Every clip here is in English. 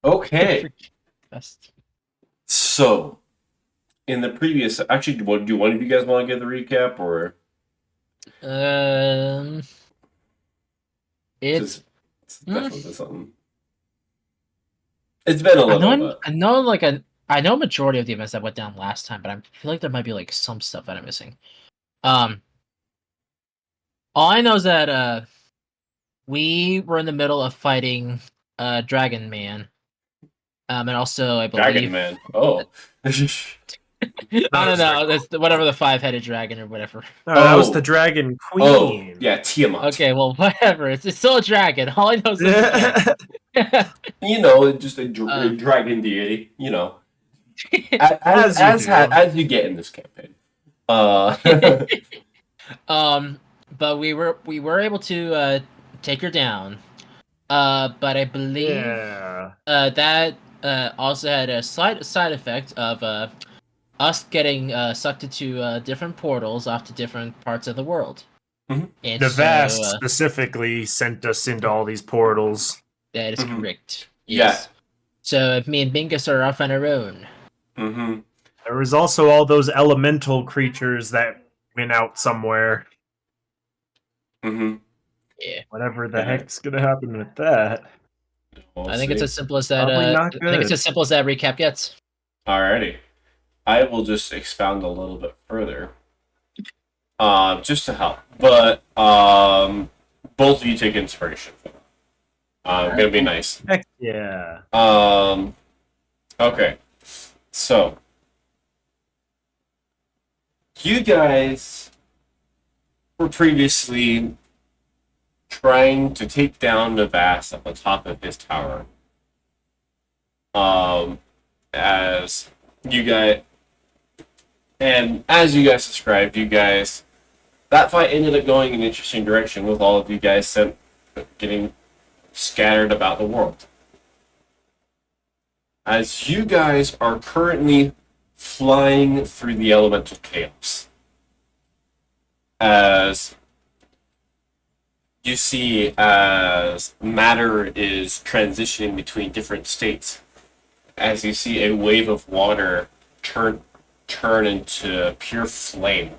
Okay. Best. So, in the previous, actually, do one of you guys want to give the recap, or Um, because it's. it's mm, definitely something. It's been a I know. little, but I know. I know majority of the events that went down last time, but I feel like there might be like some stuff that I'm missing. Um, all I know is that we were in the middle of fighting Dragon Man. And also I Dragon believe Man. Oh, I That don't was the know. That's whatever the five-headed dragon or whatever. no, that was the oh, Dragon oh, Queen. yeah, Tiamat. Okay, well, whatever. It's still a dragon. All I know is it's a dragon. Just a uh, dragon deity. As As you do. as you get in this campaign. Uh, um, but we were able to take her down. But I believe Yeah. that also had a side effect of us getting sucked into different portals off to different parts of the world. mhm, And The so Vast specifically sent us into all these portals. that is mhm. correct. Yeah. Yes. So me and Bingus are off on our own. Hmm. There was also all those elemental creatures that went out somewhere. Hmm. Yeah. Whatever the Okay. heck's gonna happen with that? We'll I think it's see. as simple as that. Probably not I think it's good. as simple as that recap gets. Alrighty. I will just expound a little bit further, just to help. But both of you take inspiration. Gonna be nice. Heck yeah. Okay. So you guys were previously trying to take down Navas at the top of his tower. Um, as you guys, and as you guys described, that fight ended up going in an interesting direction with all of you guys getting scattered about the world. As you guys are currently flying through the elemental chaos, as you see as matter is transitioning between different states, as you see a wave of water turn into pure flame,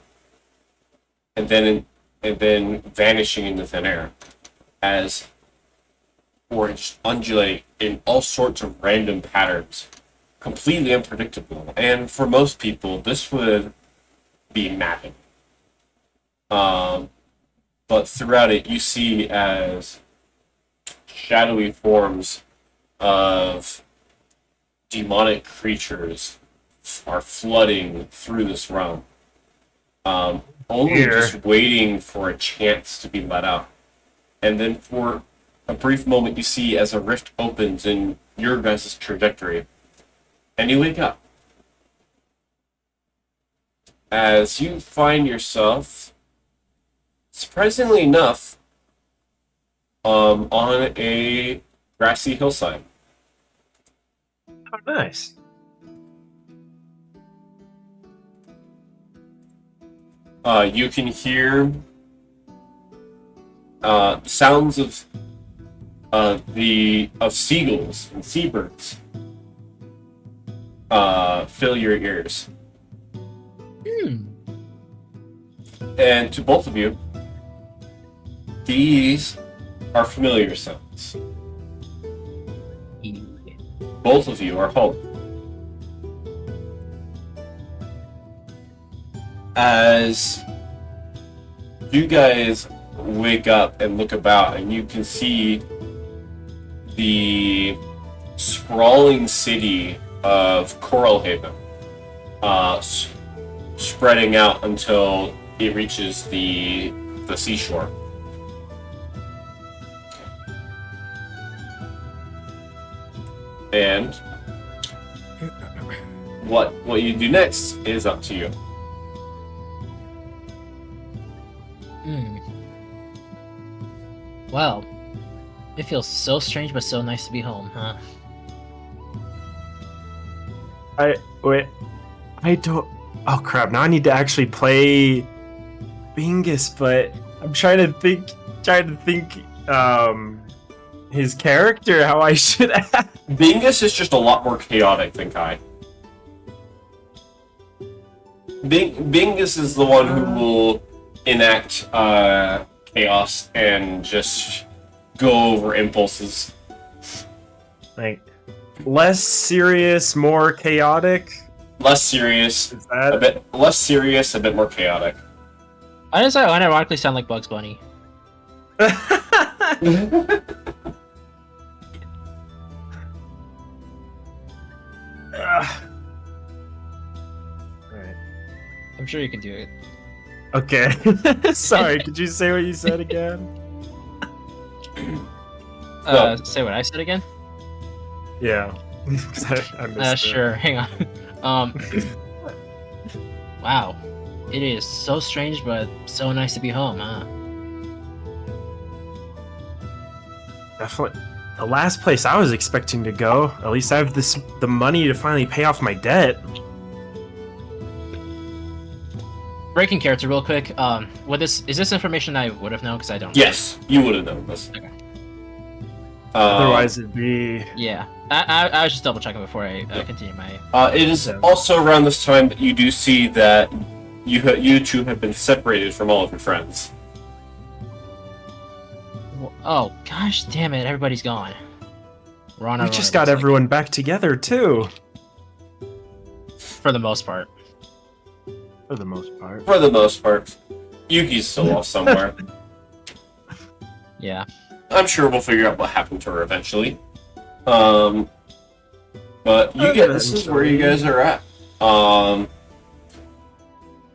and then vanishing into thin air, as or just undulate in all sorts of random patterns, completely unpredictable. And for most people, this would be mapping. But throughout it, you see as shadowy forms of demonic creatures are flooding through this realm, only Here. just waiting for a chance to be let out. And then for a brief moment, you see as a rift opens in your guys' trajectory, and you wake up. As you find yourself, surprisingly enough, on a grassy hillside. Oh, nice. You can hear sounds of seagulls and seabirds fill your ears. And to both of you, these are familiar sounds. Both of you are home. As you guys wake up and look about, and you can see the sprawling city of Coral Haven spreading out until it reaches the seashore. And what you do next is up to you. Well, it feels so strange but so nice to be home, huh? I don't. Oh crap! Now I need to actually play Bingus, but I'm trying to think. his character how I should act. Bingus is just a lot more chaotic than Kai. Bingus is the one who will enact chaos and just go over impulses. Like, less serious, more chaotic. Less serious, Is that a bit less serious, a bit more chaotic. I just unironically sound like Bugs Bunny. Alright. I'm sure you can do it. Okay. Sorry, could you say what you said again? Say what I said again? Yeah. 'Cause I missed it. Sure. Hang on. Wow. It is so strange, but so nice to be home, huh? Definitely. The last place I was expecting to go. At least I have the money to finally pay off my debt. Breaking character real quick. Is this information I would have known? Because I don't. Yes, you would have known this. Okay. Otherwise, it'd be. Yeah. I was just double checking before I continue my. It is also around this time that you do see that you two have been separated from all of your friends. Oh gosh, damn it! Everybody's gone. We're on our We own, just it got looks like. everyone back together too. For the most part. For the most part. For the most part, Yuki's still off somewhere. Yeah. I'm sure we'll figure out what happened to her eventually. But this is where you guys are at.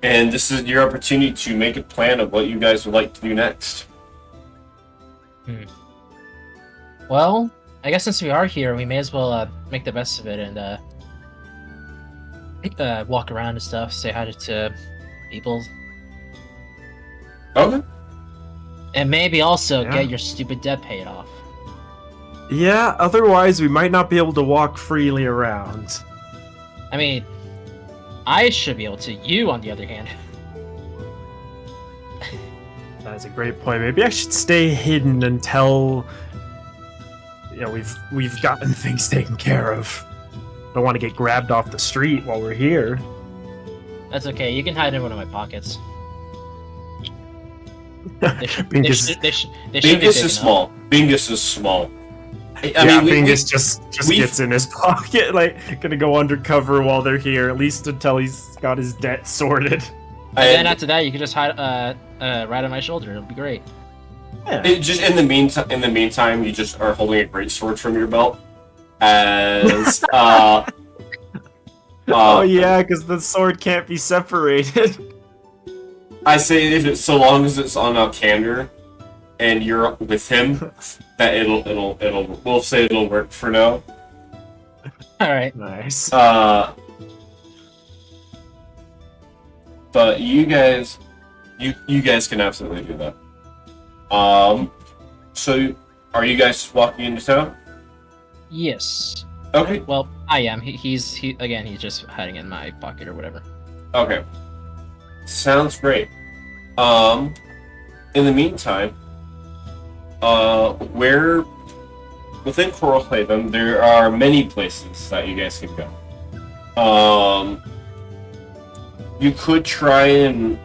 And this is your opportunity to make a plan of what you guys would like to do next. Well, I guess since we are here, we may as well make the best of it and walk around and stuff, say hi to people, Okay. and maybe also Yeah. get your stupid debt paid off. Yeah, otherwise we might not be able to walk freely around. I mean, I should be able to. You, on the other hand. That's a great point. Maybe I should stay hidden until we've gotten things taken care of. Don't want to get grabbed off the street while we're here. That's okay. You can hide in one of my pockets. They should be Bingus big is enough. small. Bingus is small. Bingus just we've- gets in his pocket, like gonna go undercover while they're here, at least until he's got his debt sorted. And then after that, you can just hide right on my shoulder. It'll be great. Yeah. Just in the meantime, you just are holding a great sword from your belt. As Oh yeah, because the sword can't be separated. I say, if it's so long as it's on Alcander, and you're with him, that we'll say it'll work for now. All right. Nice. But you guys can absolutely do that. So are you guys walking into town? Yes. Okay. Well, I am. He's just hiding in my pocket or whatever. Okay. Sounds great. In the meantime, where within Coral Haven there are many places that you guys can go. You could try and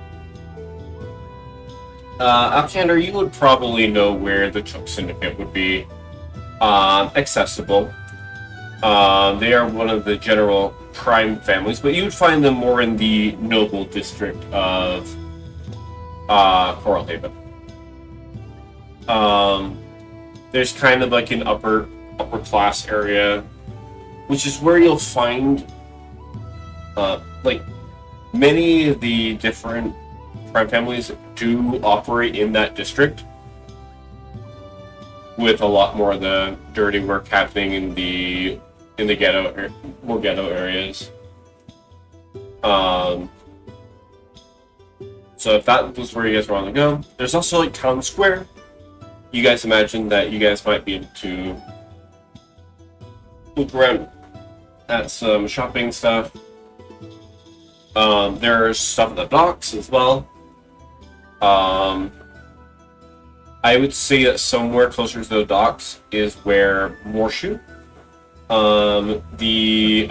Alcander, you would probably know where the Chook Syndicate would be accessible. They are one of the general crime families, but you would find them more in the noble district of Coral Haven. There's kind of like an upper class area, which is where you'll find like many of the different crime families do operate in that district, with a lot more of the dirty work happening in the more ghetto areas. So if that was where you guys want to go, there's also like Town Square. You guys imagine that you guys might be able to look around at some shopping stuff. There's stuff at the docks as well. I would say that somewhere closer to the docks is where Morshu, the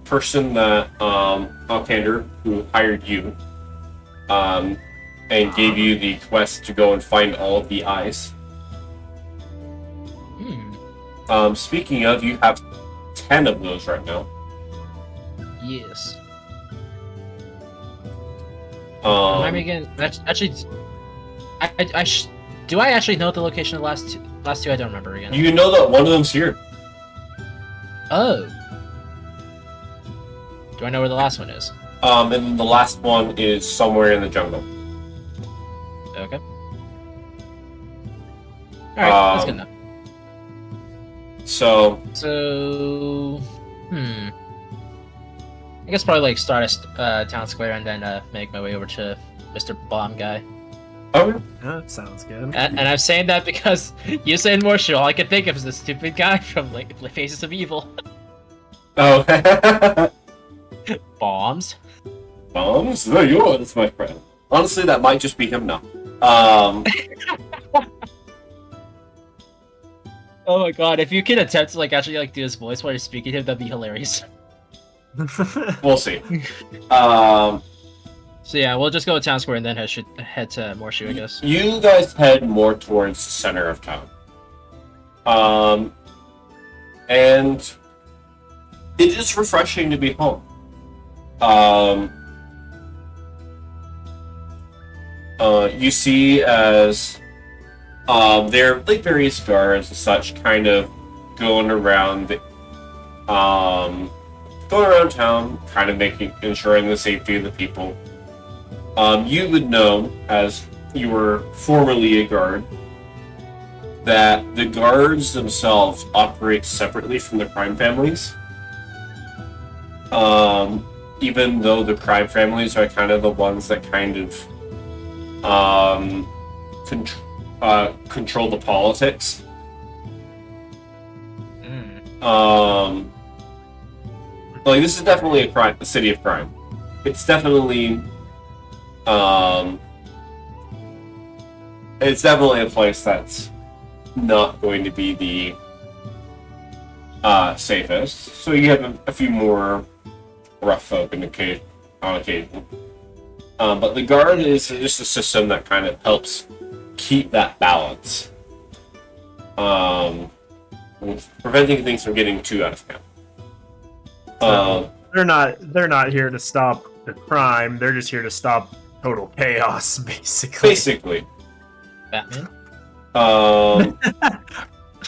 person that Alkander, who hired you, and gave you the quest to go and find all of the eyes. Speaking of, you have 10 of those right now. Yes. Um, Remind me again. Actually, do I actually know the location of the last two? I don't remember again. you know that one of them's here. Oh. Do I know where the last one is? And the last one is somewhere in the jungle. Okay. Alright, that's good enough. So, I guess probably like start at town square and then make my way over to Mr. Bomb Guy. okay. That sounds good. And I'm saying that because you said Morshu, all I could think of is the stupid guy from like Faces of Evil. Oh. Bombs. Bombs? They're yours, my friend. Honestly, that might just be him now. Oh my god, if you could attempt to like actually like do his voice while you're speaking to him, that'd be hilarious. We'll see. So yeah, we'll just go to town square and then head to Morshu, I guess. You guys head more towards the center of town. And it is refreshing to be home. You see as there are like various guards and such kind of going around town, kind of ensuring the safety of the people. You would know, as you were formerly a guard, that the guards themselves operate separately from the crime families. Even though the crime families are kind of the ones that kind of control the politics. Like, this is definitely a city of crime. It's definitely a place that's not going to be the safest. So you have a few more rough folk on occasion. But the guard is just a system that kind of helps keep that balance, preventing things from getting too out of hand. They're not here to stop the crime. They're just here to stop total chaos, basically. Batman?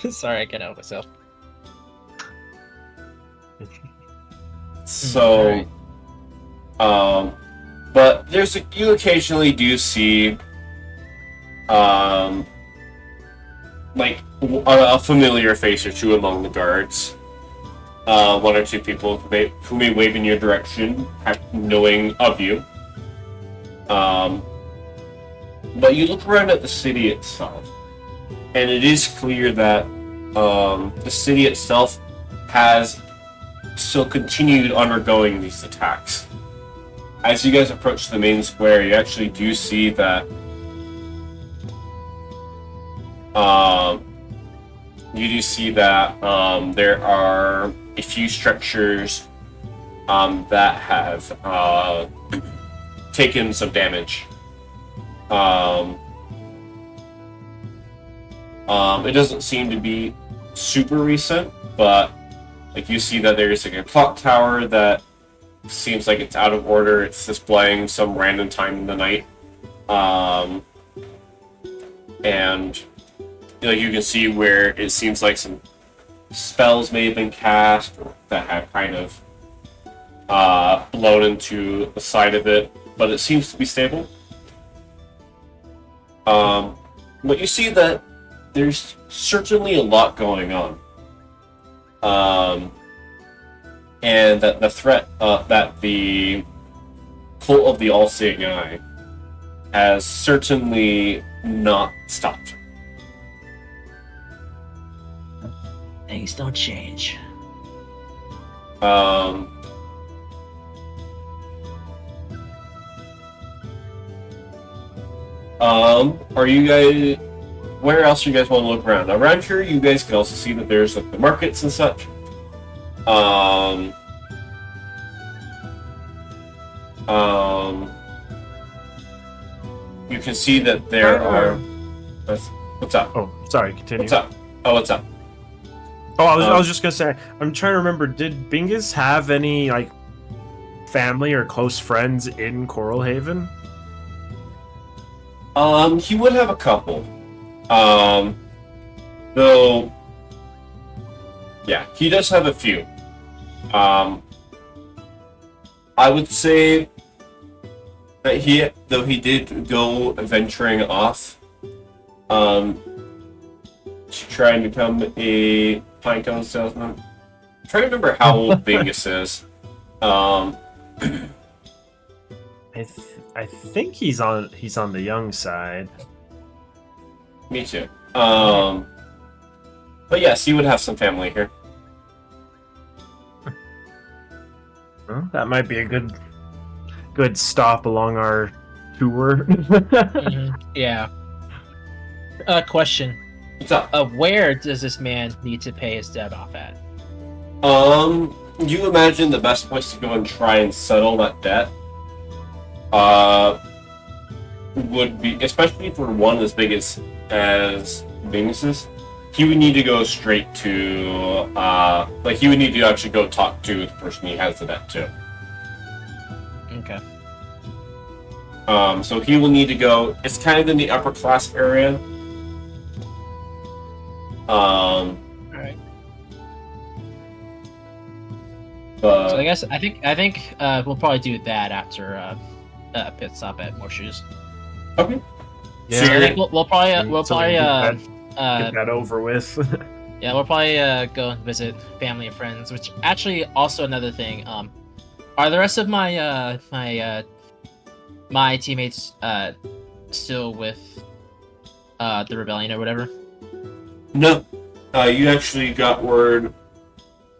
Sorry, I can't help myself. So, but you occasionally do see, like a familiar face or two among the guards. One or two people who may wave in your direction, knowing of you. But you look around at the city itself, and it is clear that the city itself has still continued undergoing these attacks. As you guys approach the main square, you actually do see that there are a few structures that have taken some damage. It doesn't seem to be super recent, but like you see that there's like a clock tower that seems like it's out of order. It's displaying some random time in the night, and you can see where it seems like some spells may have been cast or that have kind of blown into the side of it, but it seems to be stable. But you see that there's certainly a lot going on. And that the threat that the cult of the All-Seeing Eye has certainly not stopped. Things don't change. Are you guys where else you guys want to look around? Around here, you guys can also see that there's like the markets and such. You can see that there are. What's up? Oh, sorry. Continue. What's up? Oh, what's up? Oh, I was just gonna say. I'm trying to remember. Did Bingus have any like family or close friends in Coral Haven? He would have a couple. Though, yeah, he does have a few. I would say that though he did go venturing off, to try and become a pinecone salesman. I'm trying to remember how old Bingus is. I think he's on the young side. Me too. But yes, he would have some family here. Well, that might be a good stop along our tour. Yeah. Question. What's up? Where does this man need to pay his debt off at? You imagine the best place to go and try and settle that debt would be, especially for one as big as Bingus's, he would need to go straight to he would need to actually go talk to the person he has the debt to. Okay. So he will need to go. It's kind of in the upper class area. All right. But So I think we'll probably do that after a pit stop at Morshu's. okay. Yeah. So I you're- think we'll probably Get that over with. yeah, we'll probably go and visit family and friends. Which actually also another thing. Are the rest of my my teammates still with the rebellion or whatever? No, you actually got word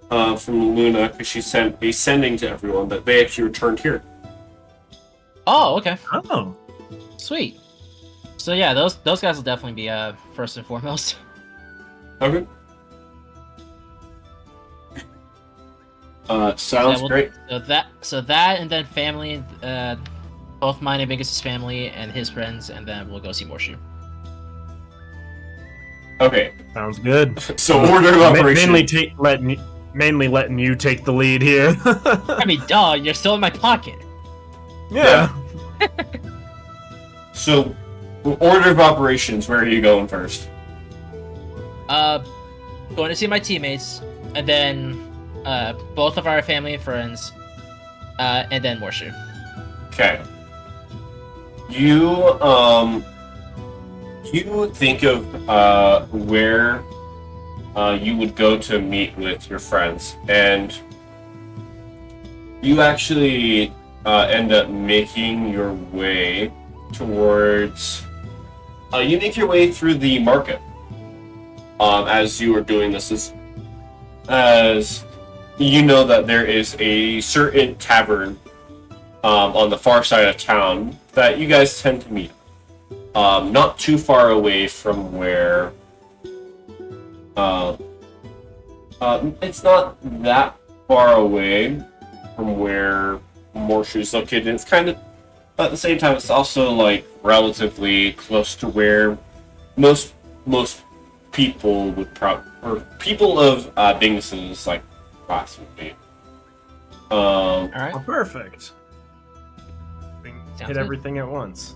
from Luna because she sent a sending to everyone that they actually returned here. Oh, okay, Oh. sweet. So yeah, those guys will definitely be first and foremost. Okay. Sounds great. So that and then family, both mine and Biggest family and his friends, and then we'll go see Morshu. Okay, Sounds good. so order of operation. Mainly letting you take the lead here. I mean, duh, you're still in my pocket. Yeah. So, order of operations. Where are you going first? Going to see my teammates, and then both of our family and friends, and then Morshu. Okay. You think of where you would go to meet with your friends, and you actually end up making your way towards. You make your way through the market. As you are doing this, as you know that there is a certain tavern on the far side of town that you guys tend to meet. Not too far away from where. It's not that far away from where Morshu's located. It's kind of, at the same time, it's also like relatively close to where most people would or people of Bingus's like class would be. All right. Oh, perfect. We can Sounds hit good. everything at once.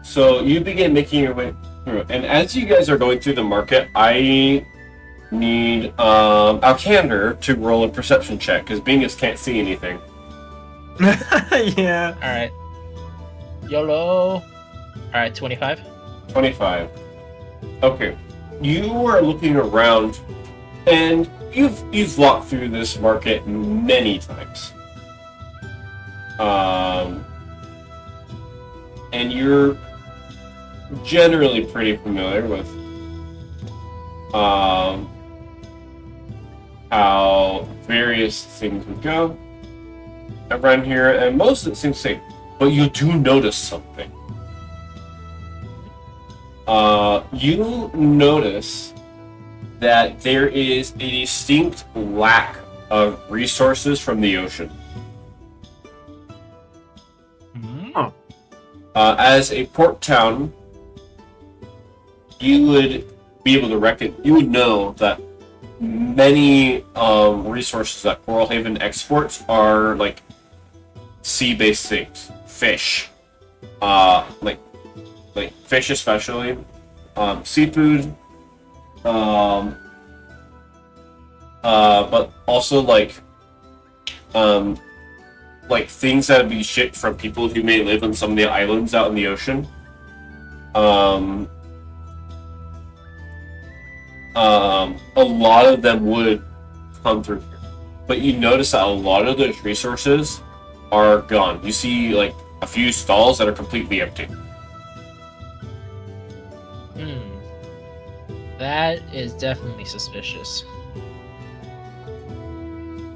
So you begin making your way through, and as you guys are going through the market, I need Alcander to roll a perception check because Bingus can't see anything. Yeah. All right. YOLO. All right, 25. 25. Okay. You are looking around, and you've walked through this market many times. And you're generally pretty familiar with how various things would go around here, and most of it seems safe. But you do notice something. you notice that there is a distinct lack of resources from the ocean. Oh. As a port town, you would be able to reckon. You would know that many resources that Coral Haven exports are like sea-based things, fish, like fish especially, seafood, but also like things that would be shipped from people who may live on some of the islands out in the ocean. A lot of them would come through here, but you notice that a lot of those resources are gone. You see like a few stalls that are completely empty. That is definitely suspicious.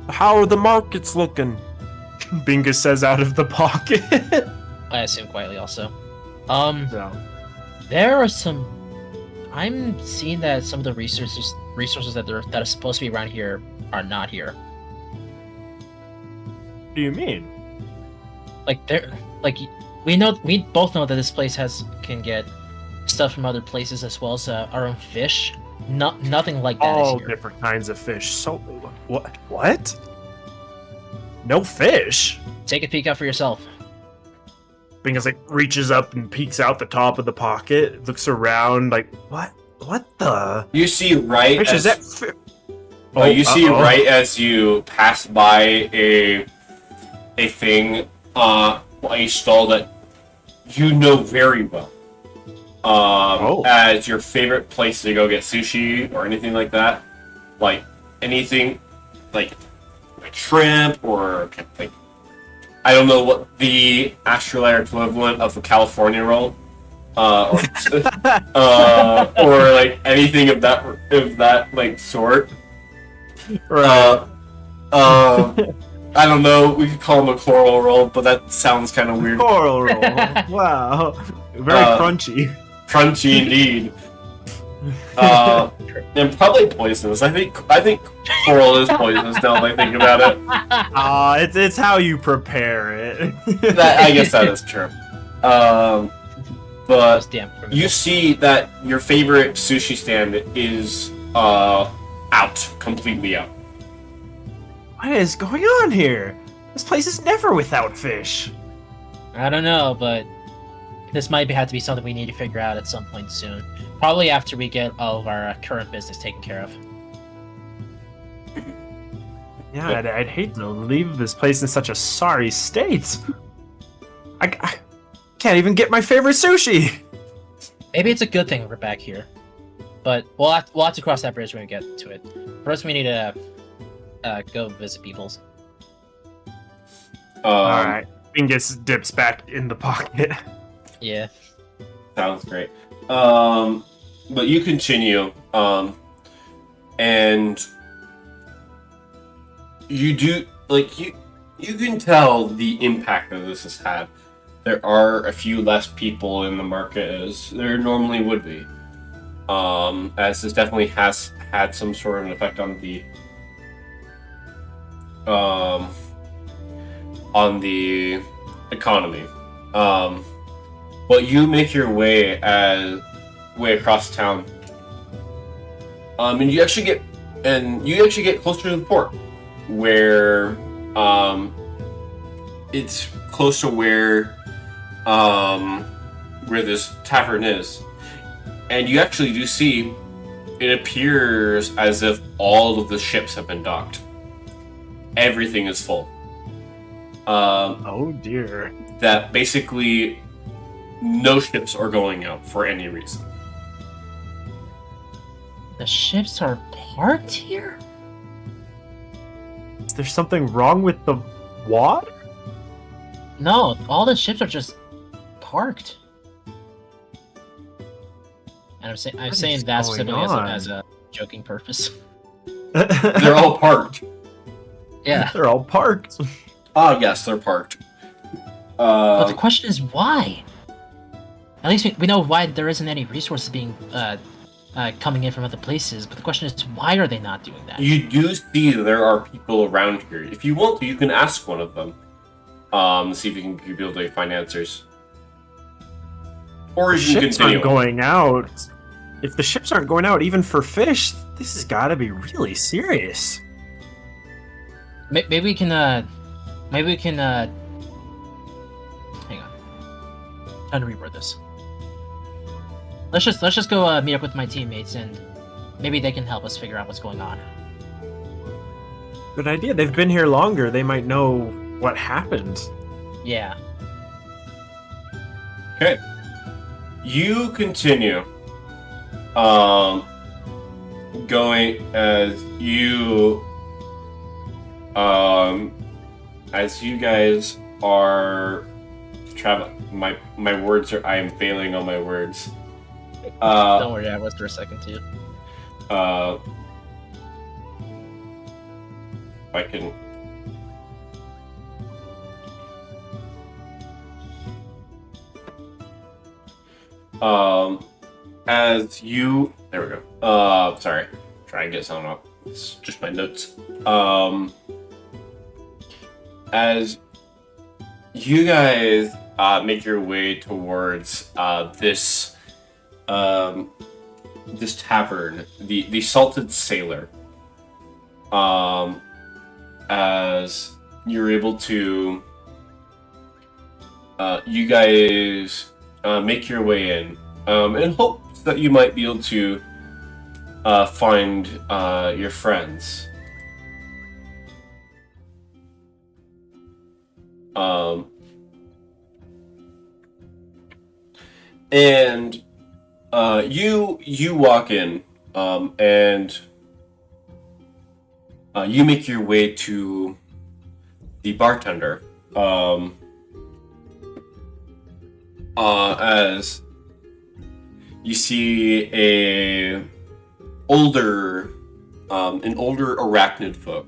How are the markets looking? Bingus says out of the pocket. I assume quietly also. No. There are some. I'm seeing that some of the resources that are supposed to be around here are not here. What do you mean? Like we both know that this place can get stuff from other places as well as our own fish. Nothing like that is All here. different kinds of fish. So what? What? No fish? Take a peek out for yourself. Bingus like reaches up and peeks out the top of the pocket, looks around like what? What the? You see right Fish as is that? Fi- you see uh-oh. right as you pass by a thing, a stall that you know very well. As your favorite place to go get sushi or anything like that, like anything like shrimp or like I don't know what the Australian equivalent of a California roll, or like anything of that like sort. Right. I don't know. We could call them a coral roll, but that sounds kind of weird. Coral roll. Wow. Very crunchy. Crunchy indeed. And probably poisonous. I think coral is poisonous now that I think about it. It's how you prepare it. I guess that is true. But you see that your favorite sushi stand is out, completely out. What is going on here? This place is never without fish. I don't know, but this might have to be something we need to figure out at some point soon. Probably after we get all of our current business taken care of. Yeah, I'd hate to leave this place in such a sorry state. I can't even get my favorite sushi. Maybe it's a good thing we're back here. But we'll have to cross that bridge when we get to it. First, we need to go visit people's. Alright. Bingus dips back in the pocket. Yeah. Sounds great. But you continue, and you do you can tell the impact that this has had. There are a few less people in the market as there normally would be, as this definitely has had some sort of an effect on the economy. But you make your way across town, and you actually get closer to the port, where it's close to where this tavern is, and you actually do see it appears as if all of the ships have been docked. Everything is full. Oh dear. That basically no ships are going out for any reason. The ships are parked here? Is there something wrong with the water? No, all the ships are just parked. And I'm saying that specifically as a joking purpose. They're all parked. Yeah. They're all parked. Ah, yes, they're parked. But the question is why? At least we know why there isn't any resources being coming in from other places. But the question is, why are they not doing that? You do see there are people around here. If you want to, you can ask one of them. See if you can be able to find answers. Or The you can ships continue. aren't going out. If the ships aren't going out, even for fish, this has got to be really serious. Maybe we can. Hang on. Trying to reword this. Let's just go meet up with my teammates and maybe they can help us figure out what's going on. Good idea. They've been here longer. They might know what happened. Yeah. Okay. You continue. Going as you guys are travel. My words are. I am failing on my words. Don't worry, I was for a second too. If I can. As you, there we go. Sorry, try and get something up. It's just my notes. As you guys make your way towards this this tavern, the Salted Sailor. As you're able to, you guys make your way in, in hopes that you might be able to find your friends. And you walk in, and you make your way to the bartender. As you see an older arachnid folk,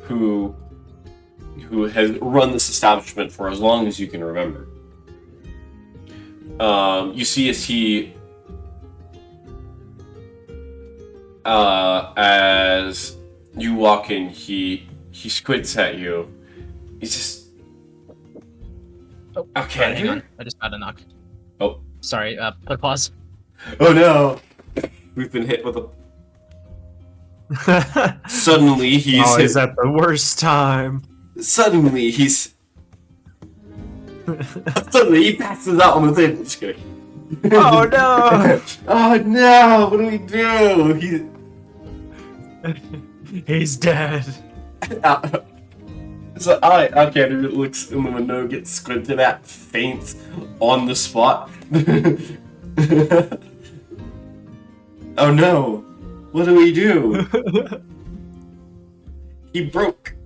who has run this establishment for as long as you can remember. You see as he, as you walk in, he squints at you. He's just... Oh, Okay, sorry, hang on. I just got a knock. Oh. Sorry, put pause. Oh no! We've been hit with a... Suddenly he's... Always at the worst time. Suddenly he's... Suddenly he passes out on the table. Just kidding. Oh no! Oh no! What do we do? He's dead. So okay, looks in the window, gets squinted at, faints on the spot. Oh no! What do we do? He broke.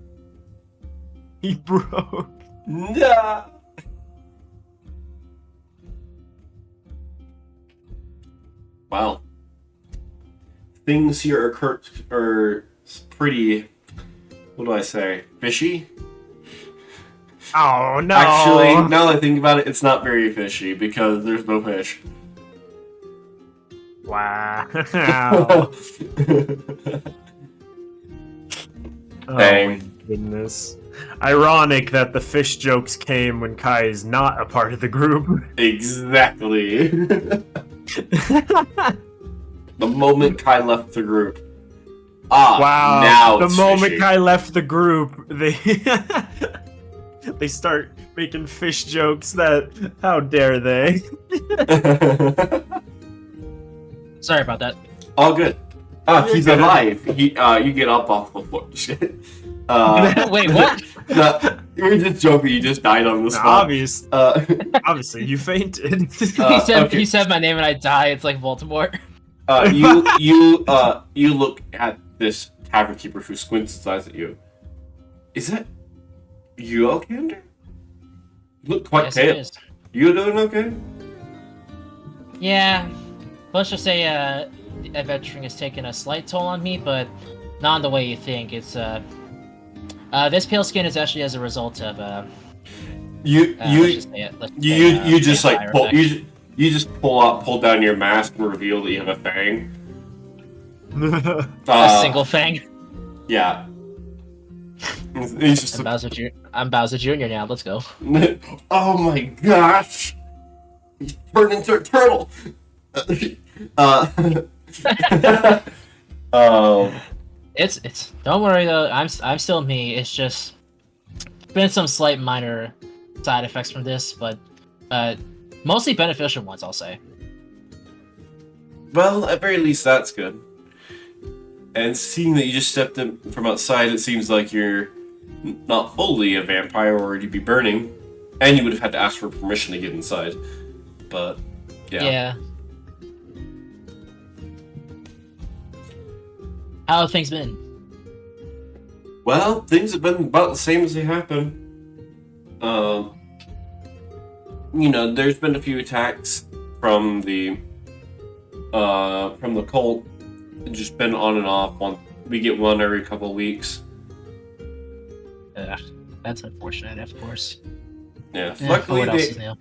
He broke. No. Wow. Things here are pretty. What do I say? Fishy? Oh no! Actually, now that I think about it, it's not very fishy because there's no fish. Wow. Dang. Oh my goodness. Ironic that the fish jokes came when Kai is not a part of the group. Exactly. The moment Kai left the group. Wow. Now the it's moment fishy. Kai left the group, they start making fish jokes that how dare they? Sorry about that. All good. He's good. alive. You get up off the floor. Just kidding. Wait, what? No, we're just joking. You just died on the spot. Obviously, you fainted. Okay. He said my name and I die. It's like Voldemort. You look at this tavern keeper who squints his eyes at you. Is that you, Alcander? You look quite Yes, pale. it is. You doing okay? Yeah. Let's just say adventuring has taken a slight toll on me, but not in the way you think. It's this pale skin is actually as a result of You let's just say it. you just like vampire pull effect. you just pull down your mask and reveal that you have a fang. A single fang. Yeah. He's just I'm Bowser Jr. now. Let's go. oh my gosh! He's turned into a turtle. um, It's. Don't worry though. I'm still me. It's just been some slight minor side effects from this, but mostly beneficial ones, I'll say. well, at very least that's good. And seeing that you just stepped in from outside, it seems like you're not fully a vampire, or you'd be burning, and you would have had to ask for permission to get inside. But yeah. How have things been? Well, things have been about the same as they have been. There's been a few attacks from the cult. It's just been on and off. We get one every couple of weeks. That's unfortunate, of course. Yeah. Luckily, what else is new?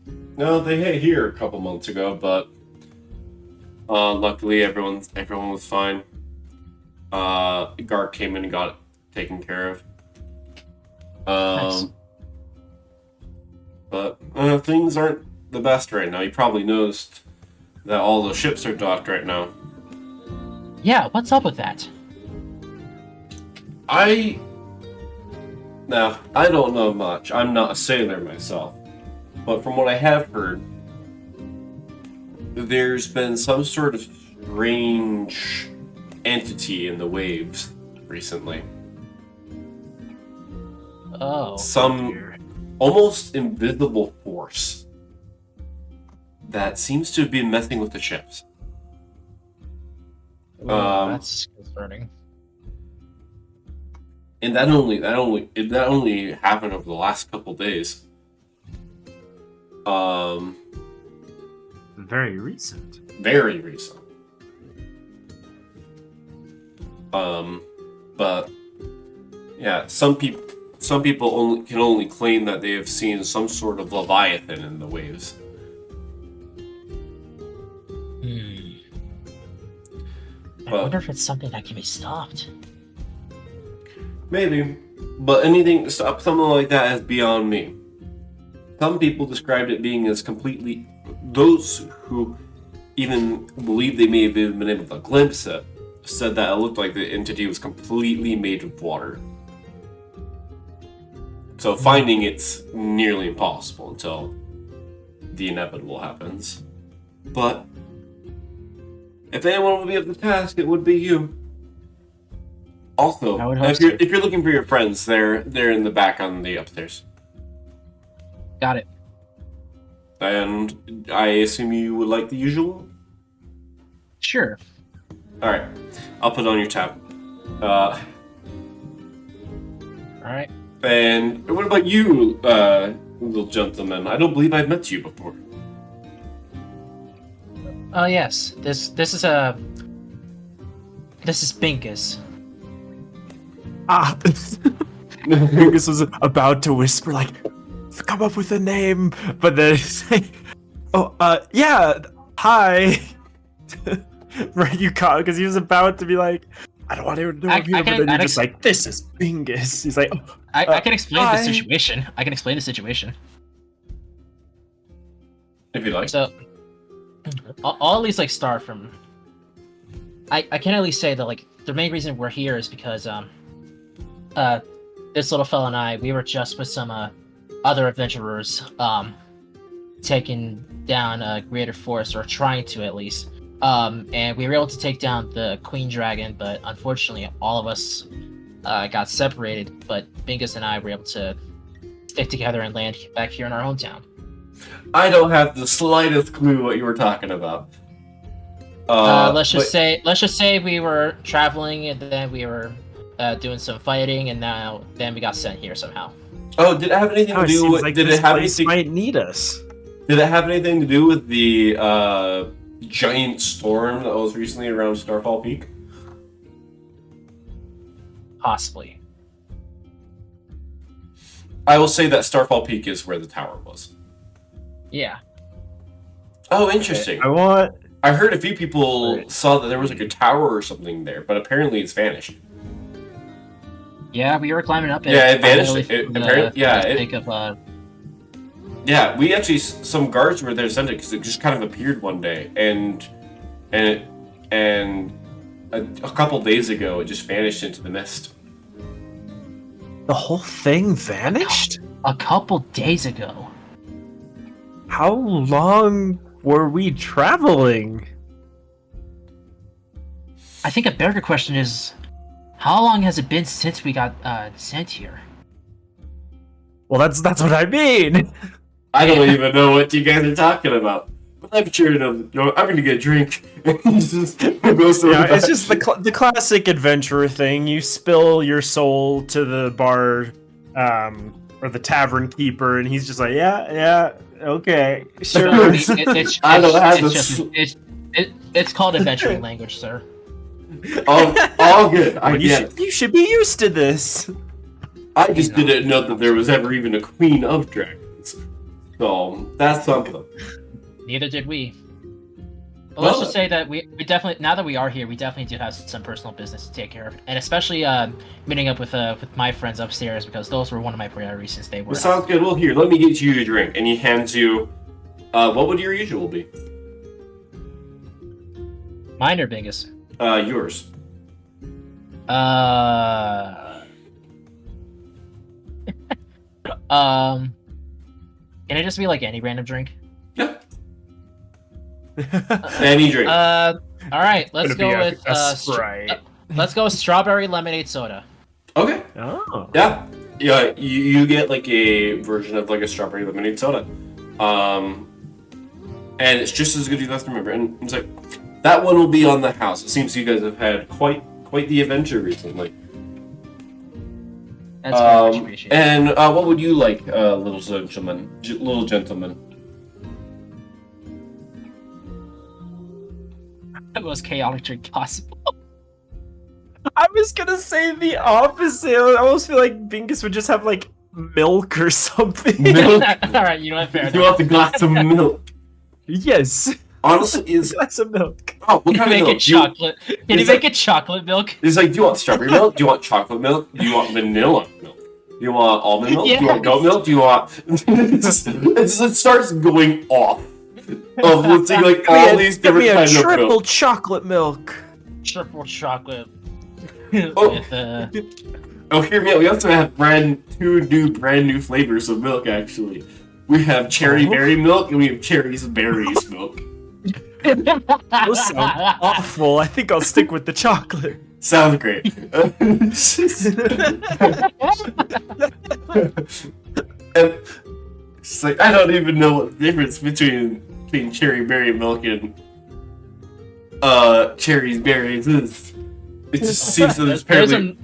they hit here a couple months ago, but luckily everyone was fine. Gark came in and got it taken care of. Nice. But things aren't the best right now. You probably noticed that all the ships are docked right now. Yeah, what's up with that? I don't know much. I'm not a sailor myself. But from what I have heard, there's been some sort of strange entity in the waves recently. Oh. Some almost invisible force that seems to have been messing with the ships. That's concerning. And that only happened over the last couple days. Very recent. Very recent. But yeah, some people can only claim that they have seen some sort of leviathan in the waves. I wonder if it's something that can be stopped. Maybe, but anything to stop something like that is beyond me. Some people described it being as completely. Those who even believe they may have been able to glimpse it said that it looked like the entity was completely made of water. So finding it's nearly impossible until the inevitable happens. But if anyone would be up to the task, it would be you. Also, if you're looking for your friends, they're in the back on the upstairs. Got it. And I assume you would like the usual? Sure. Alright. I'll put it on your tab. Alright. And what about you, little gentleman? I don't believe I've met you before. Oh yes. This is Binkus. Bingus was about to whisper, like, come up with a name, but then it's like, yeah, hi. Right, you caught, because he was about to be like, I don't want anyone to know I'm here, but then you're just like, this is Bingus. He's like, I can explain hi. the situation. I can explain the situation. If you like. So, I'll at least, like, start from... I can at least say that, like, the main reason we're here is because, this little fella and I, we were just with some, other adventurers, taking down a greater force, or trying to at least. And we were able to take down the Queen Dragon, but unfortunately all of us got separated, but Bingus and I were able to stick together and land back here in our hometown. I don't have the slightest clue what you were talking about. Let's just say we were traveling, and then we were doing some fighting, and then we got sent here somehow. Oh, did it have anything to do with? Like did this it have place anything? might need us. Did it have anything to do with the giant storm that was recently around Starfall Peak? Possibly. I will say that Starfall Peak is where the tower was. Yeah. Oh, interesting. I heard a few people saw that there was like a tower or something there, but apparently it's vanished. Yeah, we were climbing up it. Yeah, it vanished. Yeah, we actually, some guards were there to send it because it just kind of appeared one day, and a couple days ago it just vanished into the mist. The whole thing vanished? A couple days ago. How long were we traveling? I think a better question is, how long has it been since we got sent here? Well, that's what I mean. I don't even know what you guys are talking about. But I'm sure I'm gonna get a drink. It's just the classic adventurer thing. You spill your soul to the bar, or the tavern keeper, and he's just like, yeah, okay, sure. It's called adventuring language, sir. All good. You should be used to this. I just didn't know that there was ever even a queen of dragons. So that's something. Neither did we. But let's just say that we definitely, now that we are here, we definitely do have some personal business to take care of, and especially meeting up with my friends upstairs, because those were one of my priorities since they were. Well, sounds good. Well, here, let me get you a drink, and he hands you. What would your usual be? Mine or Bingus? Yours. Can it just be like any random drink? Yeah. Any drink. All right, let's go with Sprite. let's go with strawberry lemonade soda. Okay. Oh. Yeah. Yeah. You get like a version of like a strawberry lemonade soda, and it's just as good as you last remember. And it's like that one will be on the house. It seems you guys have had quite the adventure recently. That's very much appreciated. And what would you like, little gentleman? The most chaotic drink possible. I was gonna say the opposite. I almost feel like Bingus would just have like milk or something. Milk? All right, you know what? Fair You enough. want the glass of milk? Yes. Honestly, is Glass of milk. oh, what Can kind you of make milk? it chocolate? Can you Is make that- it chocolate milk? It's like, do you want strawberry milk? Do you want chocolate milk? Do you want vanilla milk? Do you want almond milk? Do you want goat Yes. milk? Do you want? It starts going off of listing like all these different kinds of triple milk. chocolate milk. Triple chocolate. Oh. With, Oh, hear me out. We also have brand new flavors of milk. Actually, we have cherry berry milk and we have cherries berries milk. Those sound awful. I think I'll stick with the chocolate. Sounds great. And it's like I don't even know what the difference between cherry berry milk and cherries berries is. It just seems that there's apparently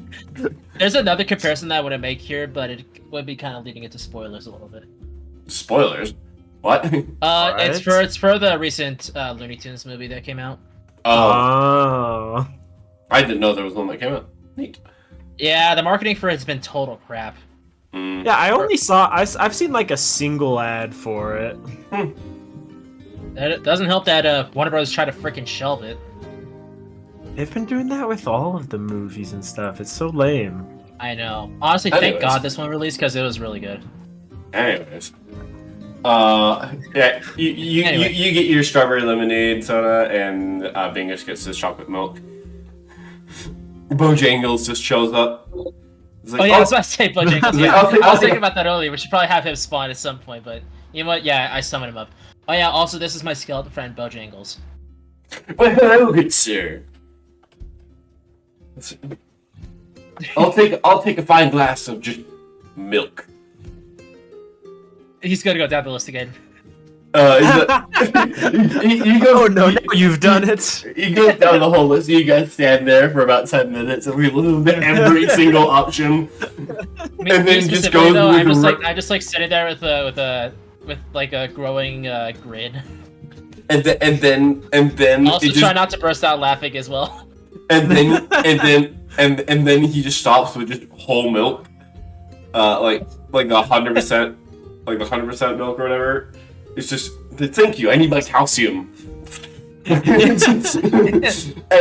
there's another comparison that I want to make here, but it would be kind of leading into spoilers a little bit. spoilers. What? It's for the recent Looney Tunes movie that came out. Oh. I didn't know there was one that came out. Neat. Yeah, the marketing for it's been total crap. Mm. Yeah, I only saw. I've seen like a single ad for it. It doesn't help that Warner Bros. Tried to freaking shelve it. They've been doing that with all of the movies and stuff. It's so lame. I know. Honestly, thank Anyways. God this one released because it was really good. Anyways. Yeah, Anyway. you get your strawberry lemonade soda, and Bingus gets his chocolate milk. Bojangles just shows up. He's like, Oh yeah, I was about to say Bojangles. Yeah, I'll take- I was thinking about that earlier. We should probably have him spawn at some point, but you know what? Yeah, I summoned him up. Oh yeah, also this is my skeleton friend Bojangles. Well, hello, good sir. I'll take a fine glass of just milk. He's gonna go down the list again. You go, Oh no! Now you've done it. He goes down the whole list. You guys stand there for about 10 minutes, and we listen to every single option. Me And then just specifically, goes though, with I just like sitting there with like a growing grin. And then Also it try just, not to burst out laughing as well. and then he just stops with just whole milk. like 100%, like 100% milk or whatever. It's just thank you. I need my calcium. And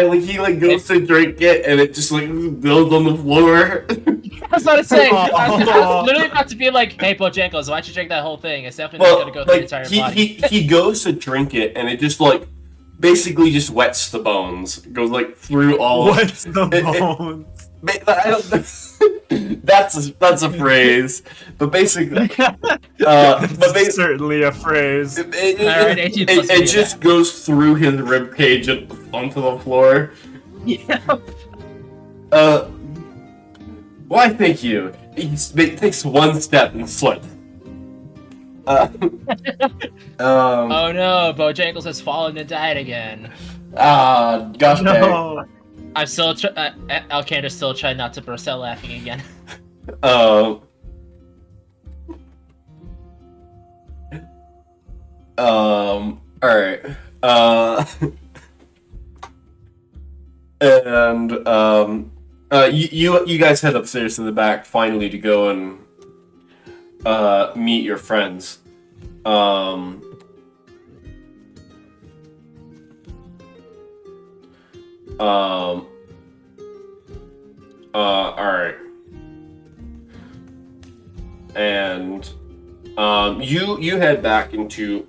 like he like goes to drink it, and it just like builds on the floor. That's what I was saying. I was Oh. literally about to be like, "Hey, Bojangles, why don't you drink that whole thing? It's definitely not Well, gonna go through your like entire body." he goes to drink it, and it just like basically just wets the bones. It goes like through all. What's the it- bones? I don't. That's a phrase, but basically, That's certainly a phrase. Alright, 18 plus it me, just goes through his rib cage and onto the floor. Yeah. Why? Thank you. He takes one step and slips. Oh no, Bojangles has fallen and died again. Gosh dang. No. I'm still. Alcander's still trying not to burst out laughing again. Alright. And you guys head upstairs to the back finally to go and meet your friends. Alright. And you head back into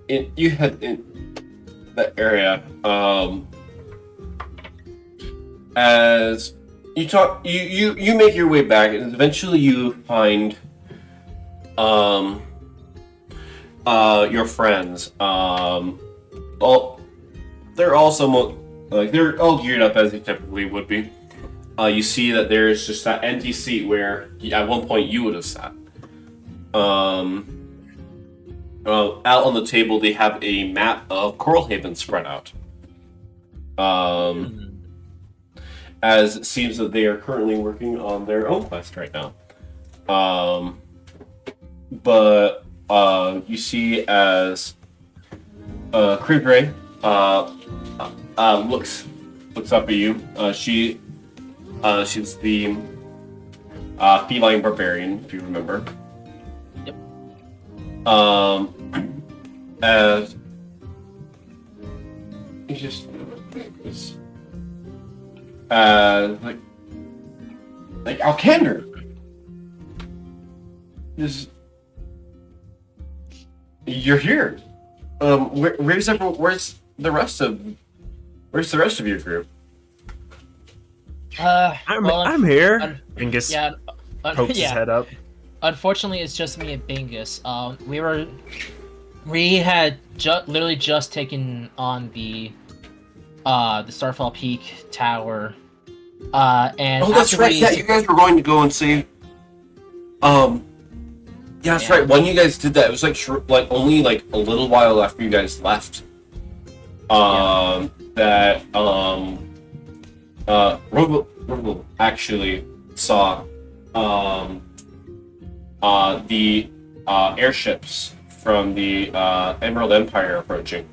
you head in that area. As you talk, you make your way back, and eventually you find your friends. They're all somewhat like they're all geared up as they typically would be. You see that there's just that empty seat where at one point you would have sat. Out on the table, they have a map of Coral Haven spread out. As it seems that they are currently working on their own quest right now. But you see as Krigray looks up at you. She's the feline barbarian, if you remember. Yep. As he's just like Alcander. You're here. Where's the rest of your group? I'm here. Bingus Yeah. pokes his head up. Unfortunately, it's just me and Bingus. We had literally just taken on the Starfall Peak Tower. And Oh, that's after right. we- Yeah, you guys were going to go and save. Yeah, that's right. When you guys did that, it was like only like a little while after you guys left. That Robo actually saw the airships from the Emerald Empire approaching.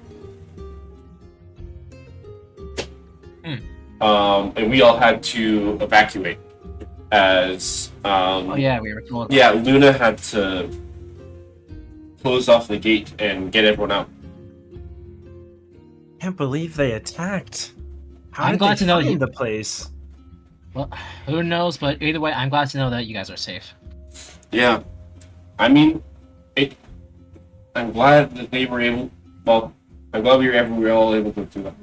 And we all had to evacuate as Oh yeah, we were told. yeah, Luna had to close off the gate and get everyone out. Can't believe they attacked. How I'm did glad they to know find you- the place. Well, who knows? But either way, I'm glad to know that you guys are safe. Yeah, I mean, I'm glad that they were able. Well, I'm glad we were all able to do that.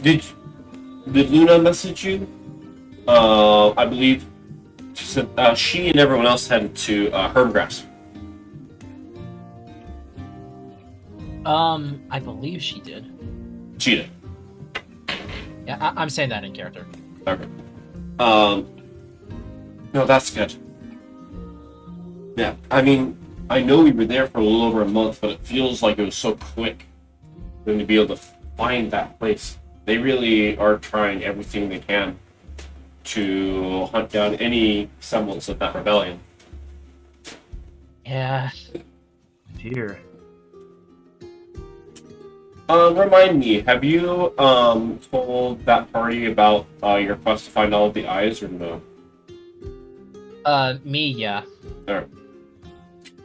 Did Luna message you? I believe she said she and everyone else headed to Herbgrass. I believe she did. She did. Yeah, I'm saying that in character. Okay. No, that's good. Yeah, I mean, I know we were there for a little over a month, but it feels like it was so quick for them to be able to find that place. They really are trying everything they can to hunt down any semblance of that rebellion. Yeah. Dear. Remind me, have you told that party about your quest to find all of the eyes, or no? Me, yeah. Alright.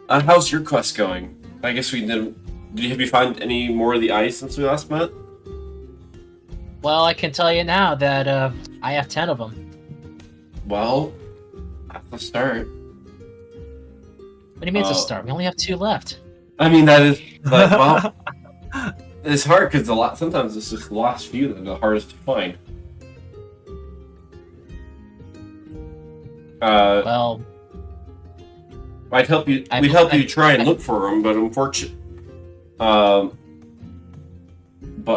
How's your quest going? I guess we didn't. Have you found any more of the ice since we last met? Well, I can tell you now that I have 10 of them. Well, that's a start. What do you mean it's a start? We only have 2 left. I mean, that is like, well, it's hard because sometimes it's just the last few that are the hardest to find. Well, I'd help you. I- We'd help I- you try and look for them, but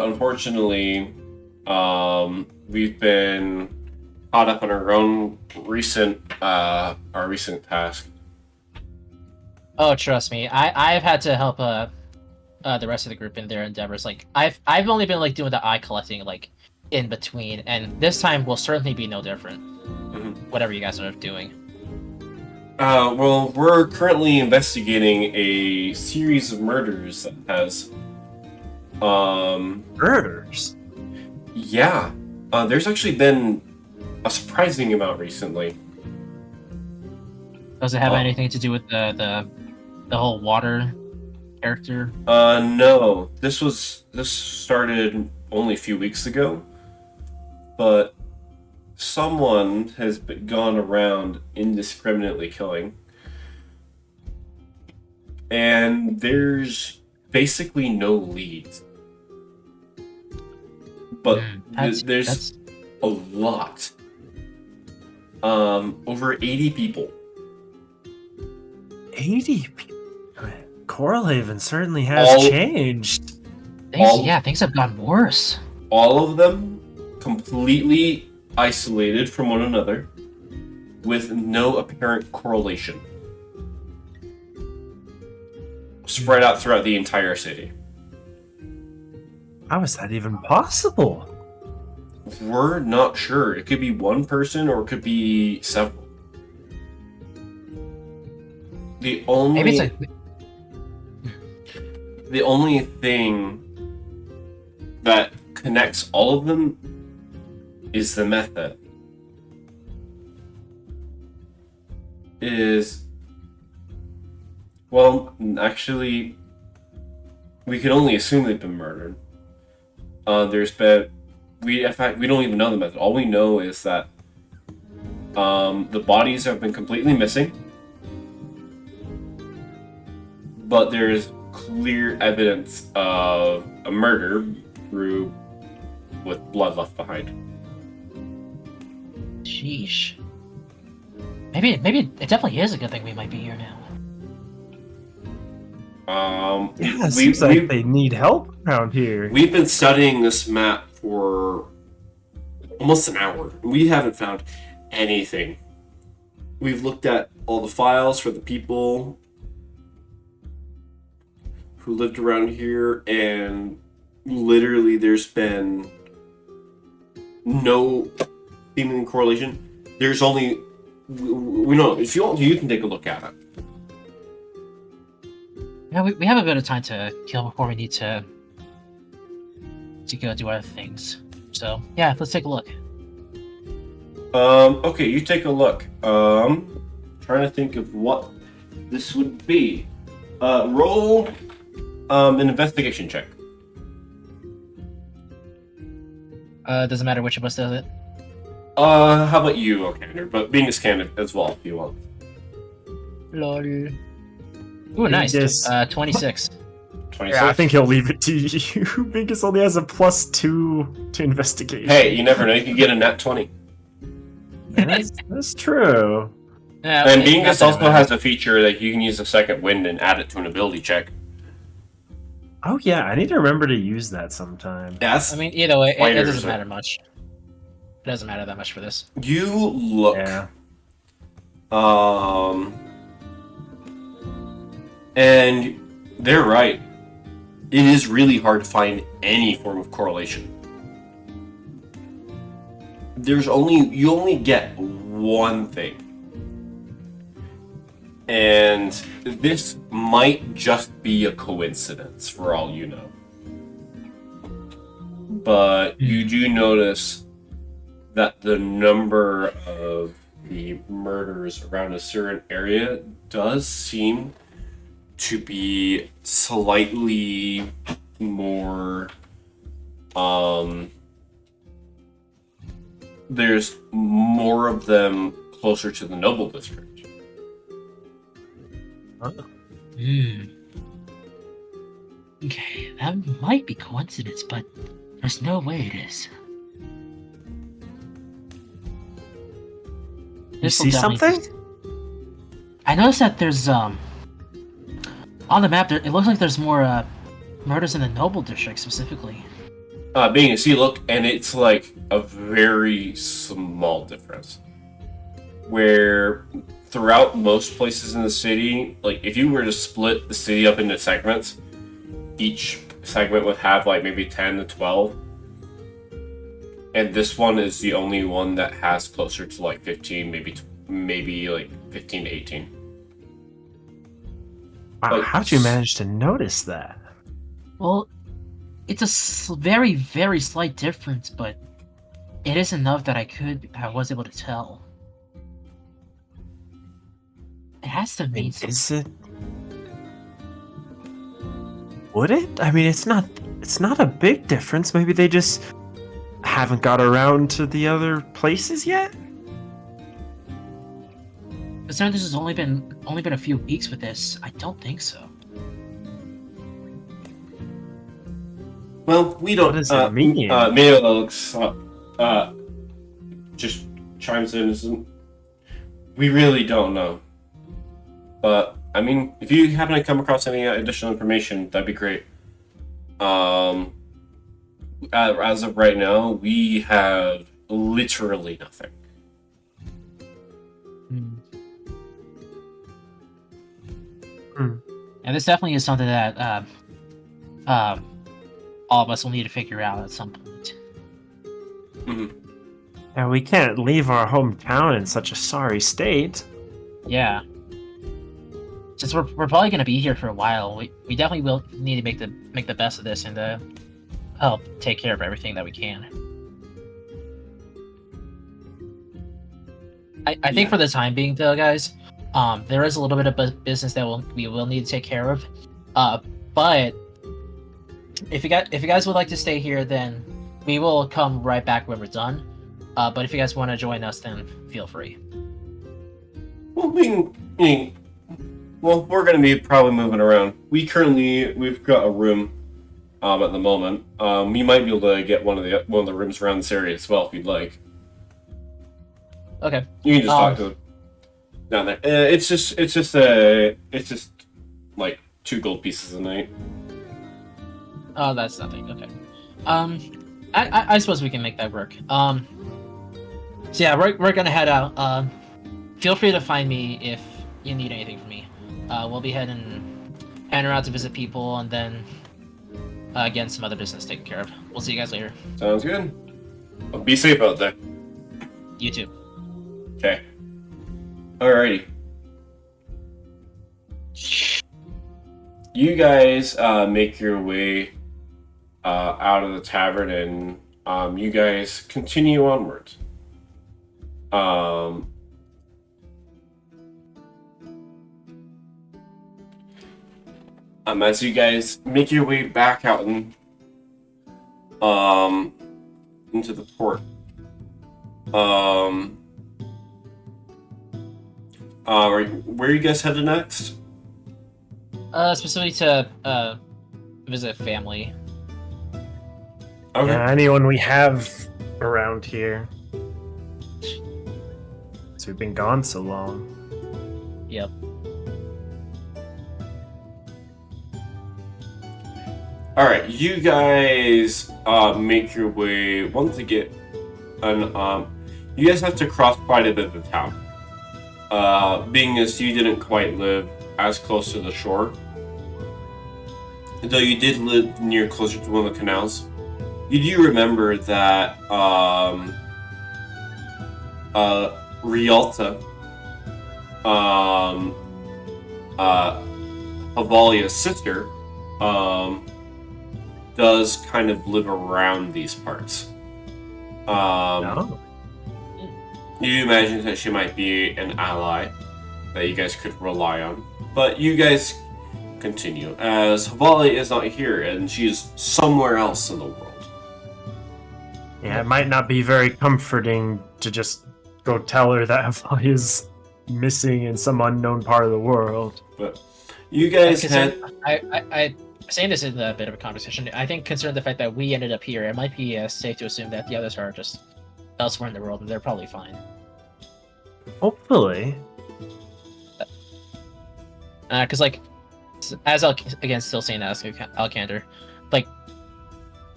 unfortunately, we've been caught up on our own recent task. oh, trust me, I've had to help the rest of the group in their endeavors. Like I've only been like doing the eye collecting like in between, and this time will certainly be no different. Mhm. Whatever you guys are doing. Well, we're currently investigating a series of murders that has, Murders. yeah, there's actually been a surprising amount recently. Does it have Oh. anything to do with the whole water character? No, this started only a few weeks ago, but someone has gone around indiscriminately killing, and there's basically no leads. But there's That's a lot. Over 80 people. 80 people. Coralhaven certainly has All- changed. things have gotten worse. All of them completely isolated from one another with no apparent correlation. Spread out throughout the entire city. How is that even possible? We're not sure. It could be one person or it could be several. The only Maybe it's like the only thing that connects all of them is the method. Well, actually, we can only assume they've been murdered. In fact, we don't even know the method. All we know is that the bodies have been completely missing, but there's clear evidence of a murder with blood left behind. sheesh. Maybe it definitely is a good thing we might be here now. Yeah, it seems like they need help around here. We've been studying this map for almost an hour. We haven't found anything. We've looked at all the files for the people who lived around here, and literally there's been no seeming correlation. There's only we know if you can take a look at it. Yeah, we have a bit of time to kill before we need to go do other things. So yeah, let's take a look. Okay, you take a look. Trying to think of what this would be. Roll an investigation check. Doesn't matter which of us does it. How about you, Okander? But being a scan as well, if you want. Lol. Ooh, nice. Yes. 26. 26. Yeah, I think he'll leave it to you. Bingus only has a +2 to investigation. Hey, you never know. You can get a nat 20. That's true. Yeah, And okay, Bingus that's also anyway. has a feature that you can use a second wind and add it to an ability check. Oh yeah, I need to remember to use that sometime. Yes. I mean, either way, it Fighters, doesn't right? matter much. It doesn't matter that much for this. You look. Yeah. And they're right. It is really hard to find any form of correlation. You only get one thing. And this might just be a coincidence for all you know. But you do notice that the number of the murders around a certain area does seem to be slightly more there's more of them closer to the noble district. Okay, that might be coincidence, but there's no way it is. You see something? I noticed that there's on the map there. It looks like there's more murders in the noble district specifically. Being a sea look, and it's like a very small difference. Where throughout most places in the city, like if you were to split the city up into segments, each segment would have like maybe 10 to 12. And this one is the only one that has closer to like 15, maybe like 15 to 18. Wow, Like, how'd you manage to notice that? Well, it's a very, very slight difference, but it is enough that I was able to tell. It has to mean something. Is it? Would it? I mean, it's not a big difference. Maybe they just haven't got around to the other places yet? Considering this has only been a few weeks with this, I don't think so. well, we don't. What does it mean? Mayo looks just chimes in. We really don't know. But I mean, if you happen to come across any additional information, that'd be great. As of right now, we have literally nothing. And this definitely is something that all of us will need to figure out at some point. And we can't leave our hometown in such a sorry state. Yeah. Since we're probably going to be here for a while, we definitely will need to make the best of this and help take care of everything that we can. I think for the time being, though, guys, there is a little bit of business that we will need to take care of. But if you guys would like to stay here, then we will come right back when we're done. But if you guys want to join us, then feel free. Well, we're going to be probably moving around. We've got a room at the moment. We might be able to get one of the rooms around this area as well if you'd like. Okay. You can just talk to them down there. It's just like 2 gold pieces a night. Oh, that's nothing. Okay. I suppose we can make that work. So yeah, we're gonna head out. Feel free to find me if you need anything from me. We'll be heading around to visit people and then getting some other business taken care of. We'll see you guys later. Sounds good. Well, be safe out there. You too. Okay. Alrighty. You guys make your way out of the tavern and you guys continue onwards. As you guys make your way back out and into the port. Where are you guys headed next? Specifically to visit family. Okay. Yeah, anyone we have around here. So we've been gone so long. Yep. Alright, you guys make your way. Once you get you guys have to cross quite a bit of the town. Being as you didn't quite live as close to the shore, though you did live closer to one of the canals, you do remember that Rialta, Havalia's sister, does kind of live around these parts. No. You imagine that she might be an ally that you guys could rely on. But you guys continue, as Havali is not here, and she is somewhere else in the world. Yeah, it might not be very comforting to just go tell her that Havali is missing in some unknown part of the world. But you guys I saying this is a bit of a conversation. I think considering the fact that we ended up here, it might be safe to assume that the others are just elsewhere in the world and they're probably fine. Hopefully. Because like, as again, still saying that, Alcander, like,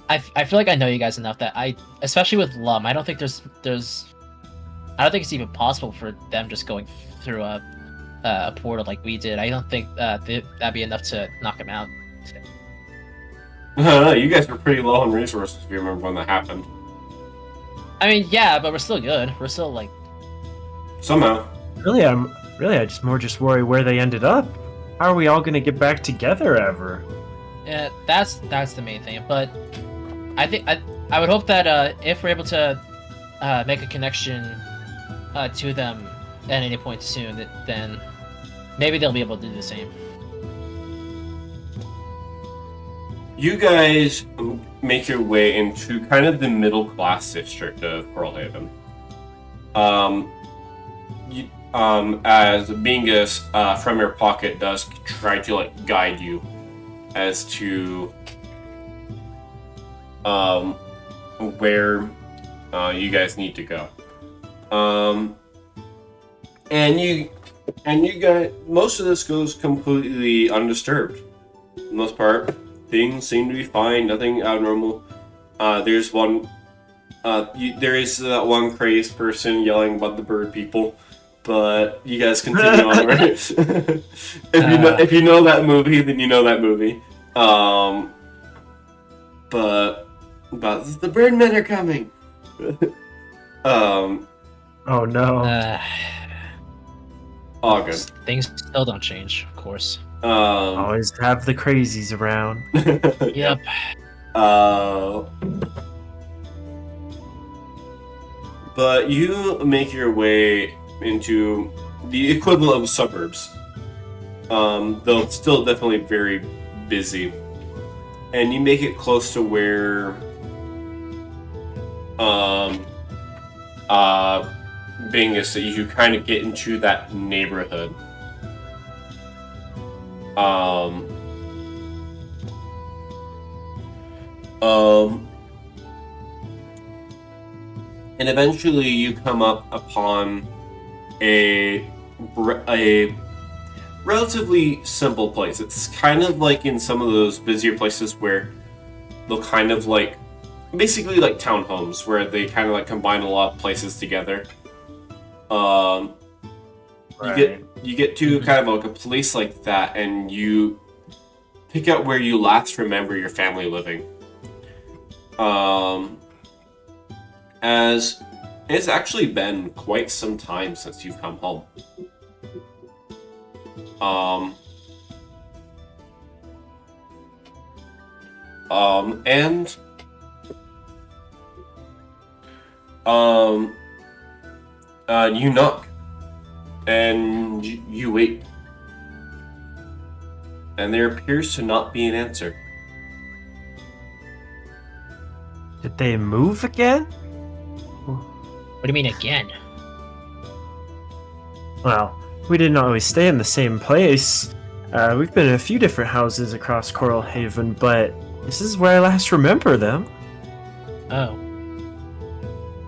I feel like I know you guys enough that especially with Lum, I don't think I don't think it's even possible for them just going through a portal like we did. I don't think that'd be enough to knock him out. You guys were pretty low on resources if you remember when that happened. I mean, yeah, but we're still good. We're still like somehow. Really, I just worry where they ended up. How are we all gonna get back together ever? Yeah, that's the main thing. But I think I would hope that if we're able to make a connection to them at any point soon, then maybe they'll be able to do the same. You guys make your way into kind of the middle class district of Pearlhaven. As Bingus from your pocket Dusk try to like guide you as to where you guys need to go. And you guys, most of this goes completely undisturbed. For the most part, things seem to be fine, nothing abnormal. There's one, there is that one crazed person yelling about the bird people, but you guys continue on, right? If you know that movie, then you know that movie. But the Birdmen are coming. Oh no. August. Things still don't change, of course. Always have the crazies around. Yep. But you make your way into the equivalent of suburbs, though it's still definitely very busy. And you make it close to where Bingus, so you kind of get into that neighborhood. And eventually you come up upon a relatively simple place. It's kind of like in some of those busier places where they'll kind of like, basically like townhomes, where they kind of like combine a lot of places together. Right. You get to kind of like a place like that, and you pick out where you last remember your family living. As it's actually been quite some time since you've come home. You knock, and you wait, and there appears to not be an answer. Did they move again? What do you mean again? Well, we didn't always stay in the same place. We've been in a few different houses across Coral Haven, but this is where I last remember them. Oh.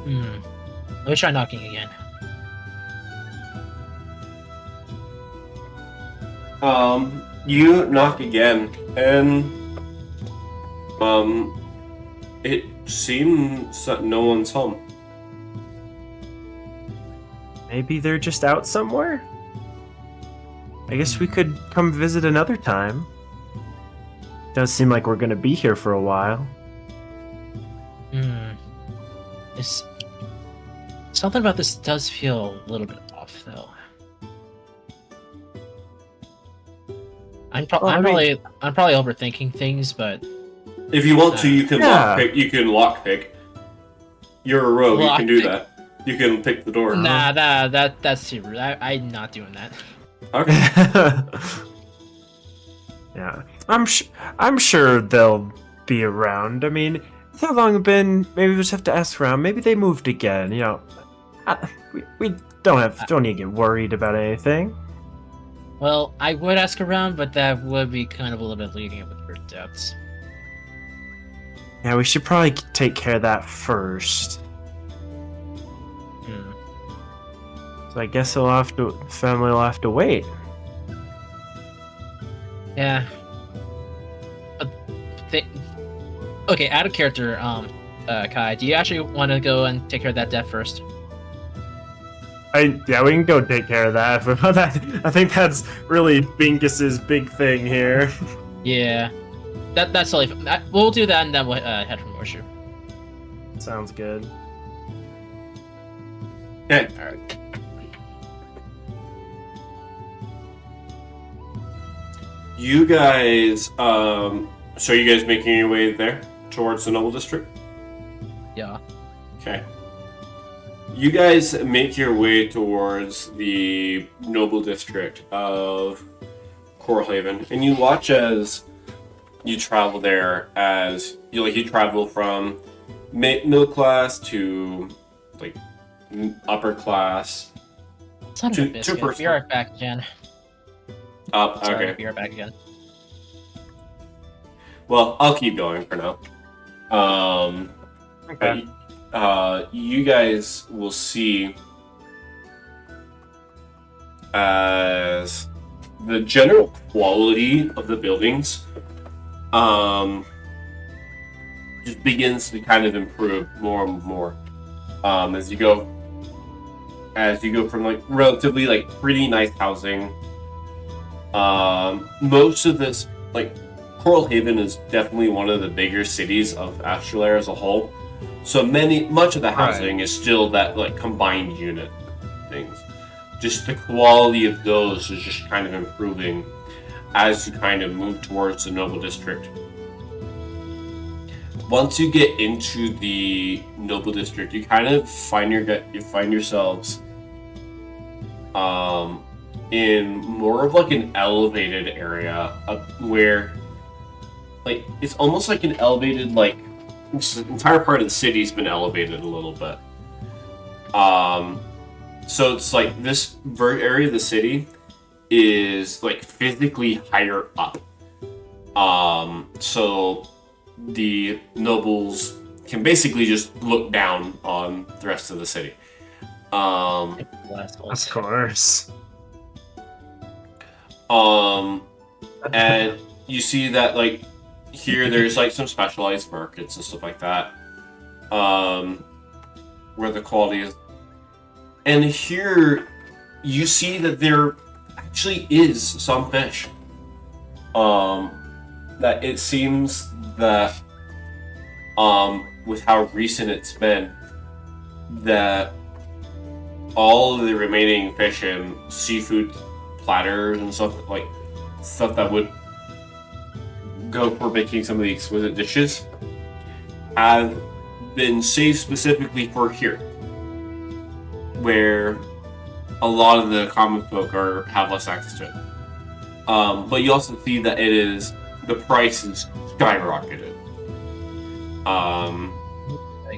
Let me try knocking again. You knock again, and it seems that no one's home. Maybe they're just out somewhere? I guess we could come visit another time. Does seem like we're gonna be here for a while. Something about this does feel a little bit off, though. I'm probably overthinking things, but If you want to, you can Yeah. lockpick. You can lockpick. You're a rogue. Well, you can do that. You can pick the door. Nah, that's too rude. I'm not doing that. Okay. Yeah, I'm sure they'll be around. I mean, how long have been? Maybe we just have to ask around. Maybe they moved again. You know, we don't need to get worried about anything. Well, I would ask around, but that would be kind of a little bit leading it with your depths. Yeah, we should probably take care of that first. Hmm. So I guess family will have to wait. Yeah. But okay, out of character, Kai, do you actually want to go and take care of that debt first? Yeah, we can go take care of that. But I think that's really Binkus's big thing here. Yeah. That's totally fine. We'll do that and then we'll head from Horseshoe. Sounds good. Okay. Alright. You guys, so you guys making your way there towards the Noble District? Yeah. Okay. You guys make your way towards the Noble District of Coralhaven, and you watch as you travel there. As you travel from middle class to like upper class. Son of a biscuit. Be right back again. Sorry, Okay. be right back again. Well, I'll keep going for now. Okay. You guys will see as the general quality of the buildings just begins to kind of improve more and more as you go from like relatively like pretty nice housing. Most of this, like, Coralhaven is definitely one of the bigger cities of Astrolaire as a whole. So much of the housing is still that like combined unit things. Just the quality of those is just kind of improving as you kind of move towards the Noble District. Once you get into the Noble District, you kind of find yourselves in more of like an elevated area where like it's almost like an elevated like this entire part of the city's been elevated a little bit. So it's like this area of the city is like physically higher up. So the nobles can basically just look down on the rest of the city. Of course. And you see that like here there's like some specialized markets and stuff like that, where the quality is. And here you see that there actually is some fish. That it seems that with how recent it's been, that all of the remaining fish and seafood platters and stuff that would go for making some of the exquisite dishes have been saved specifically for here, where a lot of the common folk have less access to it. But you also see that the price is skyrocketed.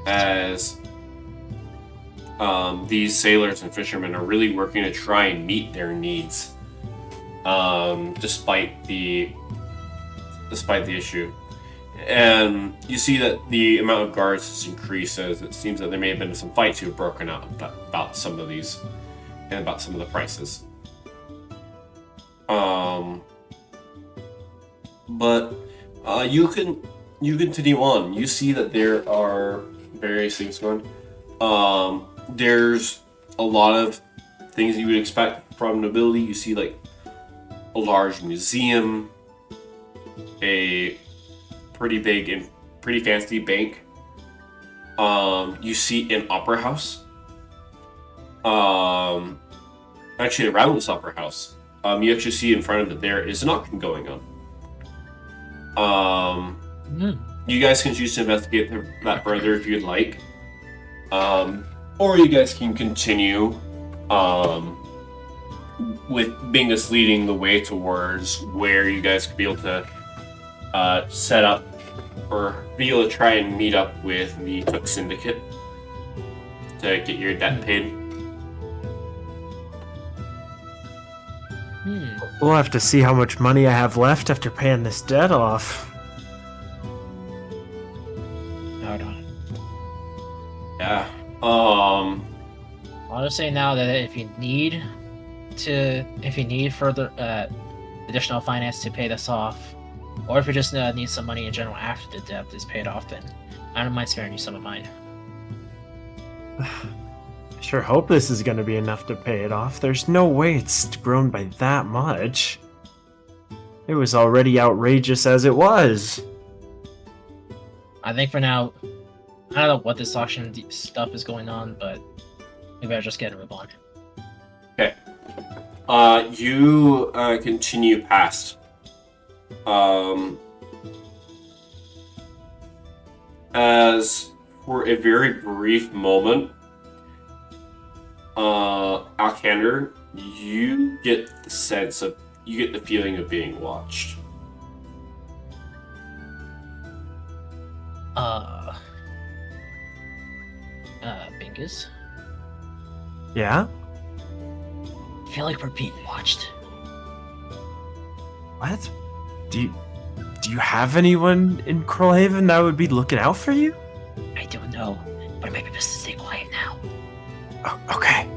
As these sailors and fishermen are really working to try and meet their needs, despite the issue. And you see that the amount of guards has increased, as it seems that there may have been some fights who have broken out about some of these and about some of the prices. But you can continue on. You see that there are various things going. There's a lot of things you would expect from nobility. You see like a large museum, a pretty big and pretty fancy bank. You see an opera house. Actually, around this opera house, you actually see in front of it there is an auction going on. You guys can choose to investigate that further if you'd like. or you guys can continue with Bingus leading the way towards where you guys could be able to set up or be able to try and meet up with the Dusk Syndicate to get your debt paid. We'll have to see how much money I have left after paying this debt off. Hold on. Yeah. I'll just say now that if you need further additional finance to pay this off, or if you just need some money in general after the debt is paid off, then I don't mind sparing you some of mine. I sure hope this is going to be enough to pay it off. There's no way it's grown by that much. It was already outrageous as it was. I think for now, I don't know what this auction stuff is going on, but we better just get a move on. Okay. You continue past. As for a very brief moment, Alkander, you get the feeling of being watched. Bingus? Yeah? I feel like we're being watched. What? Do you have anyone in Krollhaven that would be looking out for you? I don't know, but it might be best to stay quiet now. Oh, okay.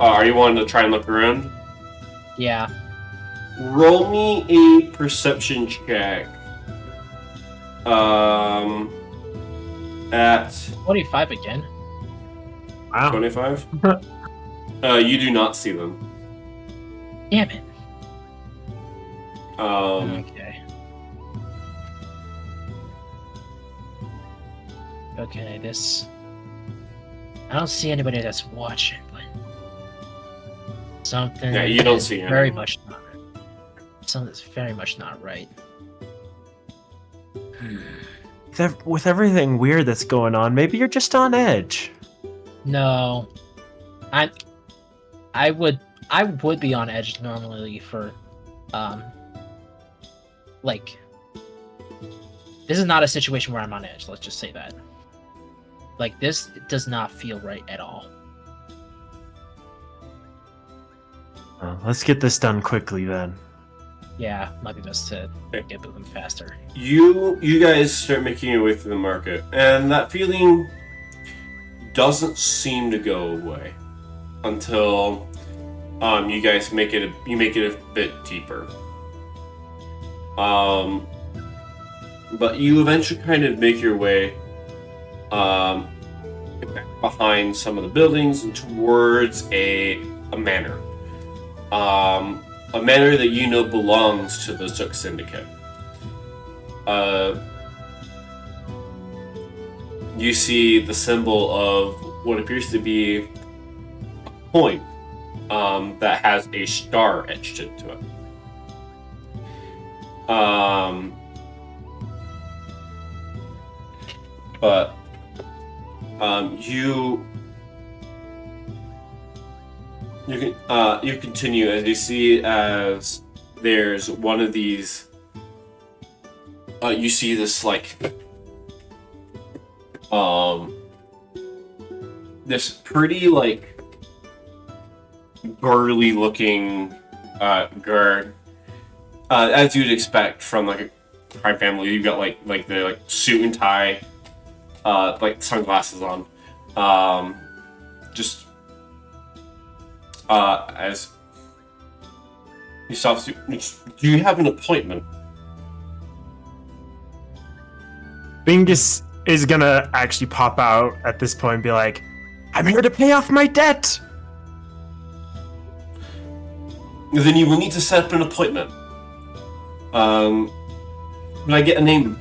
Are you wanting to try and look around? Yeah. Roll me a perception check. At 25 again. Wow. 25? You do not see them. Damn it. Okay. Okay, this... I don't see anybody that's watching, but... Something... Yeah, you don't is see very anyone. much not... Something's very much not right. With everything weird that's going on, maybe you're just on edge. No. I would be on edge normally for... Like... This is not a situation where I'm on edge, let's just say that. Like, this does not feel right at all. Let's get this done quickly then. Yeah, might be best to get moving faster. You guys start making your way through the market, and that feeling doesn't seem to go away until you guys make it a bit deeper. But you eventually kind of make your way behind some of the buildings and towards a manor. A manor that you know belongs to the Dusk Syndicate. You see the symbol of what appears to be a coin that has a star etched into it. But you continue as you see as there's one of these. You see this this pretty burly looking guard, as you'd expect from a crime family. You've got the suit and tie, sunglasses on, just as you stop. Do you have an appointment? Bingus is gonna actually pop out at this point and be like, I'm here to pay off my debt! Then you will need to set up an appointment. Can I get a name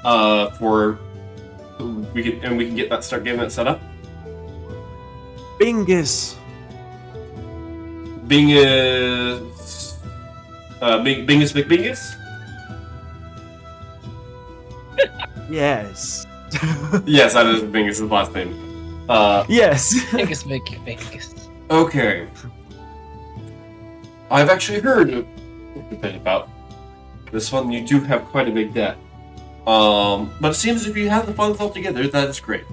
for we can start getting that set up? Bingus! Bingus McBingus? Yes. Yes, that is Bingus' last name. Yes. Vegas, Mickey, Vegas. Okay. I've actually heard a bit about this one. You do have quite a big debt. But it seems if you have the funds all together, that is great.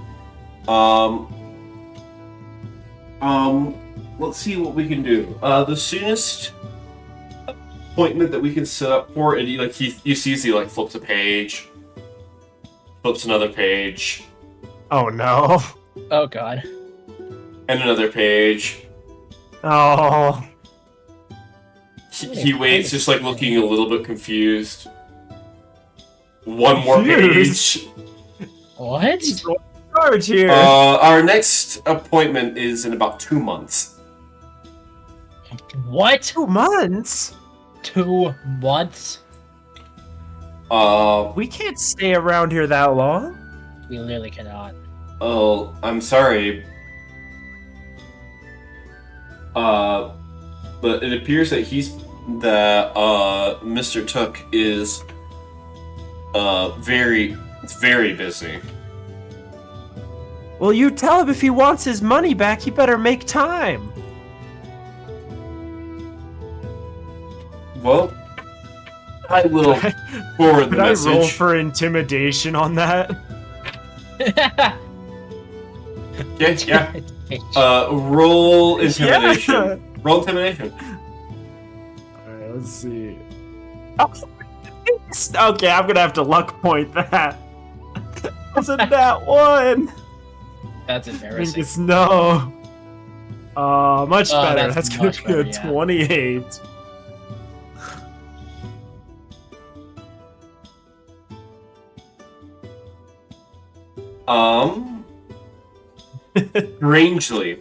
Let's see what we can do. The soonest appointment that we can set up for, and you see he like flips a page, flips another page, Oh no. Oh god. and another page. Oh. He waits, just like looking a little bit confused. One more page. What? Charge here. Our next appointment is in about 2 months. What? 2 months. 2 months? We can't stay around here that long. We literally cannot. Oh, I'm sorry. But it appears that Mr. Took is very busy. Well, you tell him if he wants his money back, he better make time. Well, I will forward the Could I message. roll for intimidation on that? Yeah. Roll intimidation. Yeah. Roll intimidation. Alright, let's see. Oh, okay, I'm gonna have to luck point that. Wasn't that one? That's I think embarrassing. it's no. Much Oh, better. that's That's gonna much be a better, yeah. 28. Strangely,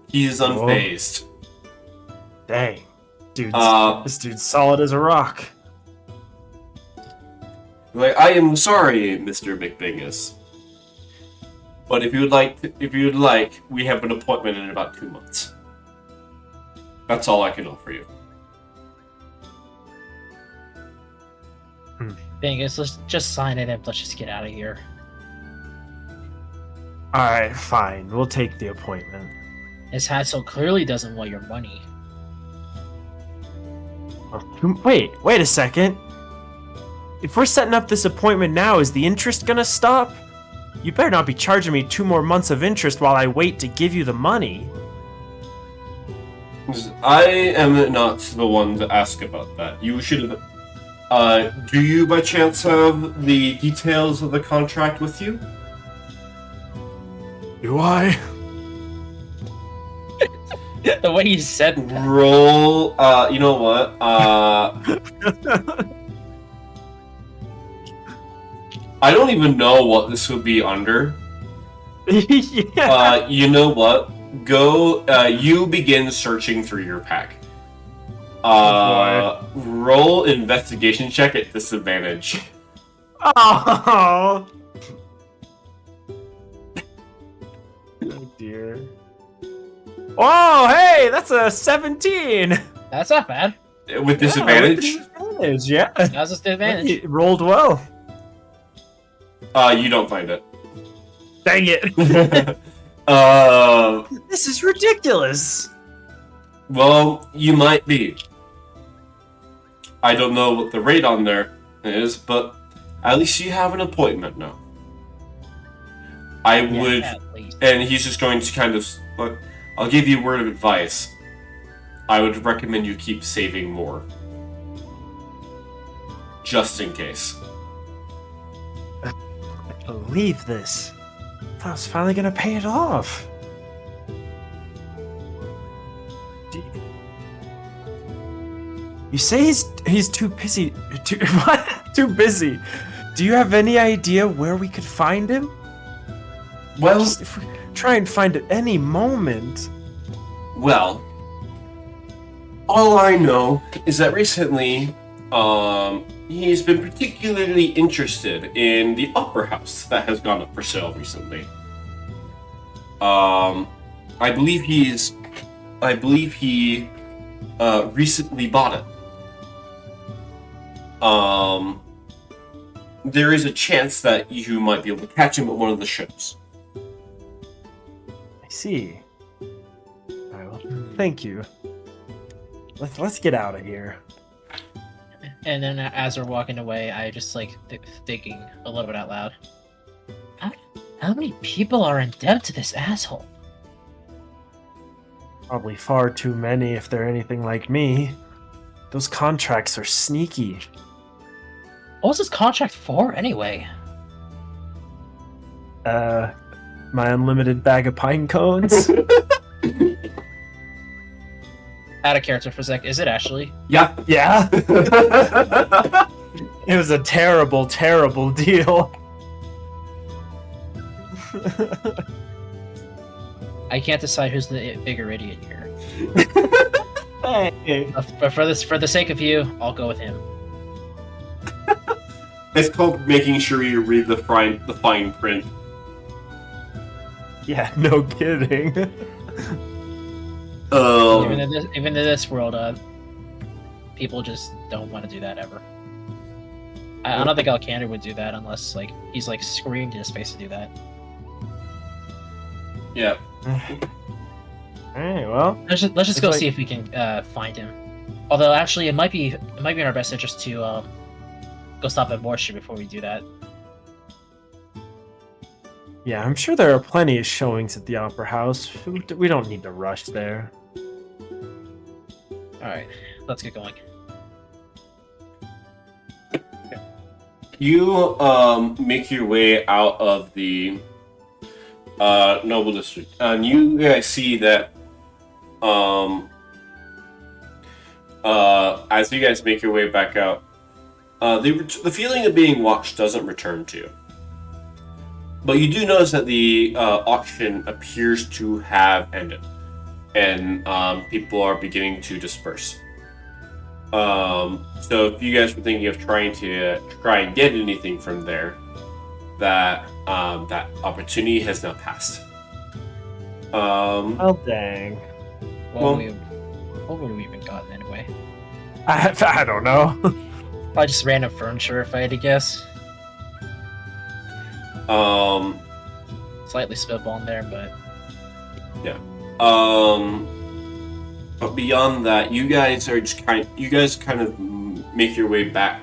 he is unfazed. Dang. Dude, Uh, this dude's solid as a rock. Like, I am sorry, Mr. McBingus. But if you would like, we have an appointment in about 2 months. That's all I can offer you. Vegas, let's just sign it and let's just get out of here. Alright, fine. We'll take the appointment. This hat so clearly doesn't want your money. Wait a second. If we're setting up this appointment now, is the interest gonna stop? You better not be charging me 2 more months of interest while I wait to give you the money. I am not the one to ask about that. You should have... do you by chance have the details of the contract with you? Do I? The way you said that. Roll, you know what? I don't even know what this would be under. Yeah. You know what? Go, you begin searching through your pack. Roll investigation check at disadvantage. Oh. Oh dear. Oh, hey, that's a 17. That's not bad. With disadvantage? Yeah, with disadvantage, yeah. That's a disadvantage. It rolled well. You don't find it. Dang it. This is ridiculous. Well, you might be. I don't know what the rate on there is, but at least you have an appointment now. I would, at least. and he's just going to kind of, I'll give you a word of advice. I would recommend you keep saving more. Just in case. I believe this. I was finally gonna pay it off. You say he's too busy. What? Too busy. Do you have any idea where we could find him? Well, Just if we try and find it any moment. well, all I know is that recently, he's been particularly interested in the opera house that has gone up for sale recently. I believe he recently bought it. There is a chance that you might be able to catch him at one of the shows. see. Alright, well, thank you. Let's get out of here. And then as we're walking away, I just like thinking a little bit out loud. How many people are in debt to this asshole? Probably far too many if they're anything like me. Those contracts are sneaky. What was this contract for anyway? My unlimited bag of pine cones? Out of character for a sec. Is it actually? Yeah. Yeah. It was a terrible, terrible deal. I can't decide who's the bigger idiot here. Hey. But for the sake of you, I'll go with him. It's called making sure you read the fine print. Yeah, no kidding. Even in this world, people just don't want to do that ever. I don't think Alcander would do that unless like he's like screamed in his face to do that. Yeah. Alright, well. Let's just go like- see if we can find him. Although actually, it might be in our best interest to go stop at Morsha before we do that. Yeah, I'm sure there are plenty of showings at the Opera House. We don't need to rush there. All right, let's get going. You make your way out of the Noble District, and you guys see that as you guys make your way back out, the feeling of being watched doesn't return to you. But you do notice that the auction appears to have ended, and people are beginning to disperse. So if you guys were thinking of trying and get anything from there, that opportunity has now passed. Oh, dang. What would we even gotten anyway? I don't know. Probably just random furniture, if I had to guess. Slightly spitballing there, but but beyond that, you guys kind of make your way back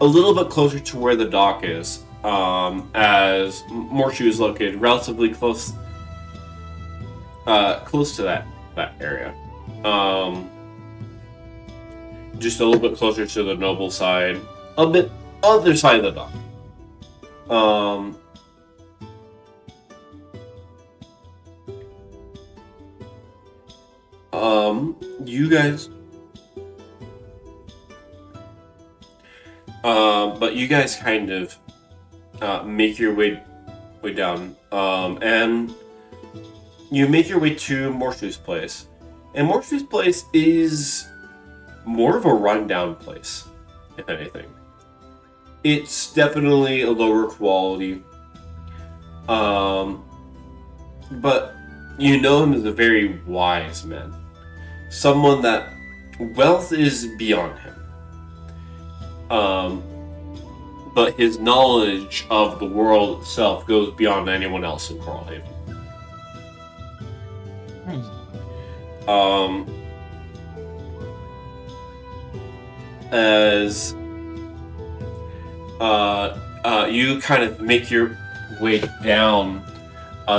a little bit closer to where the dock is, as Morshu is located relatively close to that area. Just a little bit closer to the noble side, a bit other side of the dock. You guys, but you guys kind of make your way down, and you make your way to Morshu's place, and Morshu's place is more of a rundown place, if anything. It's definitely a lower quality, but you know him as a very wise man. Someone that wealth is beyond him. But his knowledge of the world itself goes beyond anyone else in Coralhaven. As you kind of make your way down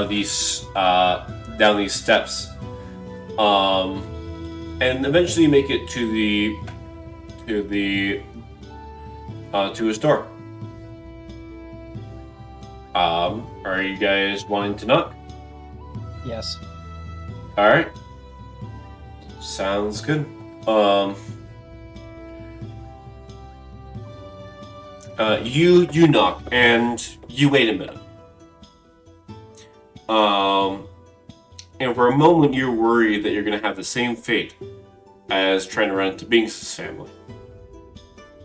these steps, and eventually make it to his door. Are you guys wanting to knock? yes. All right. Sounds good. You knock and you wait a minute. And for a moment you're worried that you're gonna have the same fate as trying to run into Binks' family.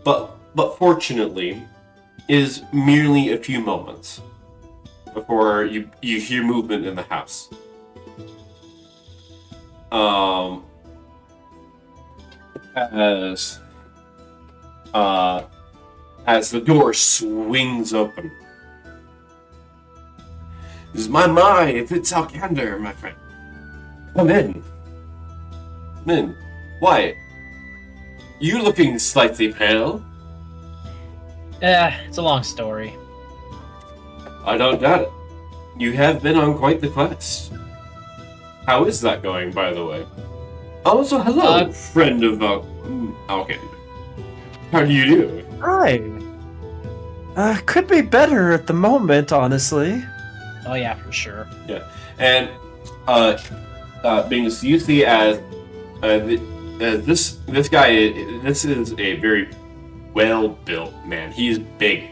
But fortunately, it is merely a few moments before you hear movement in the house. As the door swings open, My, if it's Alcander, my friend. Come in. Come in. Why? You looking slightly pale? It's a long story. I don't doubt it. You have been on quite the quest. How is that going, by the way? Also, hello, friend of Alcander. How do you do? Hi. Could be better at the moment, honestly. Oh yeah, for sure. Yeah, and being as you see as this guy, this is a very well built man. He is big.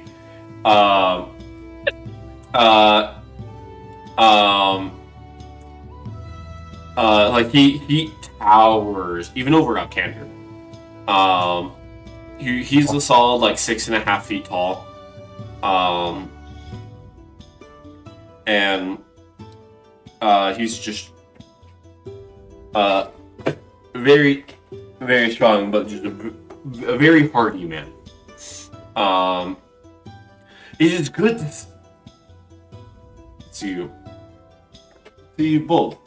Like he towers even over Alcander. He's a solid like 6.5 feet tall. And he's just very, very strong, but just a very hardy man. It is good to see you both.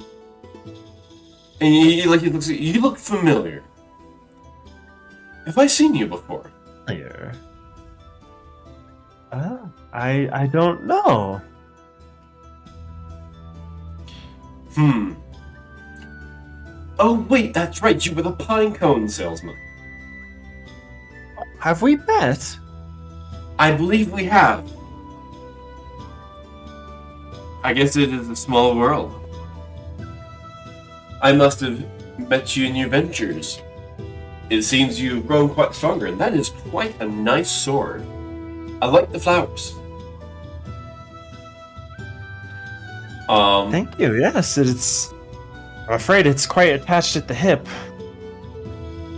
And you look familiar. Have I seen you before? Here. I don't know. Oh wait, that's right. You were the pine cone salesman. Have we met? I believe we have. I guess it is a small world. I must have met you in your ventures. It seems you've grown quite stronger, and that is quite a nice sword. I like the flowers. Thank you. Yes, it's. I'm afraid it's quite attached at the hip.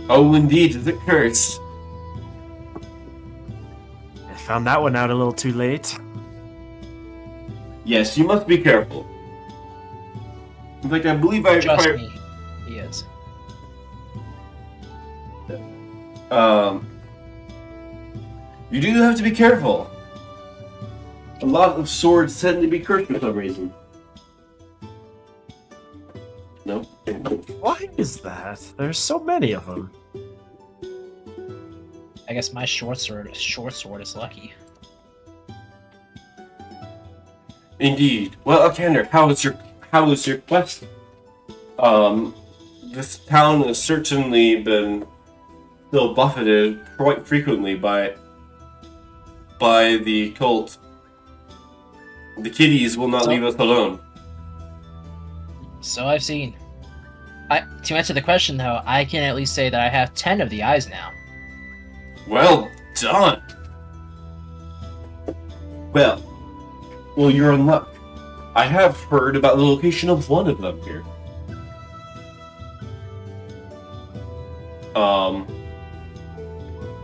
Oh, indeed, is it cursed? I found that one out a little too late. Yes, you must be careful. In fact, I believe I Trust me, he is. You do have to be careful. A lot of swords tend to be cursed for some reason. No? Why is that? There's so many of them. I guess my short sword is lucky. Indeed. Well, Alcander, how was your quest? This town has certainly been still buffeted quite frequently by the cult. The kiddies will not leave us alone. So I've seen. To answer the question, though, I can at least say that I have 10 of the eyes now. Well done. Well, you're in luck. I have heard about the location of one of them here.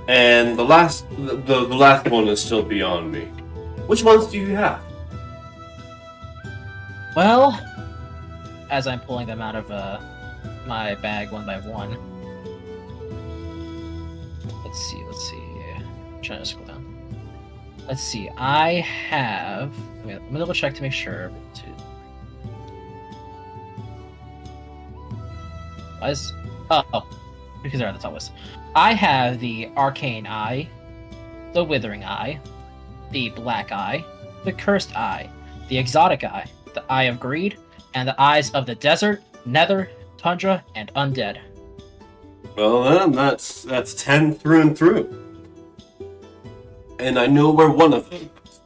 And the last one is still beyond me. Which ones do you have? Well, as I'm pulling them out of my bag one by one. Let's see. I'm trying to scroll down. Let's see. I have. Let me double check to make sure. Because they're at the top list. I have the Arcane Eye, the Withering Eye, the Black Eye, the Cursed Eye, the Exotic Eye, the Eye of Greed, and the Eyes of the Desert, Nether, Tundra, and Undead. Well then, that's 10 through and through. And I know where one of them is.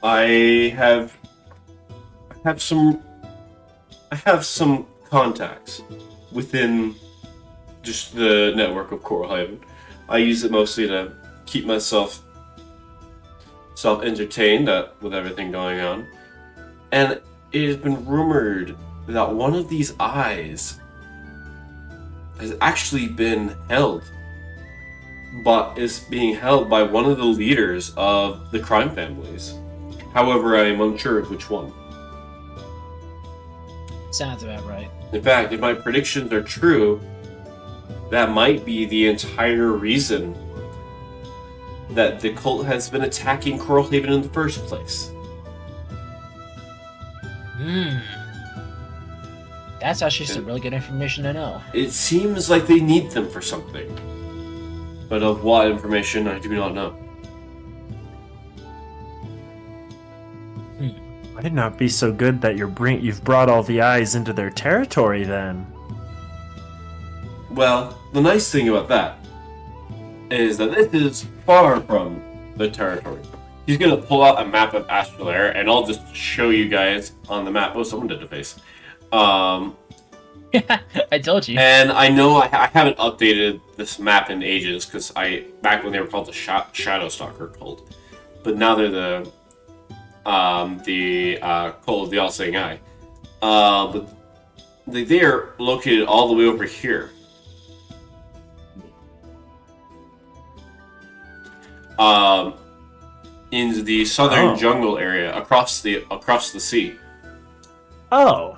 I have some contacts within just the network of Coralhaven. I use it mostly to keep myself entertained with everything going on. And it has been rumored that one of these eyes has actually been held, but is being held by one of the leaders of the crime families. However, I am unsure of which one. Sounds about right. In fact, if my predictions are true, that might be the entire reason that the cult has been attacking Coralhaven in the first place. Hmm. That's actually some really good information to know. It seems like they need them for something. But of what information, I do not know. Might it not be so good that you've brought all the eyes into their territory then? Well, the nice thing about that is that this is far from the territory. He's gonna pull out a map of Astral Air, and I'll just show you guys on the map. Oh, someone did a face. I told you. And I know I haven't updated this map in ages because back when they were called the Shadow Stalker cult, but now they're the cult of the All-Seeing Eye. But they are located all the way over here. In the southern jungle area, across the sea. Oh.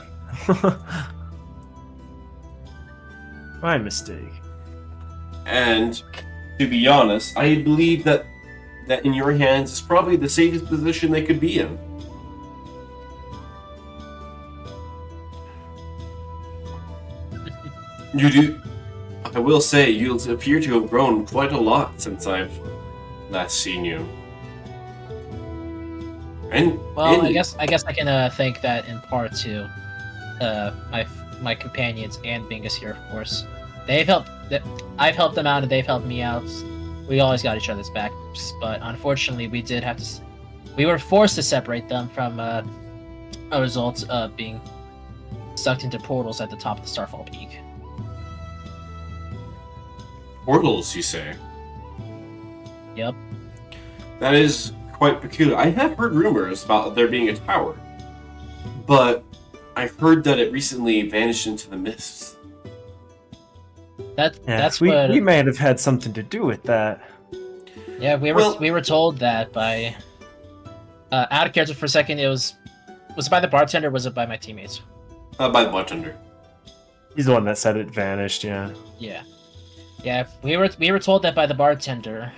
My mistake. And to be honest, I believe that in your hands is probably the safest position they could be in. You do. I will say, you appear to have grown quite a lot since I've last seen you. And well, I guess I can thank that in part to my companions and Bingus here, of course. I've helped them out and they've helped me out. We always got each other's backs, but unfortunately we were forced to separate them from a result of being sucked into portals at the top of the Starfall Peak. Portals, you say? Yep. That is quite peculiar. I have heard rumors about there being a tower, but I heard that it recently vanished into the mists. We may have had something to do with that. Yeah, we were told that by out of character for a second. Was it by the bartender or was it by my teammates? By the bartender. He's the one that said it vanished, yeah. Yeah, we were told that by the bartender.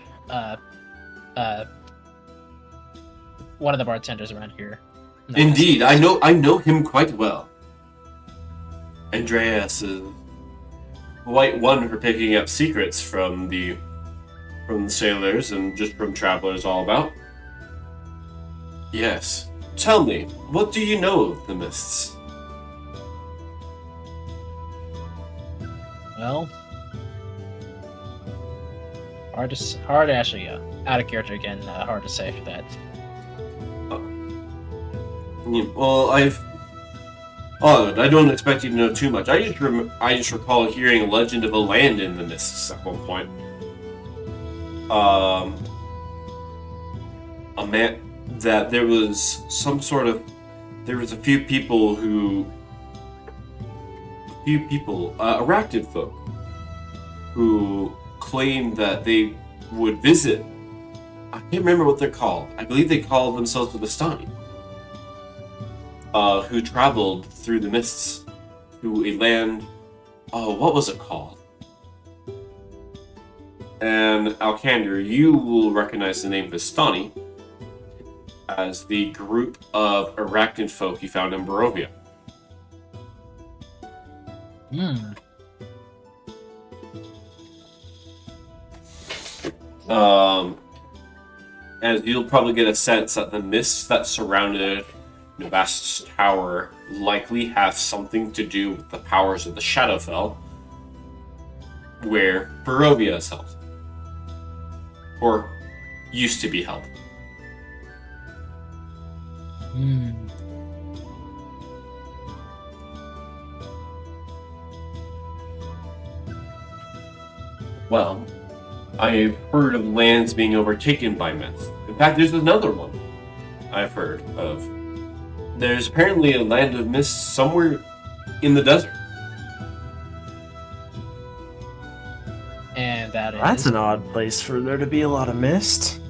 One of the bartenders around here. No, indeed, I know him quite well. Andreas is quite one for picking up secrets from the sailors and just from travelers all about. Yes. Tell me, what do you know of the mists? Well, hard actually. Out of character again. Hard to say for that. Well, I don't expect you to know too much. I just recall hearing a legend of a land in the mists at one point. A man that there was a few people, arachnid folk, who claimed that they would visit. I can't remember what they're called. I believe they called themselves the Vistani. Who traveled through the mists to a land. Oh, what was it called? And Alkander, you will recognize the name Vistani as the group of arachnid folk you found in Barovia. And you'll probably get a sense that the mists that surrounded Navast's tower likely have something to do with the powers of the Shadowfell, where Barovia is held. Or used to be held. Well, I've heard of lands being overtaken by myths. In fact, there's another one I've heard of. There's apparently a land of mist somewhere in the desert. And that is... That's an odd place for there to be a lot of mist.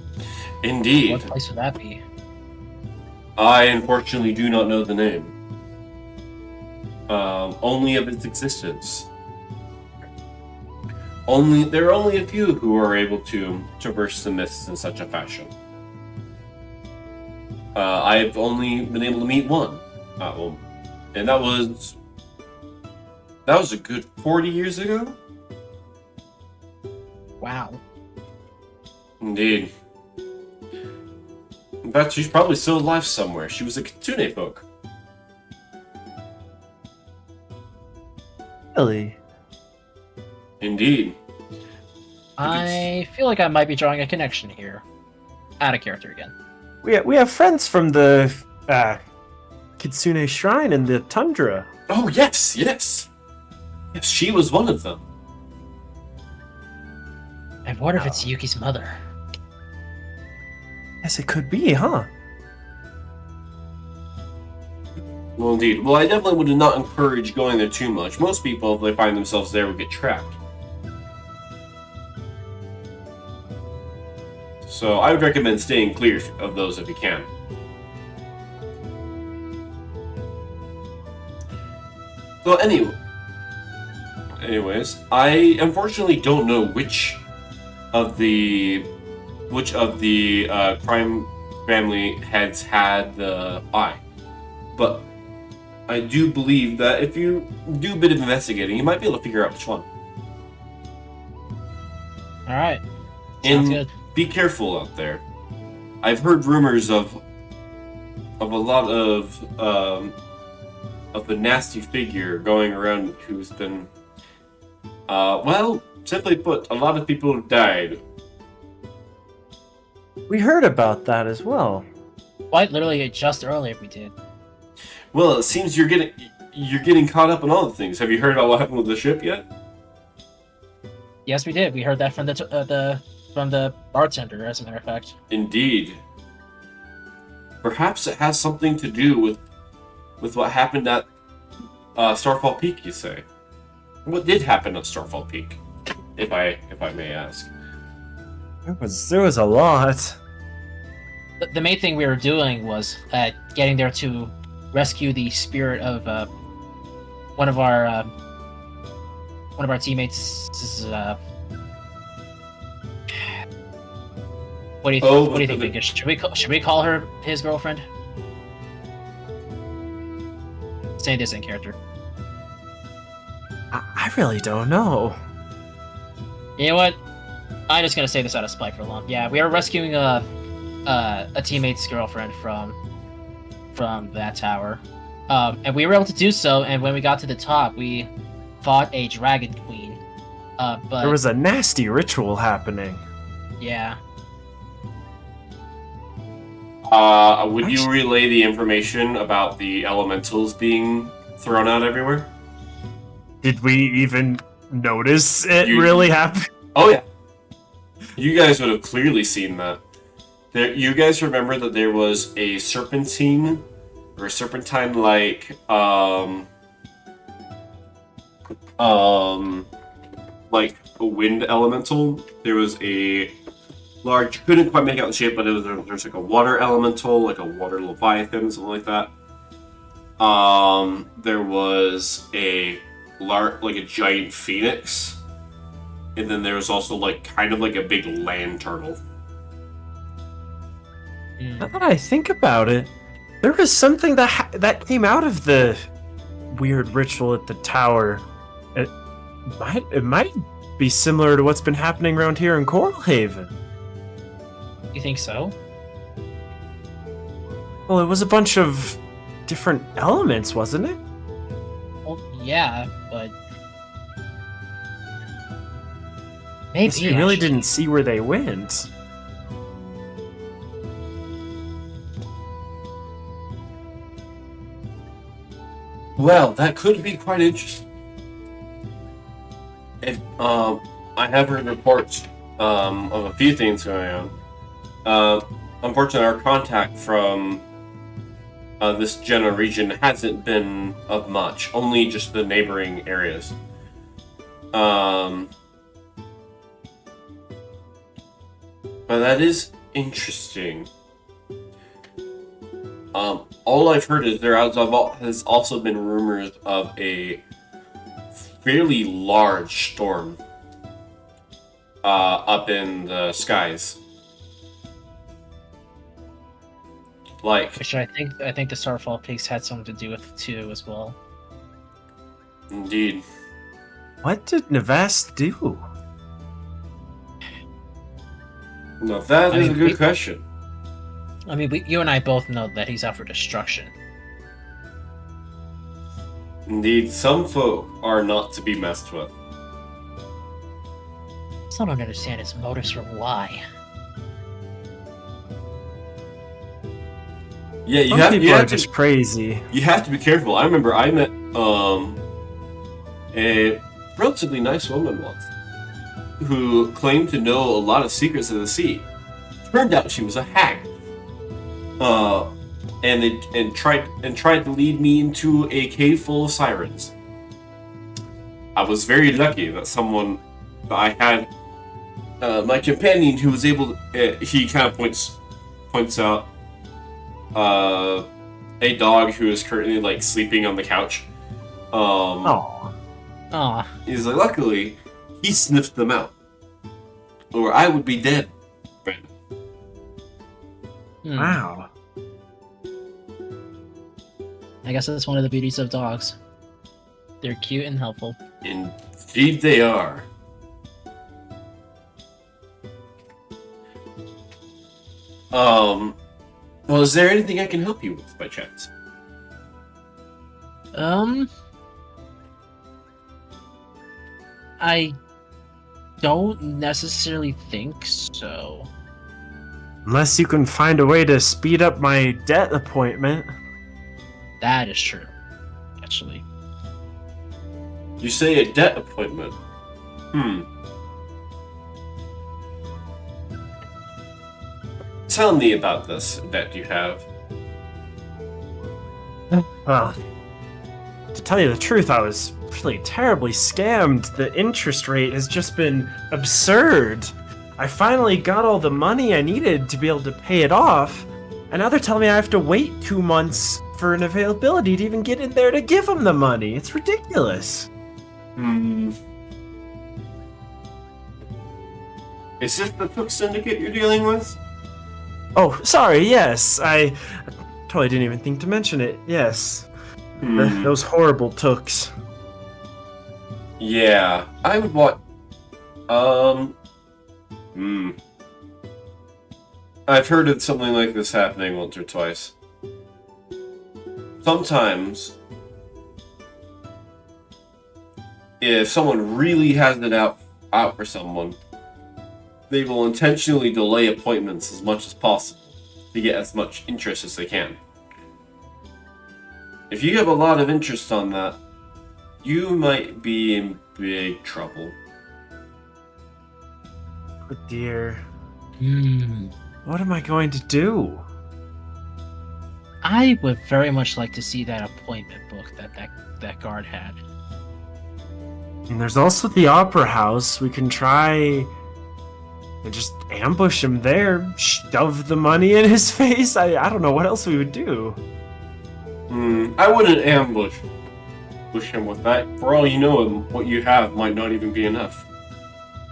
Indeed. What place would that be? I unfortunately do not know the name. Only of its existence. There are only a few who are able to traverse the mists in such a fashion. I've only been able to meet one, Well, and that was a good 40 years ago. Wow. Indeed. In fact, she's probably still alive somewhere. She was a Kitsune folk. Really? Indeed. I feel like I might be drawing a connection here. Out of character again. We have friends from the Kitsune Shrine in the tundra. Oh, yes, yes. Yes, she was one of them. I wonder if it's Yuki's mother. Yes, it could be, huh? Well, indeed. Well, I definitely would not encourage going there too much. Most people, if they find themselves there, would get trapped. So I would recommend staying clear of those if you can. Well, anyways, I unfortunately don't know which of the crime family heads had the eye, but I do believe that if you do a bit of investigating, you might be able to figure out which one. All right. Sounds good. Be careful out there. I've heard rumors of a lot of a nasty figure going around who's been, well, simply put, a lot of people have died. We heard about that as well. Quite literally, just earlier we did. Well, it seems you're getting caught up in all the things. Have you heard about what happened with the ship yet? Yes, we did. We heard that from the bartender, as a matter of fact. Indeed. Perhaps it has something to do with what happened at Starfall Peak, you say? What did happen at Starfall Peak, if I may ask? There was a lot. The main thing we were doing was getting there to rescue the spirit of one of our teammates. What do you think, Minkus? Should we call her his girlfriend? Saying this in character. I really don't know. You know what? I'm just gonna say this out of spite for long. Yeah, we are rescuing a teammate's girlfriend from that tower, and we were able to do so. And when we got to the top, we fought a dragon queen. But There was a nasty ritual happening. yeah. Would you relay the information about the elementals being thrown out everywhere? Did we even notice it really happened? Oh yeah. You guys would have clearly seen that. You guys remember that there was a serpentine or serpentine-like like a wind elemental. There was a large, you couldn't quite make out the shape, but there's like a water elemental, like a water leviathan, something like that. There was a like a giant phoenix, and then there was also like kind of like a big land turtle. Now that I think about it, there was something that came out of the weird ritual at the tower. It might be similar to what's been happening around here in Coral Haven. You think so? Well, it was a bunch of different elements, wasn't it? Well, yeah, but maybe We really didn't see where they went. Well, that could be quite interesting. I have heard reports of a few things going on. Unfortunately, our contact from this general region hasn't been of much, only just the neighboring areas. But that is interesting. All I've heard is there has also been rumors of a fairly large storm up in the skies. Like, Which I think the Starfall pigs had something to do with it too as well. indeed. What did Navast do? Now that I is a mean, good question. I mean, you and I both know that he's out for destruction. Indeed, some folk are not to be messed with. I still don't understand his motives for why. Yeah, you Some have, people you are have just to, crazy. you have to be careful. I remember I met a relatively nice woman once who claimed to know a lot of secrets of the sea. Turned out she was a hag. And tried to lead me into a cave full of sirens. I was very lucky that I had my companion who was able to, he kind of points out a dog who is currently like sleeping on the couch. Oh, Aw. He's like, luckily he sniffed them out, or I would be dead. Brandon. Hmm. wow. I guess that's one of the beauties of dogs. They're cute and helpful. Indeed, they are. Well, is there anything I can help you with by chance? I don't necessarily think so. Unless you can find a way to speed up my debt appointment. That is true, actually. You say a debt appointment. Tell me about this debt you have. Well, to tell you the truth, I was really terribly scammed. The interest rate has just been absurd. I finally got all the money I needed to be able to pay it off, and now they're telling me I have to wait 2 months for an availability to even get in there to give them the money. It's ridiculous. Is this the Took Syndicate you're dealing with? Oh, sorry, yes. I totally didn't even think to mention it. Yes. Those horrible tooks. Yeah, I would want. I've heard of something like this happening once or twice. Sometimes, if someone really has it out for someone, they will intentionally delay appointments as much as possible to get as much interest as they can. If you have a lot of interest on that, you might be in big trouble. Oh dear. Hmm. What am I going to do? I would very much like to see that appointment book that guard had. And there's also the opera house. We can try and just ambush him there, shove the money in his face. I don't know what else we would do. I wouldn't ambush him with that. For all you know, what you have might not even be enough.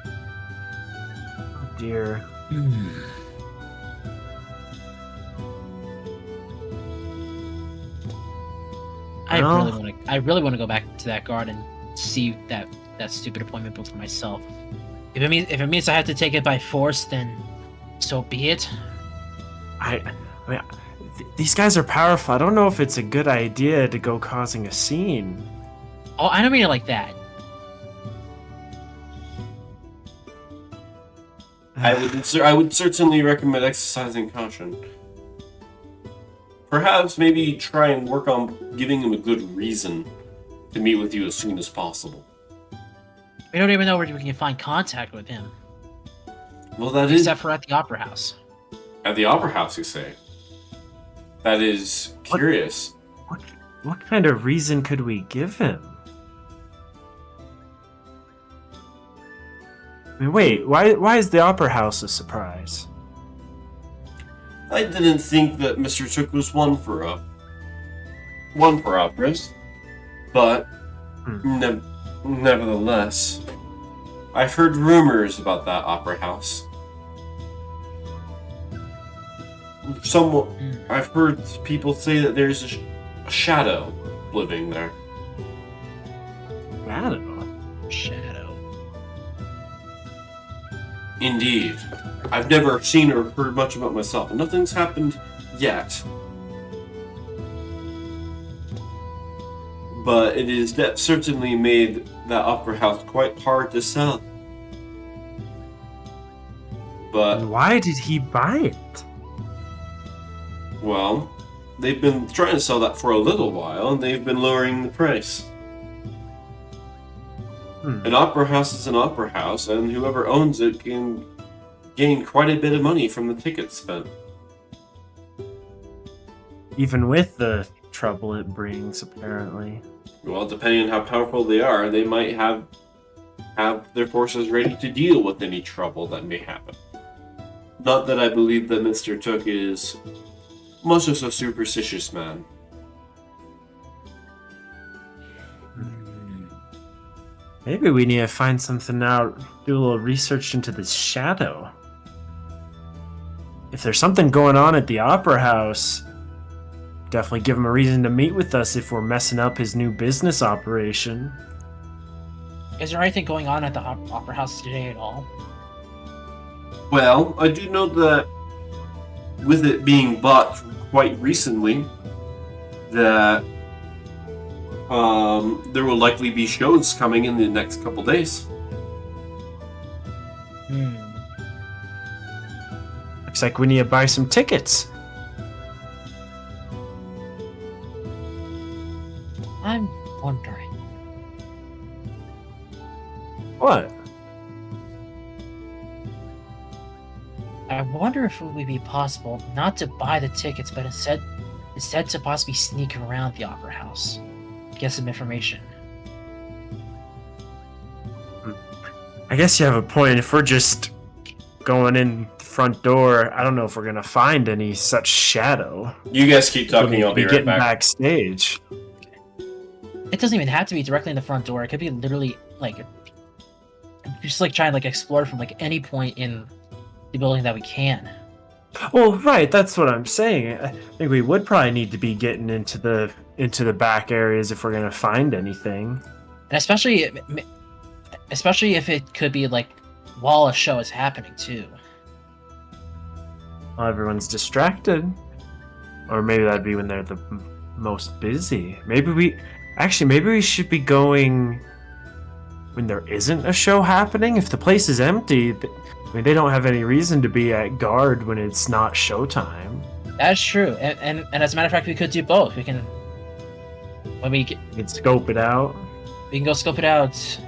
Oh dear. I really want to go back to that guard and see that stupid appointment book for myself. If it means I have to take it by force, then so be it. I mean, these guys are powerful. I don't know if it's a good idea to go causing a scene. Oh, I don't mean it like that. I would certainly recommend exercising caution. Perhaps maybe try and work on giving him a good reason to meet with you as soon as possible. We don't even know where we can find contact with him. Well, that is except for at the opera house. At the opera house, you say? That is curious. What kind of reason could we give him? I mean, wait, why is the opera house a surprise? I didn't think that Mr. Took was one for operas, but nevertheless, I've heard rumors about that opera house. I've heard people say that there's a shadow living there. Shadow. Indeed. I've never seen or heard much about myself, and nothing's happened yet. But it is that certainly made that opera house quite hard to sell. But, Why did he buy it? well, they've been trying to sell that for a little while, and they've been lowering the price. An opera house is an opera house, and whoever owns it can gain quite a bit of money from the tickets spent. Even with the trouble it brings, apparently. Well, depending on how powerful they are, they might have their forces ready to deal with any trouble that may happen. Not that I believe that Mr. Took is much as a superstitious man. Maybe we need to find something out, do a little research into this shadow. If there's something going on at the opera house, definitely give him a reason to meet with us if we're messing up his new business operation. Is there anything going on at the opera house today at all? Well, I do know that with it being bought quite recently, that there will likely be shows coming in the next couple days. Looks like we need to buy some tickets. I'm wondering. What? I wonder if it would be possible not to buy the tickets, but instead to possibly sneak around the opera house, get some information. I guess you have a point. If we're just going in the front door, I don't know if we're gonna find any such shadow. You guys keep talking, I'll be right getting back. backstage. It doesn't even have to be directly in the front door. It could be literally like just like trying to like explore from like any point in the building that we can. Well, right, that's what I'm saying. I think we would probably need to be getting into the back areas if we're gonna find anything. And especially if it could be like while a show is happening too. Well, everyone's distracted, or maybe that'd be when they're the most busy. Maybe we should be going when there isn't a show happening. If the place is empty, I mean, they don't have any reason to be at guard when it's not showtime. That's true, and as a matter of fact, we could do both. We can when we get, We can scope it out. we can go scope it out.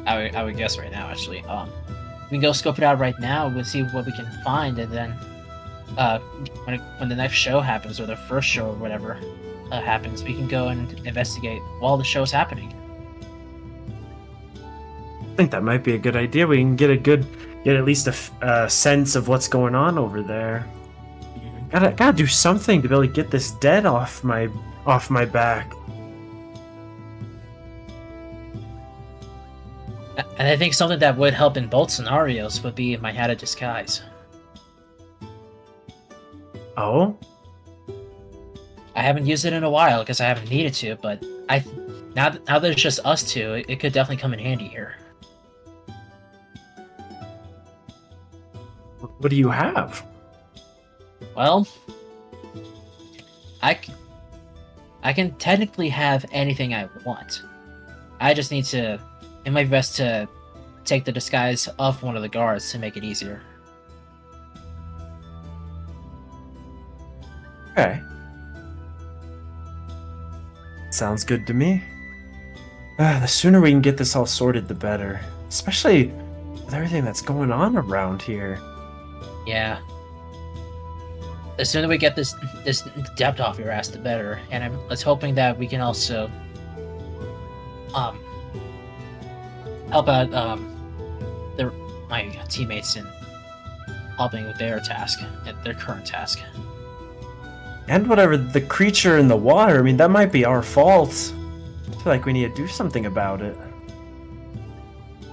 I would guess right now, actually. We can go scope it out right now. We'll see what we can find, and then when the next show happens or the first show or whatever happens, we can go and investigate while the show's happening. I think that might be a good idea. We can get at least a sense of what's going on over there. Gotta do something to be able to get this debt off my back. And I think something that would help in both scenarios would be my hat of disguise. Oh, I haven't used it in a while because I haven't needed to, but now that it's just us two, it could definitely come in handy here. what do you have? Well, I can technically have anything I want. I just need to. It might be best to take the disguise off one of the guards to make it easier. Okay. Sounds good to me. The sooner we can get this all sorted, the better. Especially with everything that's going on around here. Yeah. The sooner we get this debt off your ass, the better. And I'm hoping that we can also help out my teammates in helping with their task, their current task. And whatever the creature in the water, I mean, that might be our fault. I feel like we need to do something about it.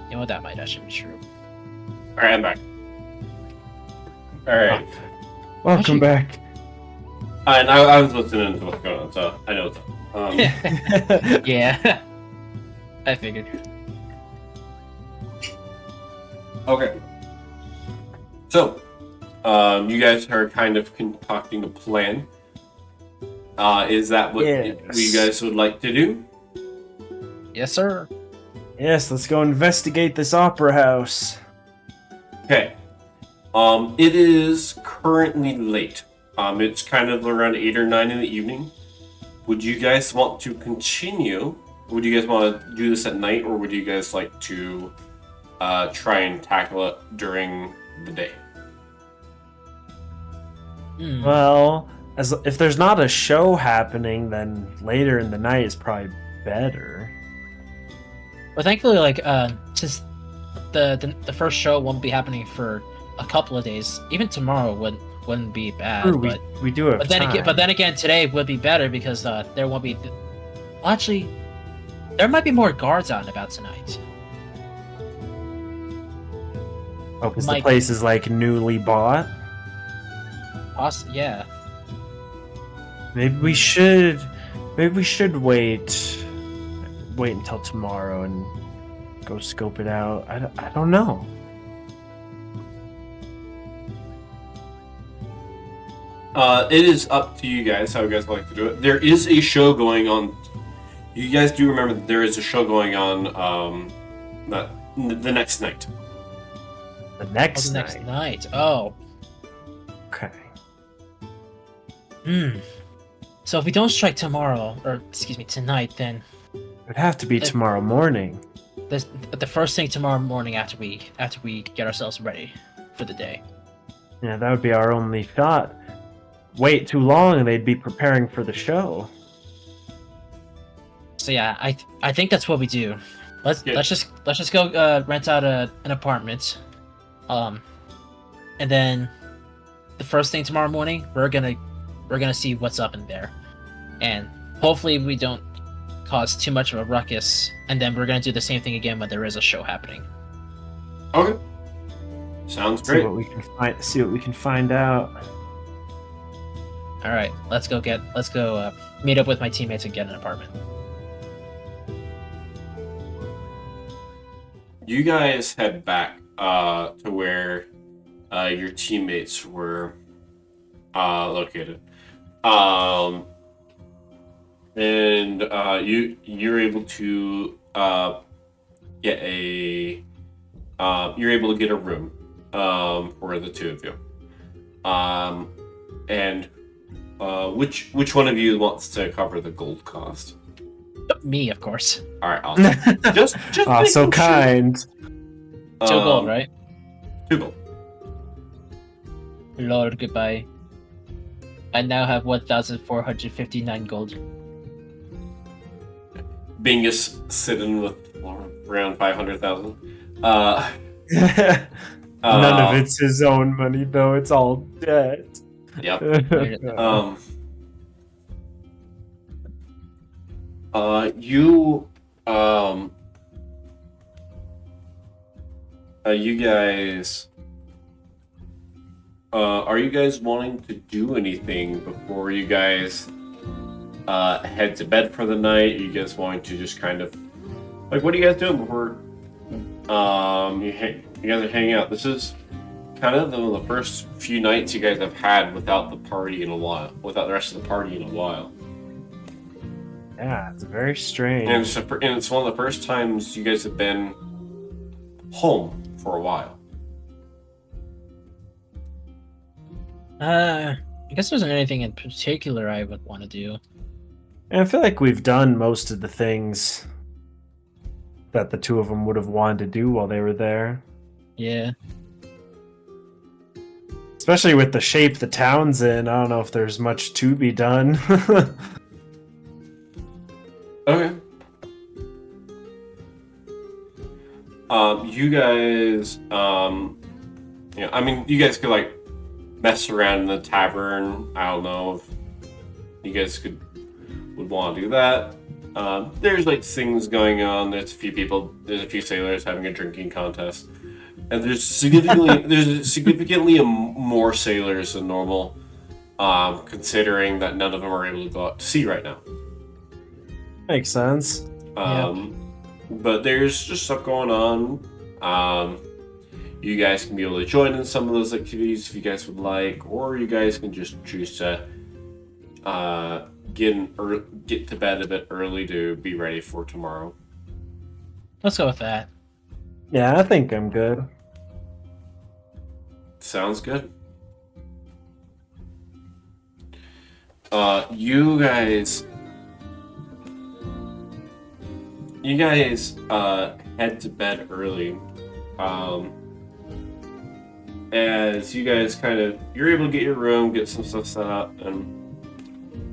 You know, that might actually be true. Alright, I'm back. Alright. Welcome back. And I was listening to what's going on, so I know what's up. Yeah. I figured. Okay. So, you guys are kind of concocting a plan. Is that what you guys would like to do? Yes, sir. Yes, let's go investigate this opera house. Okay. It is currently late. It's kind of around 8 or 9 in the evening. Would you guys want to continue? Would you guys want to do this at night, or would you guys like to try and tackle it during the day? Well, if there's not a show happening, then later in the night is probably better. Well, thankfully, like, since the first show won't be happening for a couple of days, even tomorrow wouldn't be bad. True, but we do have but then time. but then again, today would be better because there won't be. Well, actually, there might be more guards out and about tonight. Oh, because the place is like newly bought. Yeah. Maybe we should wait until tomorrow and go scope it out. I don't know. It is up to you guys how you guys like to do it. There is a show going on. You guys do remember that there is a show going on the next night. The next night. Oh. Okay. So if we don't strike tomorrow, or excuse me, tonight, then it'd have to be tomorrow morning. The first thing tomorrow morning after we get ourselves ready for the day. Yeah, that would be our only thought. Wait too long, and they'd be preparing for the show. So yeah, I think that's what we do. Let's just go rent out an apartment, and then the first thing tomorrow morning we're gonna see what's up in there, and hopefully we don't cause too much of a ruckus, and then we're gonna do the same thing again when there is a show happening. Okay. Sounds great. See what we can find out. All right, let's go meet up with my teammates and get an apartment. You guys head back to where your teammates were located, and you're able to get a room for the two of you. And which one of you wants to cover the gold cost? Me, of course. All right, awesome. just so kind. Sure. 2 gold, right? 2 gold. Lord, goodbye. I now have 1,459 gold. Bingus sitting with around 500,000. None of it's his own money, though. It's all debt. Yep. You guys, are you guys wanting to do anything before you guys head to bed for the night? Are you guys wanting to just kind of, like, what are you guys doing before you guys are hanging out? This is kind of the first few nights you guys have had without the party in a while, without the rest of the party in a while. Yeah, it's very strange. And it's one of the first times you guys have been home for a while. I guess there isn't anything in particular I would want to do. And I feel like we've done most of the things that the two of them would have wanted to do while they were there. Yeah. Especially with the shape the town's in, I don't know if there's much to be done. Okay. You guys, I mean, you guys could, like, mess around in the tavern. I don't know if you guys would want to do that. There's, like, things going on. There's a few sailors having a drinking contest. And there's significantly more sailors than normal, considering that none of them are able to go out to sea right now. Makes sense. But there's just stuff going on. You guys can be able to join in some of those activities if you guys would like, or you guys can just choose to get to bed a bit early to be ready for tomorrow. Let's go with that. Yeah, I think I'm good. Sounds good. You guys head to bed early. As you guys you're able to get your room, get some stuff set up, and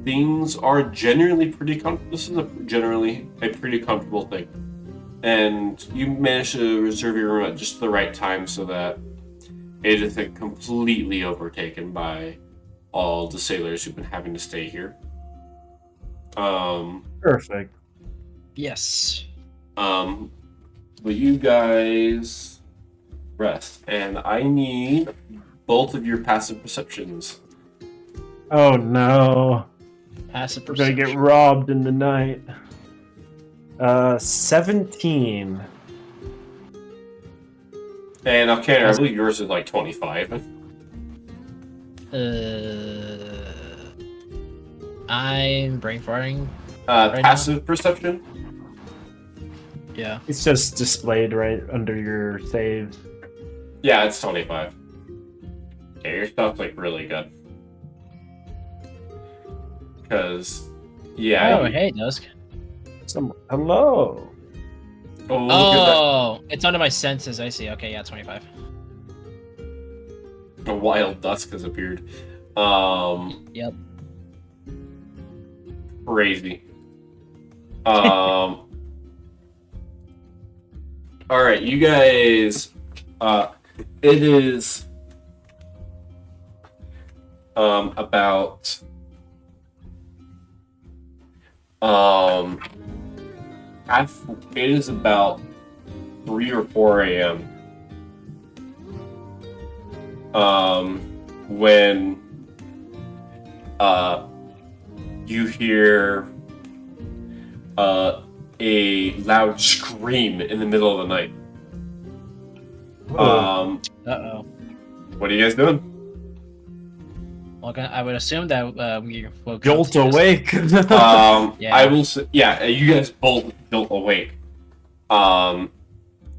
things are generally pretty comfortable. This is generally a pretty comfortable thing. And you manage to reserve your room at just the right time so that it isn't completely overtaken by all the sailors who've been having to stay here. Perfect. Yes. But you guys rest, and I need both of your passive perceptions. Oh no. Passive We're gonna perception. get robbed in the night. 17. And Alcana, I believe yours is like 25. I'm brain farting. Right Passive perception? Yeah. It's just displayed right under your saves. Yeah, it's 25. Okay, your stuff's like really good. Because, yeah. Oh, hey, Dusk. Hello. Oh, look at Oh, it's under my senses. I see. Okay, yeah, 25. that. A wild dusk has appeared. Yep. Crazy. Alright, you guys, it is, about, it is about 3 or 4 a.m. When, you hear, a loud scream in the middle of the night. Uh-oh. What are you guys doing? Well, I would assume that we woke up Jolt to this. awake. Yeah. I will say, yeah, you guys both jolt awake. What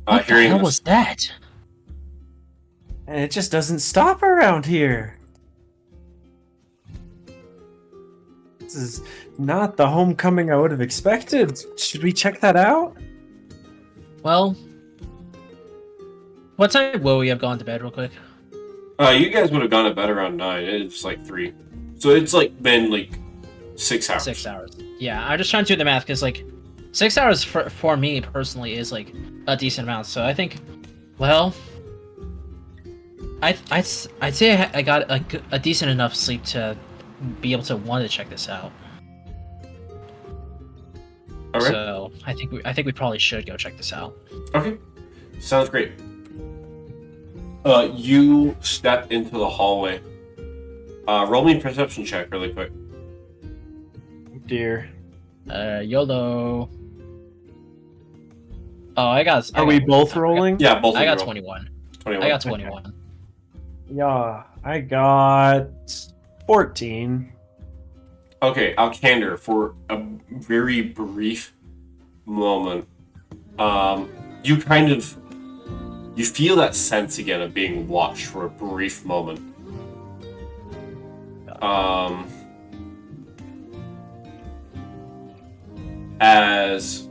the Hearing hell this. was that? And it just doesn't stop around here. This is not the homecoming I would have expected. Should we check that out? Well, what time will we have gone to bed real quick? You guys would have gone to bed around 9. It's like 3. So it's like been like 6 hours. 6 hours. Yeah, I'm just trying to do the math because like 6 hours for me personally is like a decent amount. So I think, well, I'd say I got a decent enough sleep to be able to want to check this out. All right. So I think we probably should go check this out. Okay. Sounds great. You step into the hallway. Roll me a perception check really quick. Oh dear. YOLO. Oh, I got. Are we both rolling? Yeah, both of I you got roll. 21. 21. I got 21. Yeah, I got 14. Okay, Alcander, for a very brief moment, you feel that sense again of being watched for a brief moment. As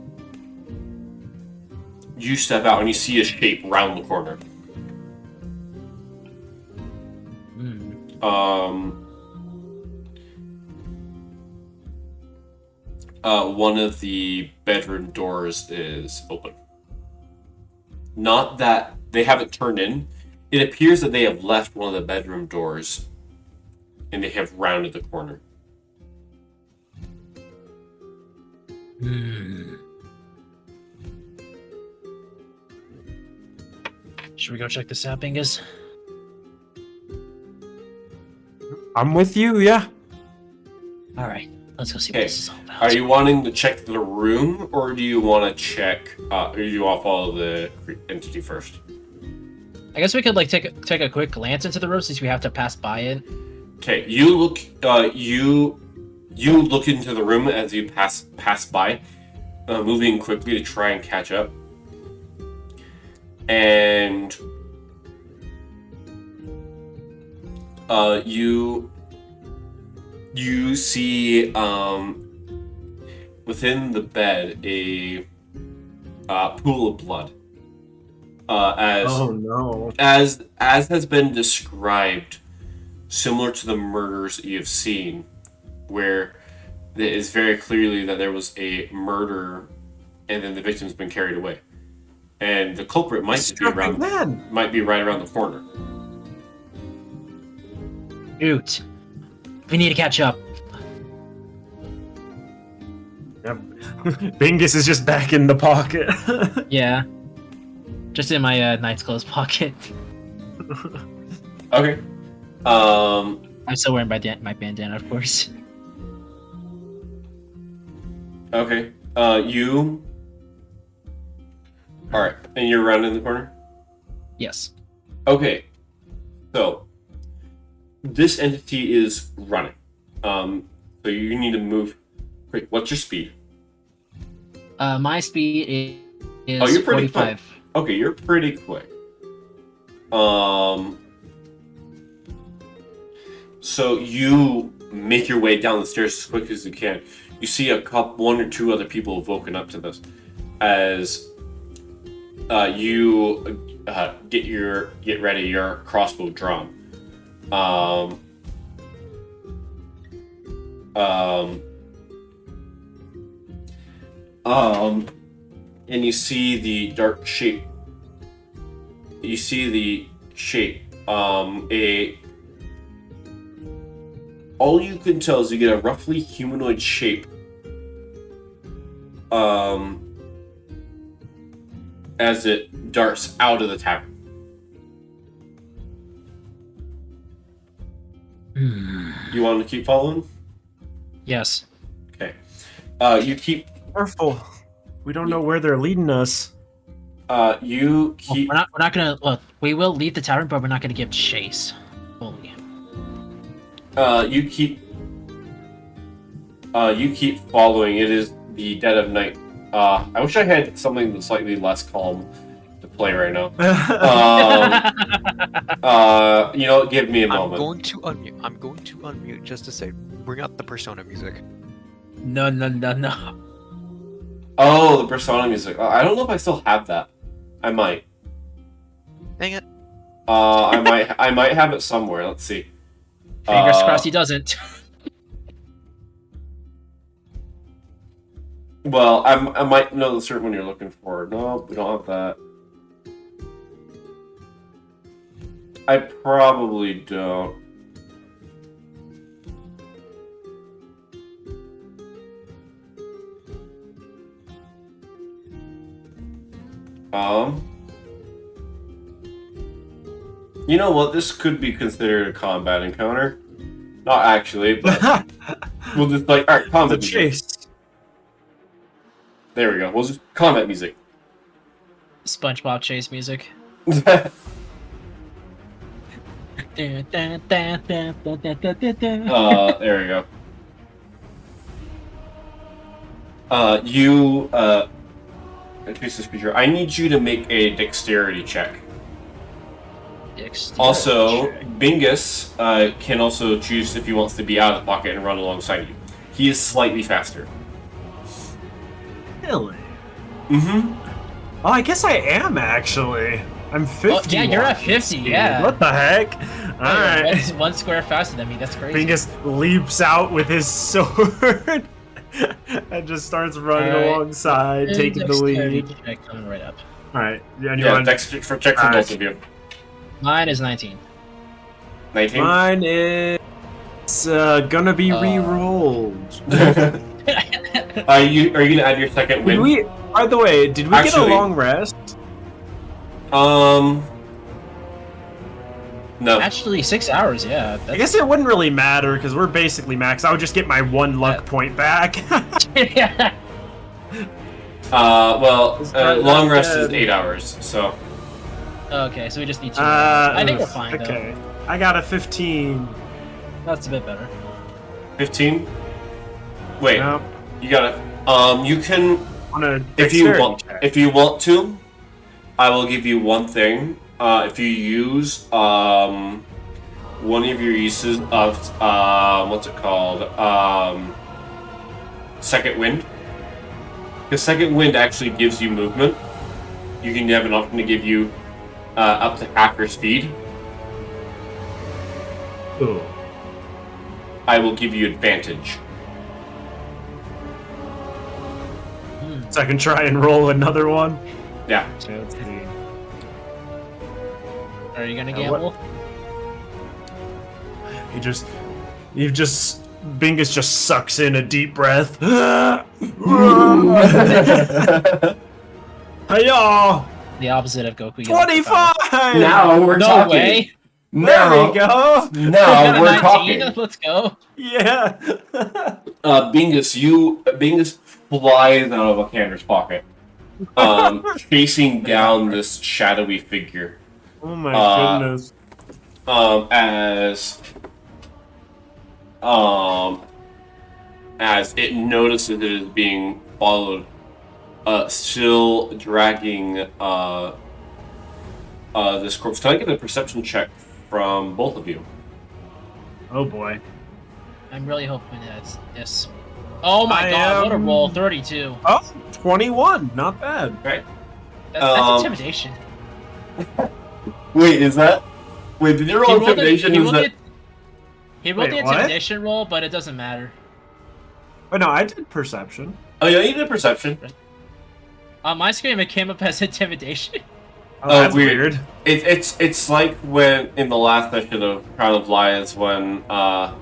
you step out and you see a shape round the corner. One of the bedroom doors is open. Not that they haven't turned in. It appears that they have left one of the bedroom doors and they have rounded the corner. Should we go check this out, Bingus? I'm with you, yeah. All right, let's go see what Okay. this is all about. Are you wanting to check the room, or do you want to check? Or do you want to follow the entity first? I guess we could like take a quick glance into the room since we have to pass by it. Okay, you look. You look into the room as you pass by, moving quickly to try and catch up. And you see within the bed a pool of blood. Oh no. As has been described, similar to the murders that you have seen, where it is very clearly that there was a murder, and then the victim's been carried away, and the culprit might be right around the corner. Shoot. We need to catch up. Yep. Bingus is just back in the pocket. Yeah. Just in my knight's clothes pocket. Okay. I'm still wearing my bandana, of course. Okay. You. All right, and you're around in the corner. Yes. Okay. So this entity is running. So you need to move. Wait, what's your speed? My speed is Oh, you're pretty 45. quick. Okay, you're pretty quick. So you make your way down the stairs as quick as you can. You see one or two other people have woken up to this, as you get ready, your crossbow drawn. And you see the dark shape. You see the shape. All you can tell is you get a roughly humanoid shape. As it darts out of the tavern. You want to keep following? Yes. Okay. You keep. Careful. We don't know where they're leading us. You keep. We're not gonna look. We will leave the tavern, but we're not gonna give chase. Holy. You keep. You keep following. It is the dead of night. I wish I had something slightly less calm to play right now. You know, give me a moment. I'm going to unmute just to say, bring out the Persona music. No. Oh, the Persona music. I don't know if I still have that. I might. Dang it. I might have it somewhere. Let's see. Fingers crossed he doesn't. Well, I might know the certain one you're looking for. No, we don't have that. I probably don't. You know what? This could be considered a combat encounter. Not actually, but we'll just like, alright, combat The music. chase. There we go. We'll just combat music. SpongeBob chase music. There we go. You increase this creature. I need you to make a dexterity check. Also, Bingus can also choose if he wants to be out of the pocket and run alongside you. He is slightly faster. Really? Mm-hmm. Oh, I guess I am actually. I'm 50. Oh, yeah, you're at 50, speed. yeah. What the heck? Alright. One square faster than me, that's crazy. Bingus leaps out with his sword and just starts running alongside, taking the lead. Check coming right up. Alright, yeah, Yeah, check for both of you. Mine is 19. 19? Mine is gonna be re-rolled. Are you gonna add your second win? By the way, did we get a Actually- long rest? No. Actually, 6 hours. Yeah. I guess it wouldn't really matter because we're basically max. I would just get my 1 luck point back. Yeah. Long rest is 8 hours, so. Okay, so we just need 2 hours. I think we're fine though. Okay, I got a 15. That's a bit better. 15? Wait, Nope. you gotta. You can. On a If you dexterity want, check. if you want to, I will give you one thing. If you use one of your uses of what's it called? Second wind. Because second wind actually gives you movement. You can have an option to give you up to half your speed. Ooh. I will give you advantage. So I can try and roll another one. Yeah. Okay, let's see. Are you gonna Yeah, what- gamble? Bingus just sucks in a deep breath. Hey y'all! The opposite of Goku. 25! Now we're No talking. way. There Now, we go! We now got a we're 19. talking. Let's go. Yeah! Bingus flies out of Alexander's pocket, chasing down this shadowy figure. Oh my goodness. As it notices it is being followed, still dragging this corpse. Can I get a perception check from both of you? Oh boy. I'm really hoping that's this. Oh my I god, what a am- roll. 32. Oh, 21. Not bad. Right. That's intimidation. Wait, is that? Wait, did you roll intimidation? He Was rolled that? he rolled the Wait, what? intimidation roll, but it doesn't matter. Oh no, I did perception. Oh yeah, you did perception. On my screen, it came up as intimidation. Oh, Oh, that's weird. It's like when in the last session of Crown of Lions when Adeline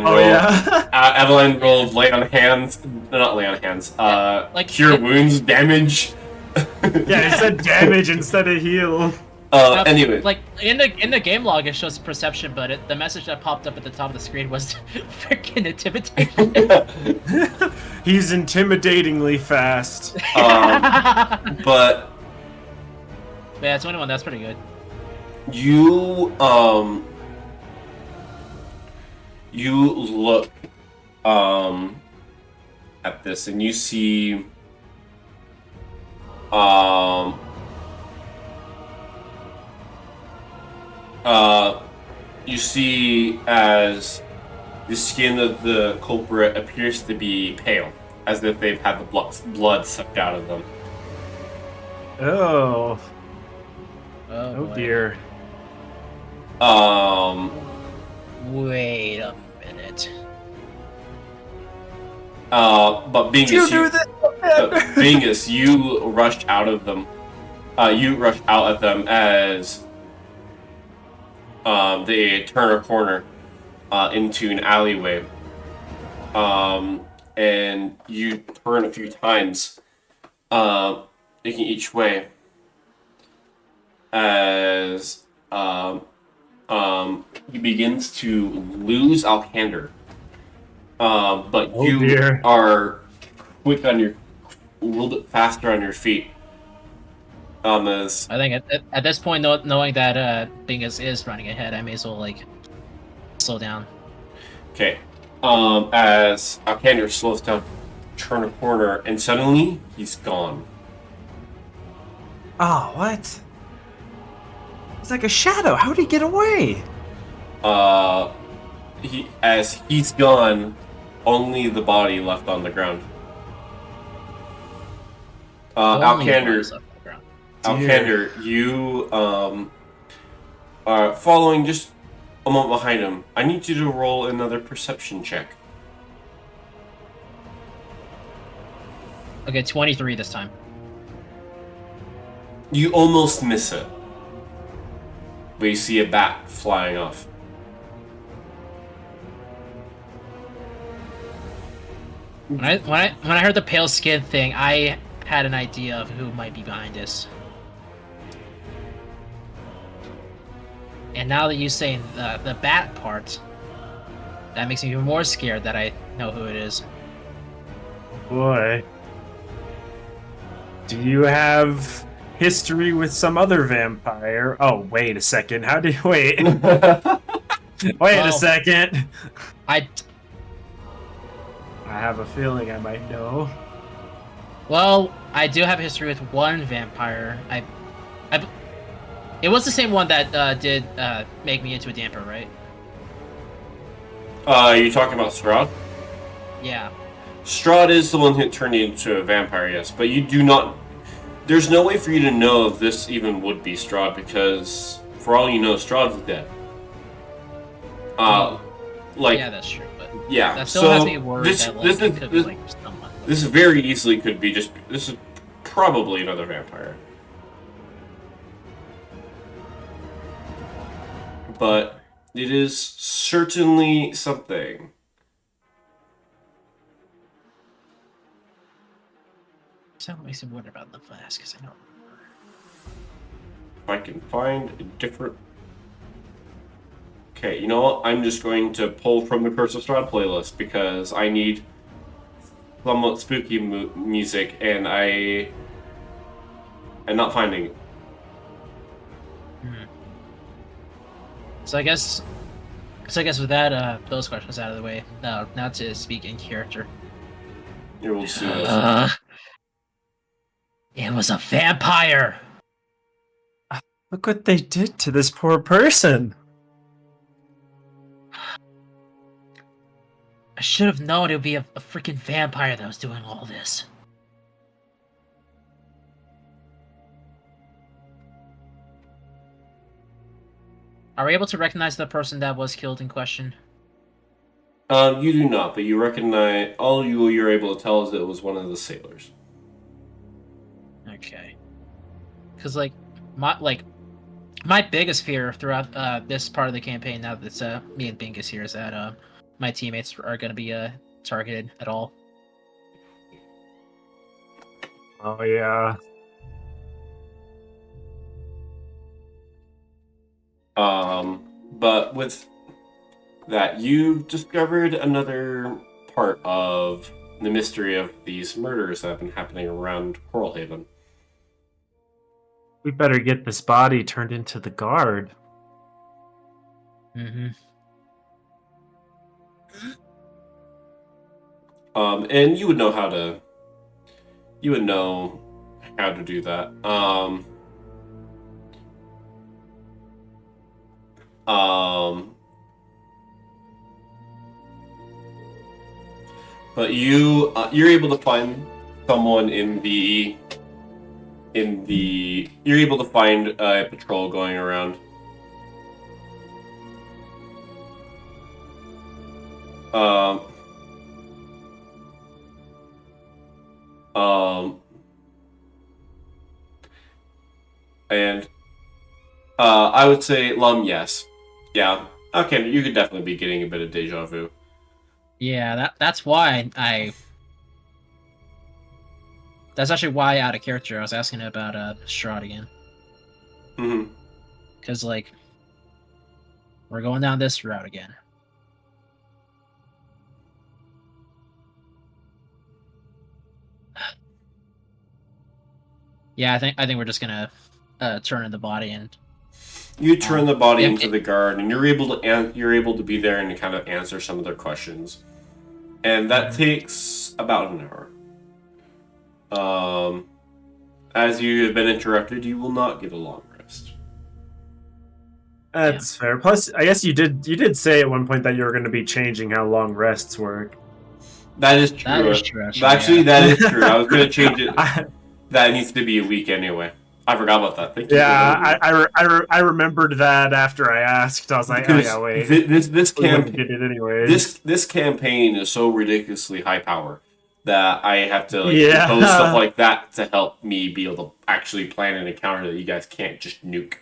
Oh rolled yeah. Adeline rolled lay on hands, no, not lay on hands. like Cure it- wounds damage. Yeah, it said damage instead of heal. Anyway, Like in the game log, it shows perception, but the message that popped up at the top of the screen was freaking intimidation. He's intimidatingly fast. but Yeah, 21. That's pretty good. you you look at this and you see you see as the skin of the culprit appears to be pale, as if they've had the blood sucked out of them. Oh. Oh, Oh boy. dear. Wait a minute. But Bingus, You do this. Bingus, you rushed out of them. You rushed out at them as they turn a corner into an alleyway. And you turn a few times, looking each way. As he begins to lose Alcander. But Oh, you dear. are quick on your, a little bit faster on your feet. As I think at this point, knowing that Bingus is running ahead, I may as well like slow down. okay, as Alcander slows down, turn a corner, and suddenly he's gone. Oh, what? It's like a shadow. How'd he get away? As he's gone, only the body left on the ground. Only Alcander. bars up on the ground. Alcander, you are following just a moment behind him. I need you to roll another perception check. Okay, 23 this time. You almost miss it. But you see a bat flying off. When I heard the pale skin thing, I had an idea of who might be behind this. And now that you say the bat part, that makes me even more scared that I know who it is. Boy. Do you have history with some other vampire? Oh, wait a second. How did wait? Wait a Well- second. I I have a feeling I might know. Well, I do have history with one vampire. It was the same one that did make me into a damper, right? Are you talking about Strahd? Yeah. Strahd is the one who turned you into a vampire, yes, but you do not. There's no way for you to know if this even would be Strahd because, for all you know, Strahd's dead. Like Yeah, that's true. But yeah, that still so has me worried this that like, this it is could this, be like someone. this very easily could be just this is probably another vampire, but it is certainly something. So it makes me wonder about the flask because I don't remember. If I can find a different. Okay, you know what? I'm just going to pull from the Curse of Strahd playlist because I need somewhat spooky music, and I'm not finding it. So I guess with that those questions out of the way, now to speak in character. Here, we'll see this. It was a vampire. Look what they did to this poor person. I should have known it would be a freaking vampire that was doing all this. Are we able to recognize the person that was killed in question? You do not, but you recognize all you're able to tell is that it was one of the sailors. Okay. Because my biggest fear throughout this part of the campaign, now that it's me and Bingus here, is that my teammates are going to be targeted at all. Oh yeah. But with that, you've discovered another part of the mystery of these murders that have been happening around Coral Haven. We better get this body turned into the guard. Mm-hmm. And you would know how to. You would know how to do that. But you're able to find someone you're able to find a patrol going around. Um, and I would say, yes. Yeah. Okay, you could definitely be getting a bit of deja vu. Yeah, that's why that's actually why out of character I was asking about Strahd again. Mm-hmm. Because like we're going down this route again. Yeah, I think we're just gonna turn in the body and You turn the body if into the guard, and you're able to be there and kind of answer some of their questions, and that takes about an hour. As you have been interrupted, you will not get a long rest. That's fair. Plus, I guess you did say at one point that you were going to be changing how long rests work. That is true. That is true. Actually, that is true. I was going to change it. That needs to be a week anyway. I forgot about that. Thank you. Yeah, I remembered that after I asked. I was like, Because oh yeah, wait. This campaign did it anyways. this campaign is so ridiculously high power that I have to Yeah. propose stuff like that to help me be able to actually plan an encounter that you guys can't just nuke.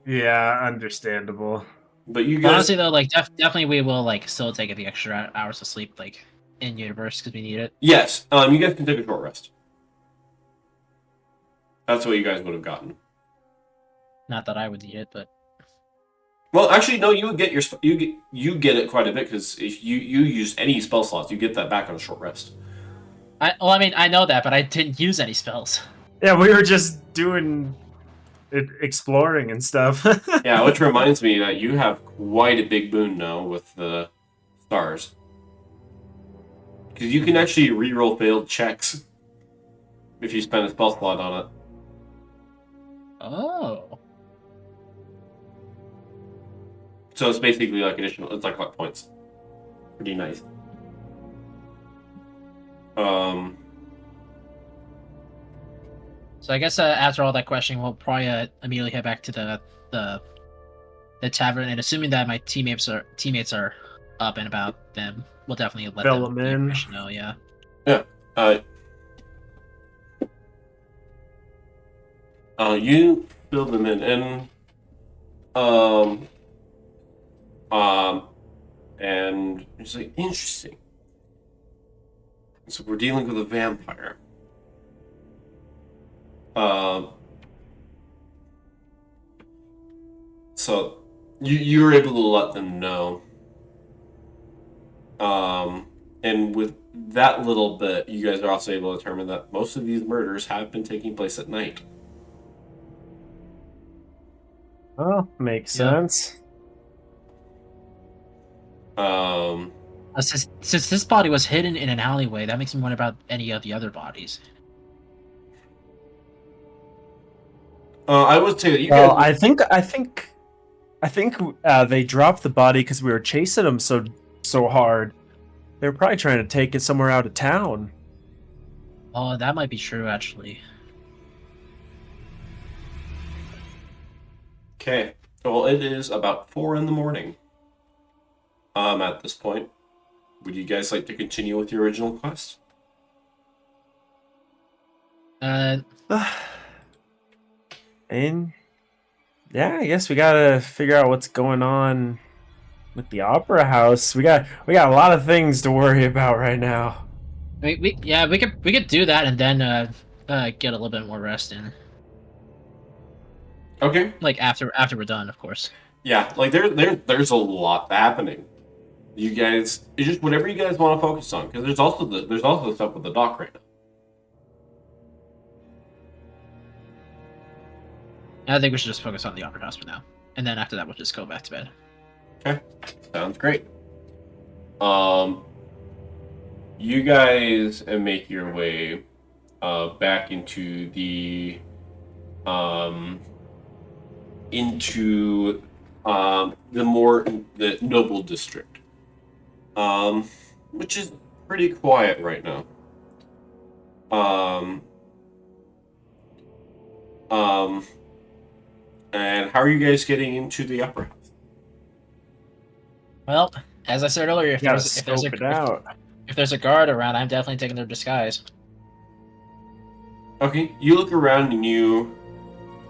Yeah, understandable. But you But guys, honestly though, like definitely we will like still take the extra hours of sleep like in universe because we need it. yes, you guys can take a short rest. That's what you guys would have gotten. Not that I would need it, but Well, actually, no. You would get you get it quite a bit because if you use any spell slots, you get that back on a short rest. I mean, I know that, but I didn't use any spells. Yeah, we were just doing exploring and stuff. Yeah, which reminds me that you have quite a big boon now with the stars. Because you can actually reroll failed checks if you spend a spell slot on it. Oh. So it's basically like additional, it's like luck points. Pretty nice. So I guess after all that questioning, we'll probably immediately head back to the tavern, and assuming that my teammates are up and about, then we'll definitely let Fill them them in. know. Yeah. Yeah. You fill them in, and it's like interesting. So we're dealing with a vampire. So you were able to let them know. And with that little bit, you guys are also able to determine that most of these murders have been taking place at night. Oh, makes Yeah. sense. Since this body was hidden in an alleyway, that makes me wonder about any of the other bodies. I would say that you Well, guys. I think they dropped the body because we were chasing them so hard. They were probably trying to take it somewhere out of town. Oh, that might be true, actually. Okay. Well, it is about 4 in the morning. At this point, would you guys like to continue with your original quest? And yeah, I guess we gotta figure out what's going on with the opera house. We got a lot of things to worry about right now. We could do that and then get a little bit more rest in. Okay. Like after we're done, of course. Yeah, like there's a lot happening. You guys, it's just whatever you guys want to focus on, because there's also the stuff with the dock right now. I think we should just focus on the opera house for now, and then after that we'll just go back to bed. Okay, sounds great. You guys make your way back into the the noble district, which is pretty quiet right now. And how are you guys getting into the upper house? Well, as I said earlier, if Gotta there's scope it out. if there's a guard around, I'm definitely taking their disguise. Okay, you look around and you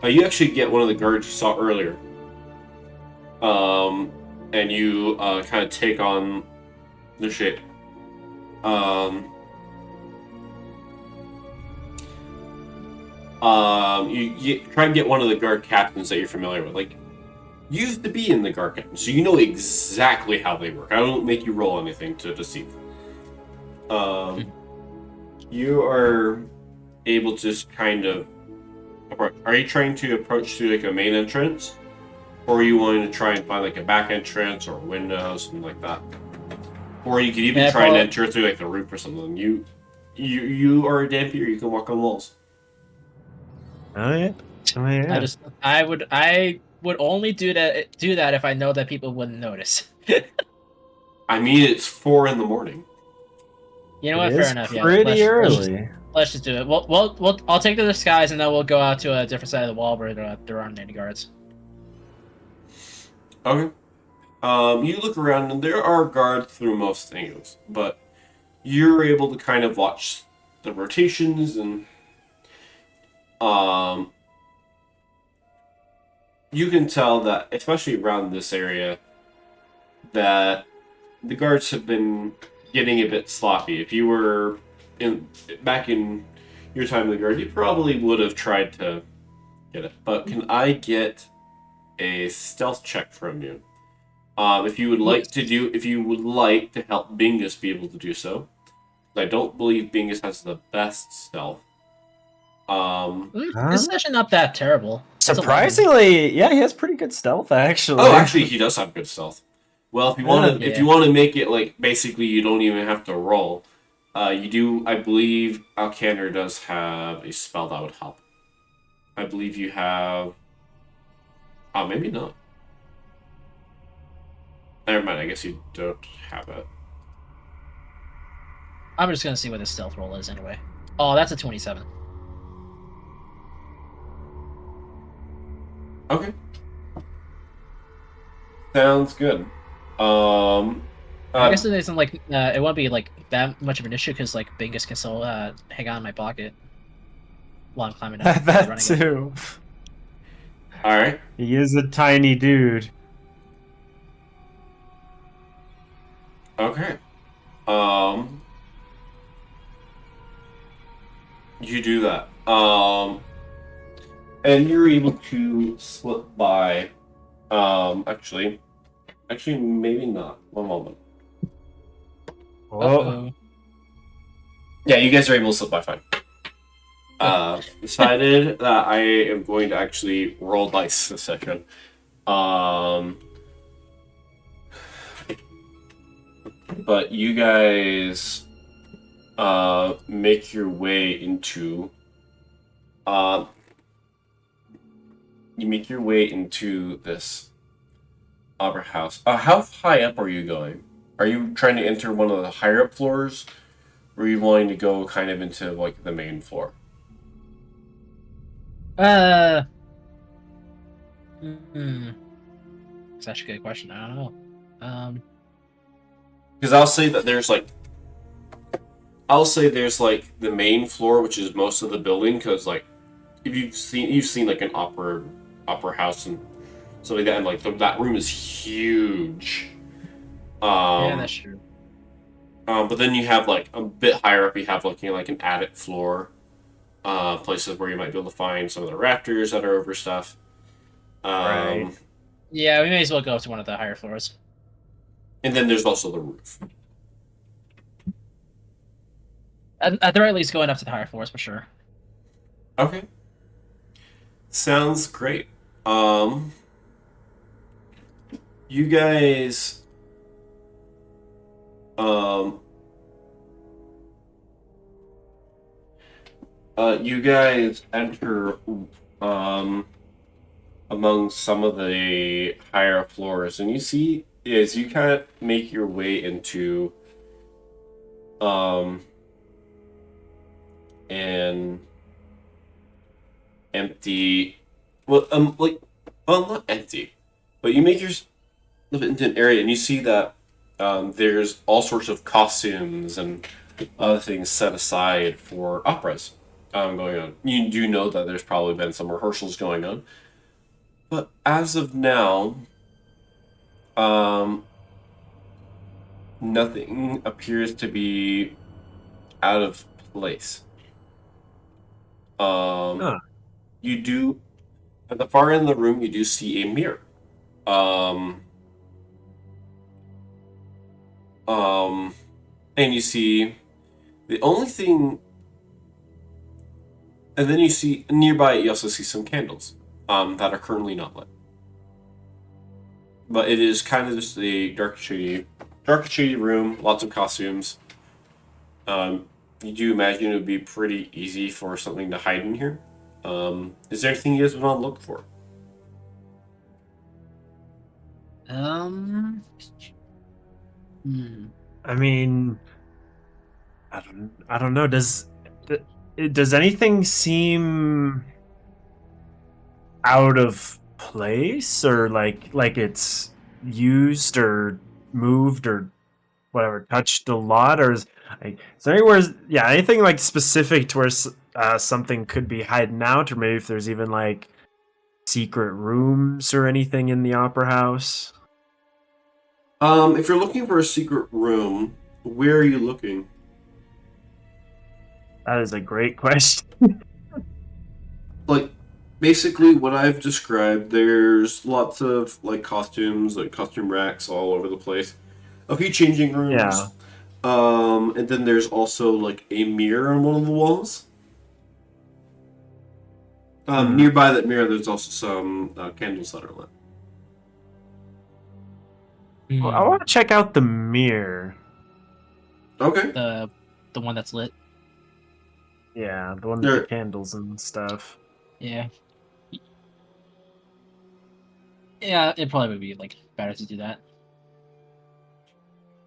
actually get one of the guards you saw earlier. And you kind of take on the shape. You try and get one of the guard captains that you're familiar with. Like, you used to be in the guard captain, so you know exactly how they work. I don't make you roll anything to deceive. You are able to just kind of approach. Are you trying to approach through like a main entrance, or are you wanting to try and find like a back entrance or a window, something like that? Or you could even try and enter through like the roof or something. You are a dampier. You can walk on walls. Oh yeah. Oh yeah. I would only do that if I know that people wouldn't notice. Oh, I mean, it's 4 in the morning. You know what? It Fair is enough. Yeah. pretty early. Let's just do it. I'll take the disguise and then we'll go out to a different side of the wall where there aren't any guards. Okay. You look around and there are guards through most things, but you're able to kind of watch the rotations and you can tell that, especially around this area, that the guards have been getting a bit sloppy. If you were back in your time in the guard, you probably would have tried to get it. But can I get a stealth check from you? If you would like to help Bingus be able to do so. I don't believe Bingus has the best stealth. This is actually not that terrible. That's 11. Surprisingly, yeah, he has pretty good stealth actually. Oh, actually, he does have good stealth. Well, if you want to, Yeah. if you want to make it like basically you don't even have to roll. You do. I believe Alcander does have a spell that would help. I believe you have. Oh, maybe not. Never mind. I guess you don't have it. I'm just gonna see what his stealth roll is anyway. Oh, that's a 27. Okay. Sounds good. I guess it isn't like it won't be like that much of an issue because like Bingus can still hang on in my pocket while I'm climbing up. that running too. all right. He is a tiny dude. Okay. You do that. And you're able to slip by. Actually, maybe not. One moment. Oh, Uh-oh. Yeah, you guys are able to slip by fine. Decided that I am going to actually roll dice this session. But you guys make your way into this opera house. How high up are you going? Are you trying to enter one of the higher up floors, or are you wanting to go kind of into like the main floor? It's actually a good question. I don't know. Because I'll say there's like the main floor, which is most of the building. Because like if you've seen like an opera house and stuff like that, and like that room is huge. Yeah, that's true. But then you have like a bit higher up, you have like like an attic floor, places where you might be able to find some of the rafters that are over stuff. Right. Yeah, we may as well go to one of the higher floors. And then there's also the roof. At the very least, going up to the higher floors for sure. Okay. Sounds great. You guys enter among some of the higher floors, and you see as you kind of make your way into an empty, not empty, but you make yourself into an area, and you see that there's all sorts of costumes and other things set aside for operas going on. You do know that there's probably been some rehearsals going on, but as of now, nothing appears to be out of place. You do, at the far end of the room, you do see a mirror. And you see the only thing, and then you see nearby. You also see some candles that are currently not lit. But it is kind of just a dark, shady room. Lots of costumes. You do imagine it would be pretty easy for something to hide in here. Is there anything you guys want to look for? I mean, I don't know. Does anything seem out of place, or like it's used or moved or whatever, touched a lot, or is there anywhere? Yeah, anything like specific to where something could be hiding out, or maybe if there's even like secret rooms or anything in the opera house? If you're looking for a secret room, where are you looking? That is a great question. Like, basically what I've described. There's lots of like costumes, like costume racks all over the place. A few changing rooms. Yeah. And then there's also like a mirror on one of the walls. Nearby that mirror, there's also some candles that are lit. Well, I want to check out the mirror. Okay. The one that's lit. Yeah, the one with the candles and stuff. Yeah. Yeah, it probably would be like better to do that.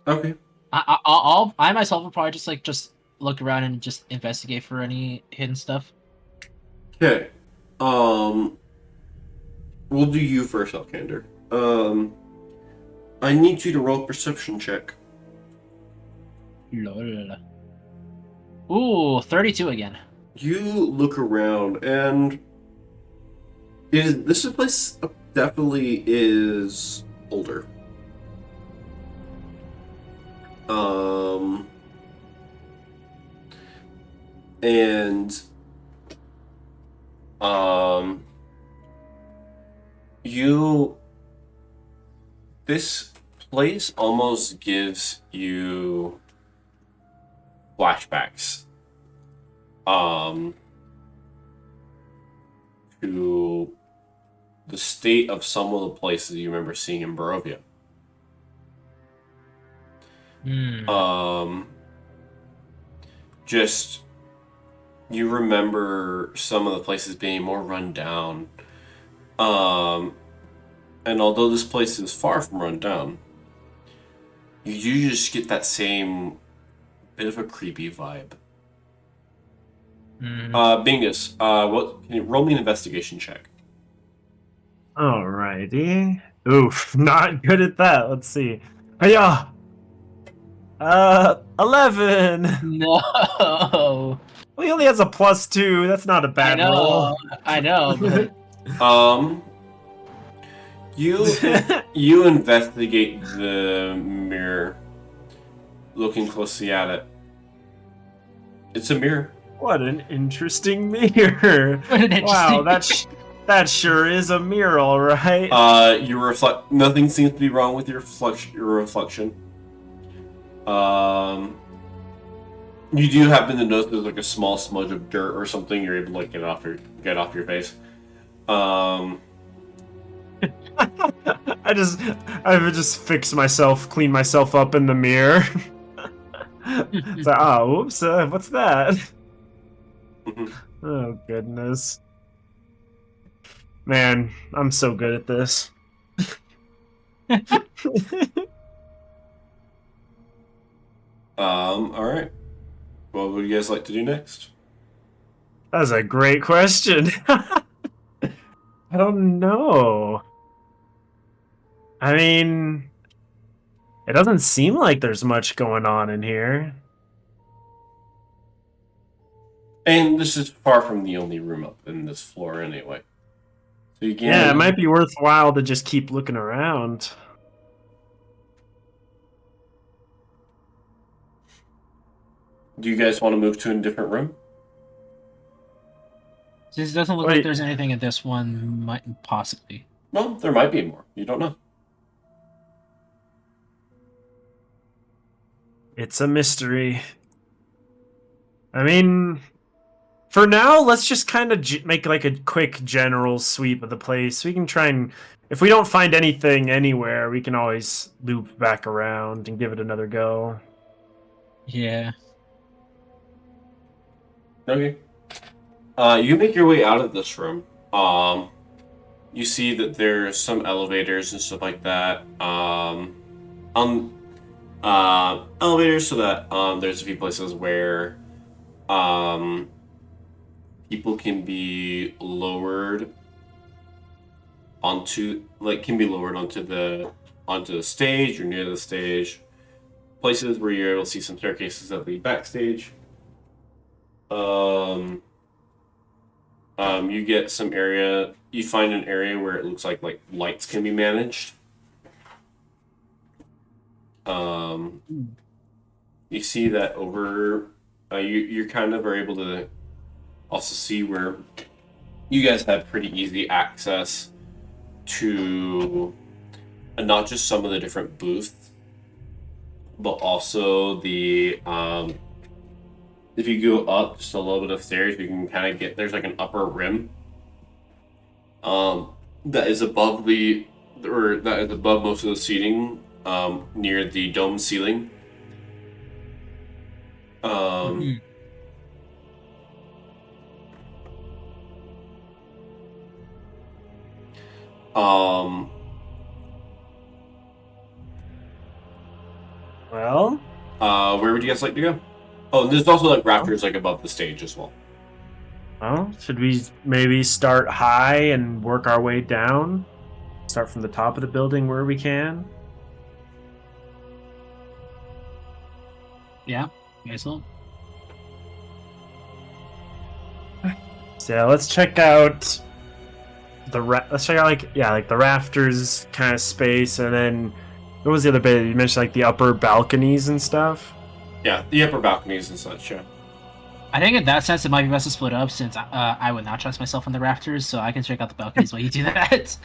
Okay. I myself will probably just look around and just investigate for any hidden stuff. Okay. We'll do you first, Alkander. I need you to roll a perception check. Lol. Ooh, 32 again. You look around, and this place definitely is older. And this place almost gives you flashbacks to the state of some of the places you remember seeing in Barovia. Just you remember some of the places being more run down. And although this place is far from run down, you do just get that same bit of a creepy vibe. Bingus, can you roll me an investigation check? Alrighty. Oof, not good at that. Let's see. Yeah. 11. No. Well, he only has a +2. That's not a bad roll. I know, but you investigate the mirror, looking closely at it. It's a mirror. What an interesting mirror. Wow, that sure is a mirror, all right. You reflect. Nothing seems to be wrong with your reflection. You do happen to notice there's like a small smudge of dirt or something. You're able to like get off your face. I would just fix myself, clean myself up in the mirror. It's like, oh, whoops, what's that? Oh, goodness. Man, I'm so good at this. Alright. What would you guys like to do next? That's a great question. I don't know. I mean, it doesn't seem like there's much going on in here. And this is far from the only room up in this floor anyway. So you can... Yeah, it might be worthwhile to just keep looking around. Do you guys want to move to a different room? Since it doesn't look like there's anything in this one, might possibly. Well, there might be more. You don't know. It's a mystery. I mean, for now, let's just kind of make like a quick general sweep of the place. We can try and, if we don't find anything anywhere, we can always loop back around and give it another go. Yeah. Okay. You make your way out of this room. You see that there's some elevators and stuff like that. Elevators so that there's a few places where people can be lowered onto the stage or near the stage. Places where you're able to see some staircases that lead backstage. You get some area. You find an area where it looks like lights can be managed. You see that over. You kind of are able to also see where you guys have pretty easy access to not just some of the different booths, but also the if you go up just a little bit of stairs, you can kind of get there's like an upper rim that is above that is above most of the seating near the dome ceiling. Mhm. Um, Well, where would you guys like to go? Oh, and there's also like rafters like above the stage as well. should we maybe start high and work our way down? Start from the top of the building where we can. Yeah. Okay, so So yeah, let's check out let's check out like the rafters kind of space, and then what was the other bit you mentioned, like the upper balconies and stuff? Yeah, the upper balconies and such. Yeah. I think in that sense it might be best to split up since I would not trust myself on the rafters, so I can check out the balconies while you do that.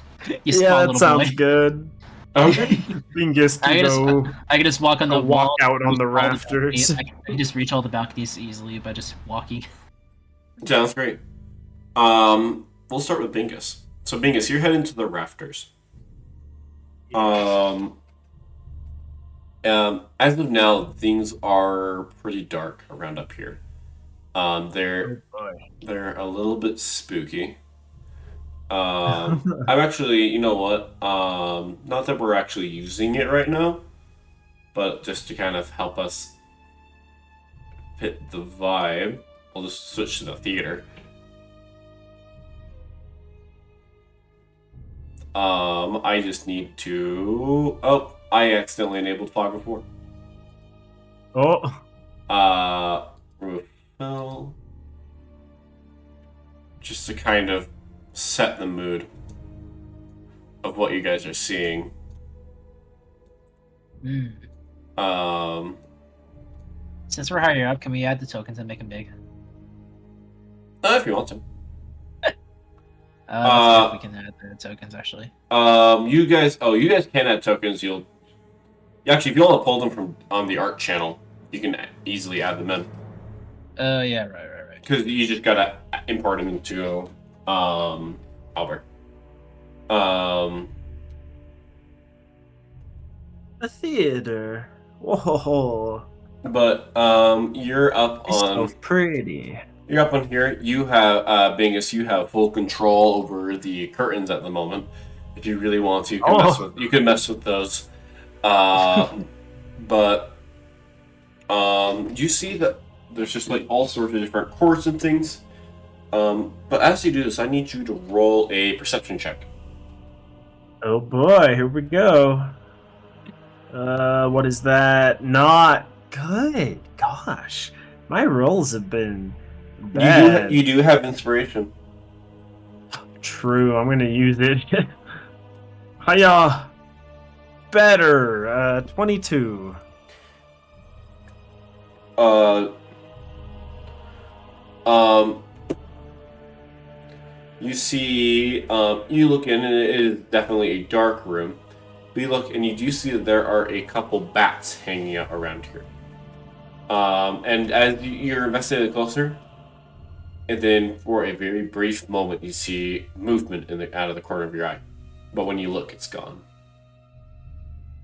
You small Yeah, that little sounds boy. good. Okay. Bingus I can can go I can just walk on the walk wall. out on reach the all balconies. rafters. I can just reach all the balconies easily by just walking. Sounds great. We'll start with Bingus. So Bingus, you're heading to the rafters. As of now, things are pretty dark around up here. They're a little bit spooky. I'm actually, you know what? Not that we're actually using it right now, but just to kind of help us fit the vibe, we'll just switch to the theater. I just need to. Oh, I accidentally enabled fog before. Refill. Just to kind of set the mood of what you guys are seeing. Since we're higher up, can we add the tokens and make them big? If you want to. Let's see if we can add the tokens actually. You guys can add tokens. Actually, if you want to pull them from on the art channel, you can easily add them in. Yeah, right. Because you just gotta import them into Albert. The theater. Whoa. But you're up It's on. so pretty. You're up on here. You have Bingus. You have full control over the curtains at the moment. If you really want to, you can mess with those. But you see that there's just like all sorts of different cords and things. But as you do this, I need you to roll a perception check. Oh boy, here we go. What is that? Not good. Gosh, my rolls have been bad. You do have inspiration. True, I'm gonna use it. Hiya! Better. 22. You see, you look in, and it is definitely a dark room. But you look, and you do see that there are a couple bats hanging out around here. And as you're investigating closer, and then for a very brief moment, you see movement out of the corner of your eye. But when you look, it's gone.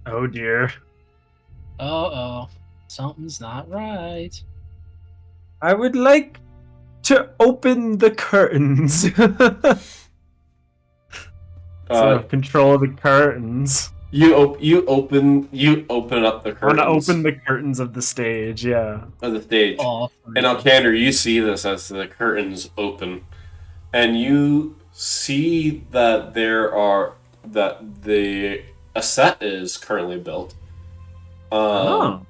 Oh dear. Uh-oh. Something's not right. I would like to open the curtains. Control the curtains. You open up the curtains. I want to open the curtains of the stage, yeah. Of the stage. Oh, and Alcander, you see this as the curtains open. And you see that a set is currently built. And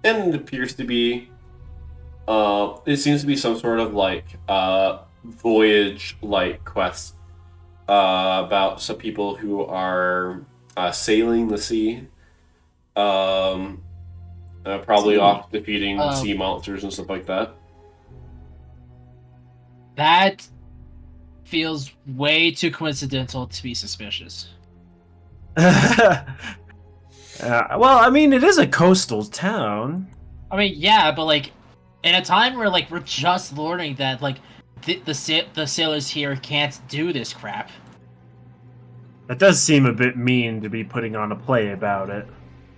it appears to be it seems to be some sort of like voyage like quest about some people who are sailing the sea, probably off defeating sea monsters and stuff like that. That feels way too coincidental to be suspicious. Well, I mean, it is a coastal town. I mean, yeah, but like, in a time where like we're just learning that like the sailors here can't do this crap. That does seem a bit mean to be putting on a play about it.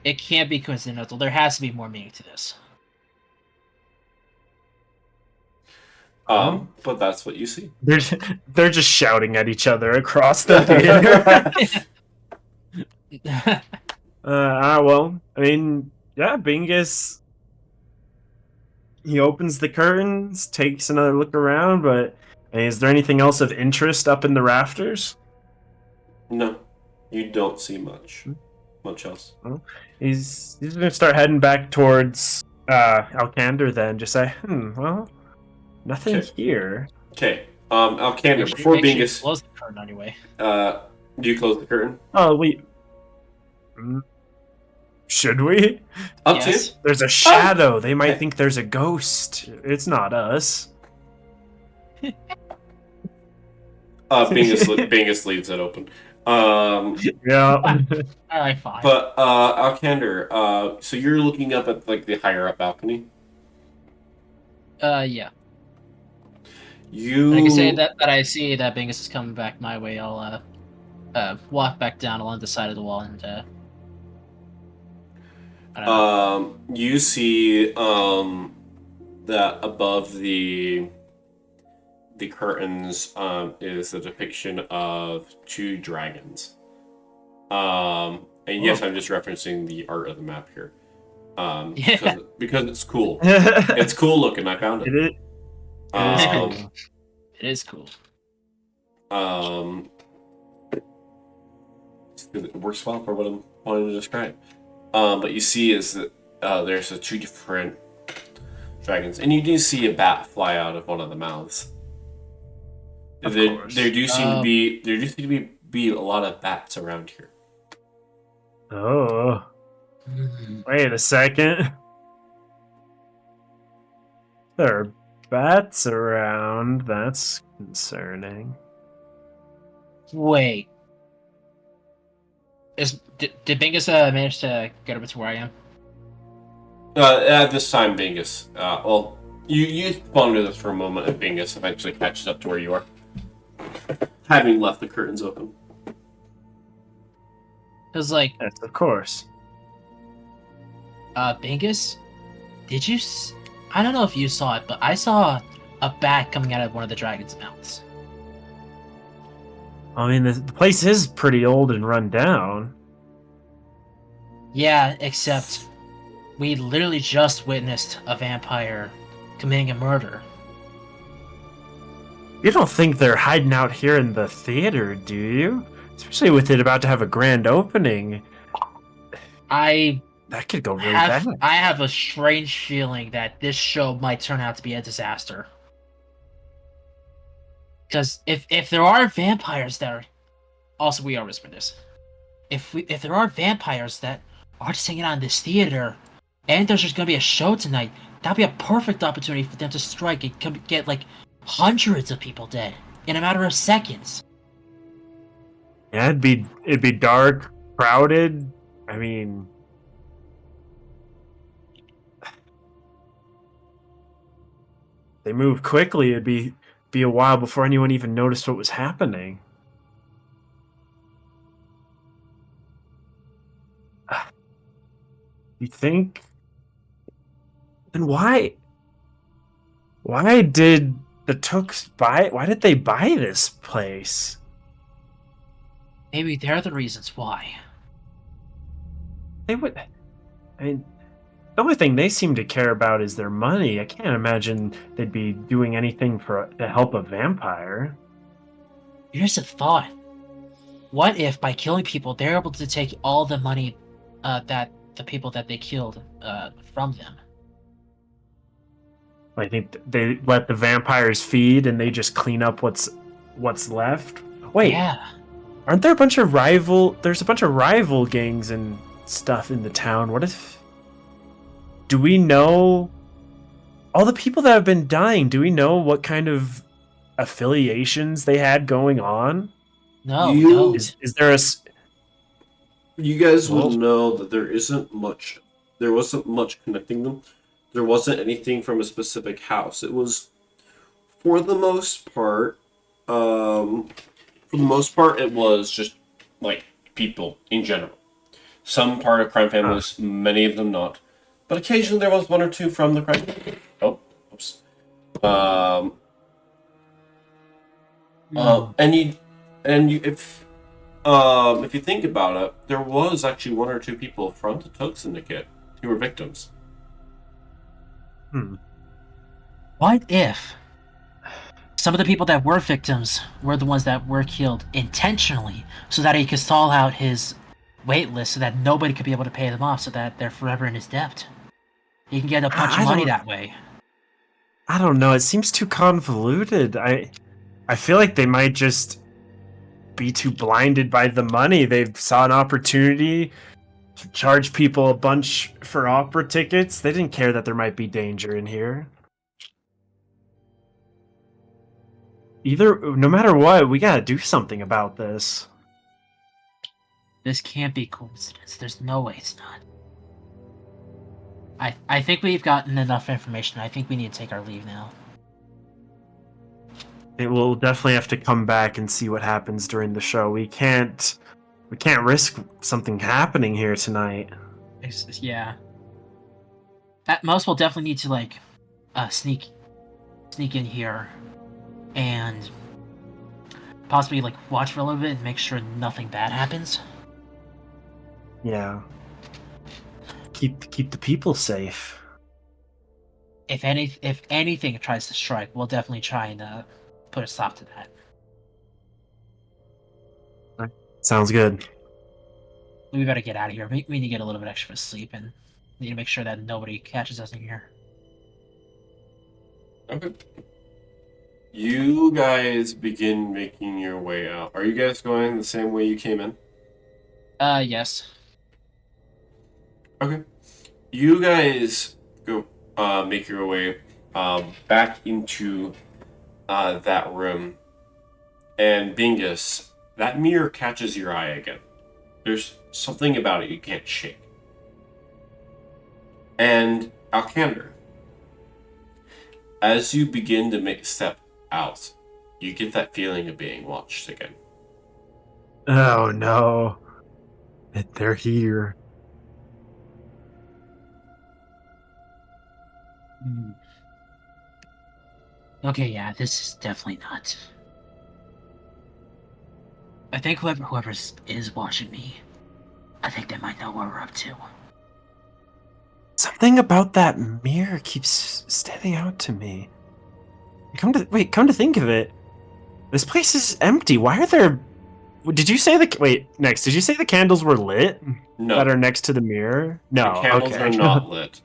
It can't be coincidental. There has to be more meaning to this. But that's what you see. They're just shouting at each other across the theater. Well, I mean, yeah, Bingus. He opens the curtains, takes another look around, but I mean, is there anything else of interest up in the rafters? No, you don't see much else. He's gonna start heading back towards Alcander then. Just say, well, nothing Okay. here. Okay, Alcander, before Make sure you Bingus, close the curtain anyway. do you close the curtain? Oh, wait. Should we? Up to you. Yes. There's a shadow. They might Okay. think there's a ghost. It's not us. Bingus leaves it open. Yeah. All right, fine. But Alcander, so you're looking up at like the higher up balcony. Yeah. You. Like I say that I see that Bingus is coming back my way. I'll walk back down along the side of the wall and I don't know. You see that above the curtains is a depiction of 2 dragons. And yes, I'm just referencing the art of the map here. Yeah. Because it's cool. It's cool looking. I found it. It is cool. It is cool. It works well for what I'm wanting to describe. But you see is that there's 2 different dragons, and you do see a bat fly out of one of the mouths. Of There course. do seem to be a lot of bats around here. Oh, wait a second. There are bats around. That's concerning. Wait. Did Bingus manage to get over to where I am? At this time, Bingus. Well, you ponder this for a moment, and Bingus eventually catches up to where you are, having left the curtains open. It was like, Yes, of course. Bingus, did you? I don't know if you saw it, but I saw a bat coming out of one of the dragon's mouths. I mean, the place is pretty old and run down. Yeah, except we literally just witnessed a vampire committing a murder. You don't think they're hiding out here in the theater, do you? Especially with it about to have a grand opening. That could go really bad. I have a strange feeling that this show might turn out to be a disaster. Because if there are vampires that are, also we are whispering this, if there are vampires that are just hanging out in this theater, and there's just gonna be a show tonight, that'd be a perfect opportunity for them to strike and get like hundreds of people dead in a matter of seconds. Yeah, it'd be dark, crowded. I mean, they move quickly. It'd be a while before anyone even noticed what was happening. You think? Then why did the Tooks buy? Why did they buy this place? Maybe they're the reasons why. They would. I mean, the only thing they seem to care about is their money. I can't imagine they'd be doing anything to help a vampire. Here's a thought. What if by killing people, they're able to take all the money that the people that they killed from them? I think they let the vampires feed and they just clean up what's left. Wait, Yeah. aren't there a bunch of There's a bunch of rival gangs and stuff in the town. What if? Do we know all the people that have been dying? Do we know what kind of affiliations they had going on? No, You- we don't. Is there You guys Well- would know that there wasn't much connecting them. There wasn't anything from a specific house. It was, for the most part, it was just like people in general. Some part of crime families, many of them not, but occasionally there was one or two from the crime. Oh, oops. If you think about it, there was actually one or two people from the Toad Syndicate who were victims. What if some of the people that were victims were the ones that were killed intentionally so that he could stall out his wait list so that nobody could be able to pay them off so that they're forever in his debt? He can get a bunch I of money don't- that way. I don't know. It seems too convoluted. I feel like they might just be too blinded by the money. They saw an opportunity to charge people a bunch for opera tickets. They didn't care that there might be danger in here. No matter what, we gotta do something about this. This can't be coincidence. There's no way it's not. I think we've gotten enough information. I think we need to take our leave now. We'll definitely have to come back and see what happens during the show. We can't risk something happening here tonight. Yeah. At most, we'll definitely need to like sneak in here and possibly like watch for a little bit and make sure nothing bad happens. Yeah. Keep the people safe. If anything tries to strike, we'll definitely try and put a stop to that. Sounds good. We better get out of here. We need to get a little bit extra sleep and need to make sure that nobody catches us in here. Okay. You guys begin making your way out. Are you guys going the same way you came in? Yes. Okay. You guys go make your way back into that room. And Bingus, that mirror catches your eye again. There's something about it you can't shake. And Alcander, as you begin to make a step out, you get that feeling of being watched again. Oh no. They're here. Okay, yeah, this is definitely not. I think whoever is watching me, I think they might know what we're up to. Something about that mirror keeps standing out to me. Come to think of it, this place is empty. Why are there? Did you say next? Did you say the candles were lit No, that are next to the mirror? No, the candles okay. are not lit.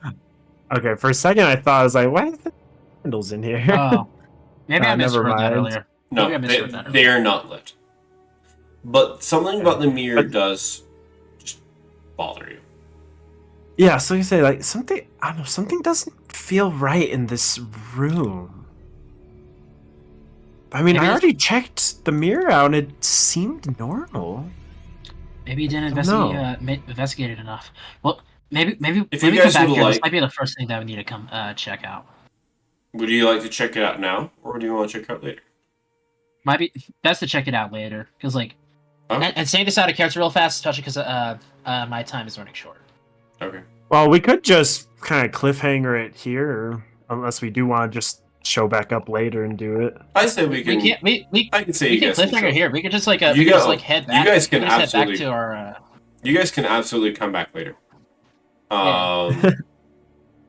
Okay, for a second I thought I was like, why are there candles in here? Oh, maybe I Never misheard that mind. earlier. No, Maybe I misheard that they earlier. are not lit. But something about the mirror But- does just bother you. Yeah, so you say like something. I don't know. Something doesn't feel right in this room. I mean, Maybe I it's- already checked the mirror out, and it seemed normal. Maybe you didn't don't know. investigate it enough. Well, maybe If when you we come guys back would here, this like- might be the first thing that we need to come check out. Would you like to check it out now, or do you want to check it out later? Might be best to check it out later, because like, Okay. and saying this out of character real fast, especially because my time is running short. Okay. Well, we could just kind of cliffhanger it here, unless we do want to just show back up later and do it. I say we can. We can't. We I can say we you can guys can cliffhanger show. here. We could just like You we could go- just like head you back. guys can we just head back absolutely- to our. You guys can absolutely come back later.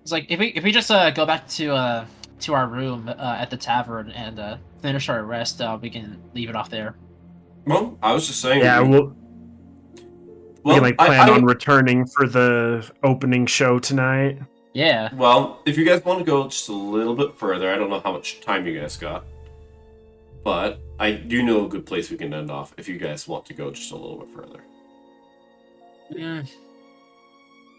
It's like if we just go back to our room at the tavern and finish our rest, we can leave it off there. Well, I was just saying. Yeah, we well, can like plan I- on returning for the opening show tonight. Yeah. Well, if you guys want to go just a little bit further, I don't know how much time you guys got, but I do know a good place we can end off if you guys want to go just a little bit further.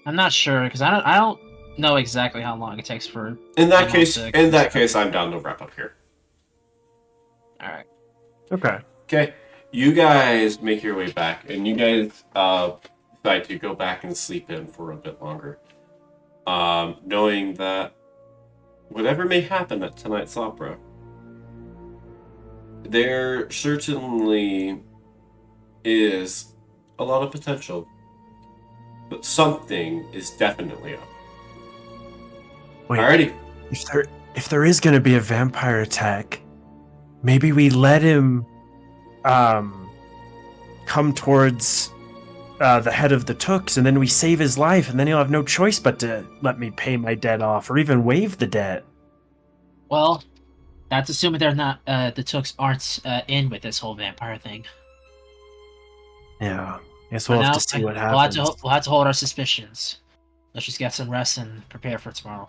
I'm not sure because I don't know exactly how long it takes for. In that I'm case, sick. I'm down to wrap up here. All right. Okay. Okay, you guys make your way back, and you guys decide to go back and sleep in for a bit longer, knowing that whatever may happen at tonight's opera, there certainly is a lot of potential, but something is definitely up. Wait, Alrighty. if there is gonna be a vampire attack, maybe we let him come towards the head of the Tooks, and then we save his life, and then he'll have no choice but to let me pay my debt off, or even waive the debt. Well, that's assuming they're not the Tooks aren't in with this whole vampire thing. Yeah, guess For we'll have now, to see what we'll happens. we'll have to hold our suspicions. Let's just get some rest and prepare for tomorrow.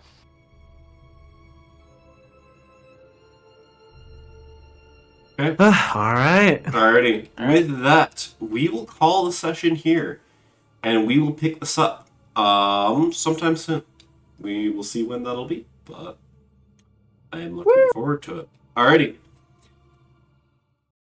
Okay. All right. Alrighty. All right. With that, we will call the session here, and we will pick this up sometime soon. We will see when that'll be, but I am looking forward to it. Alrighty.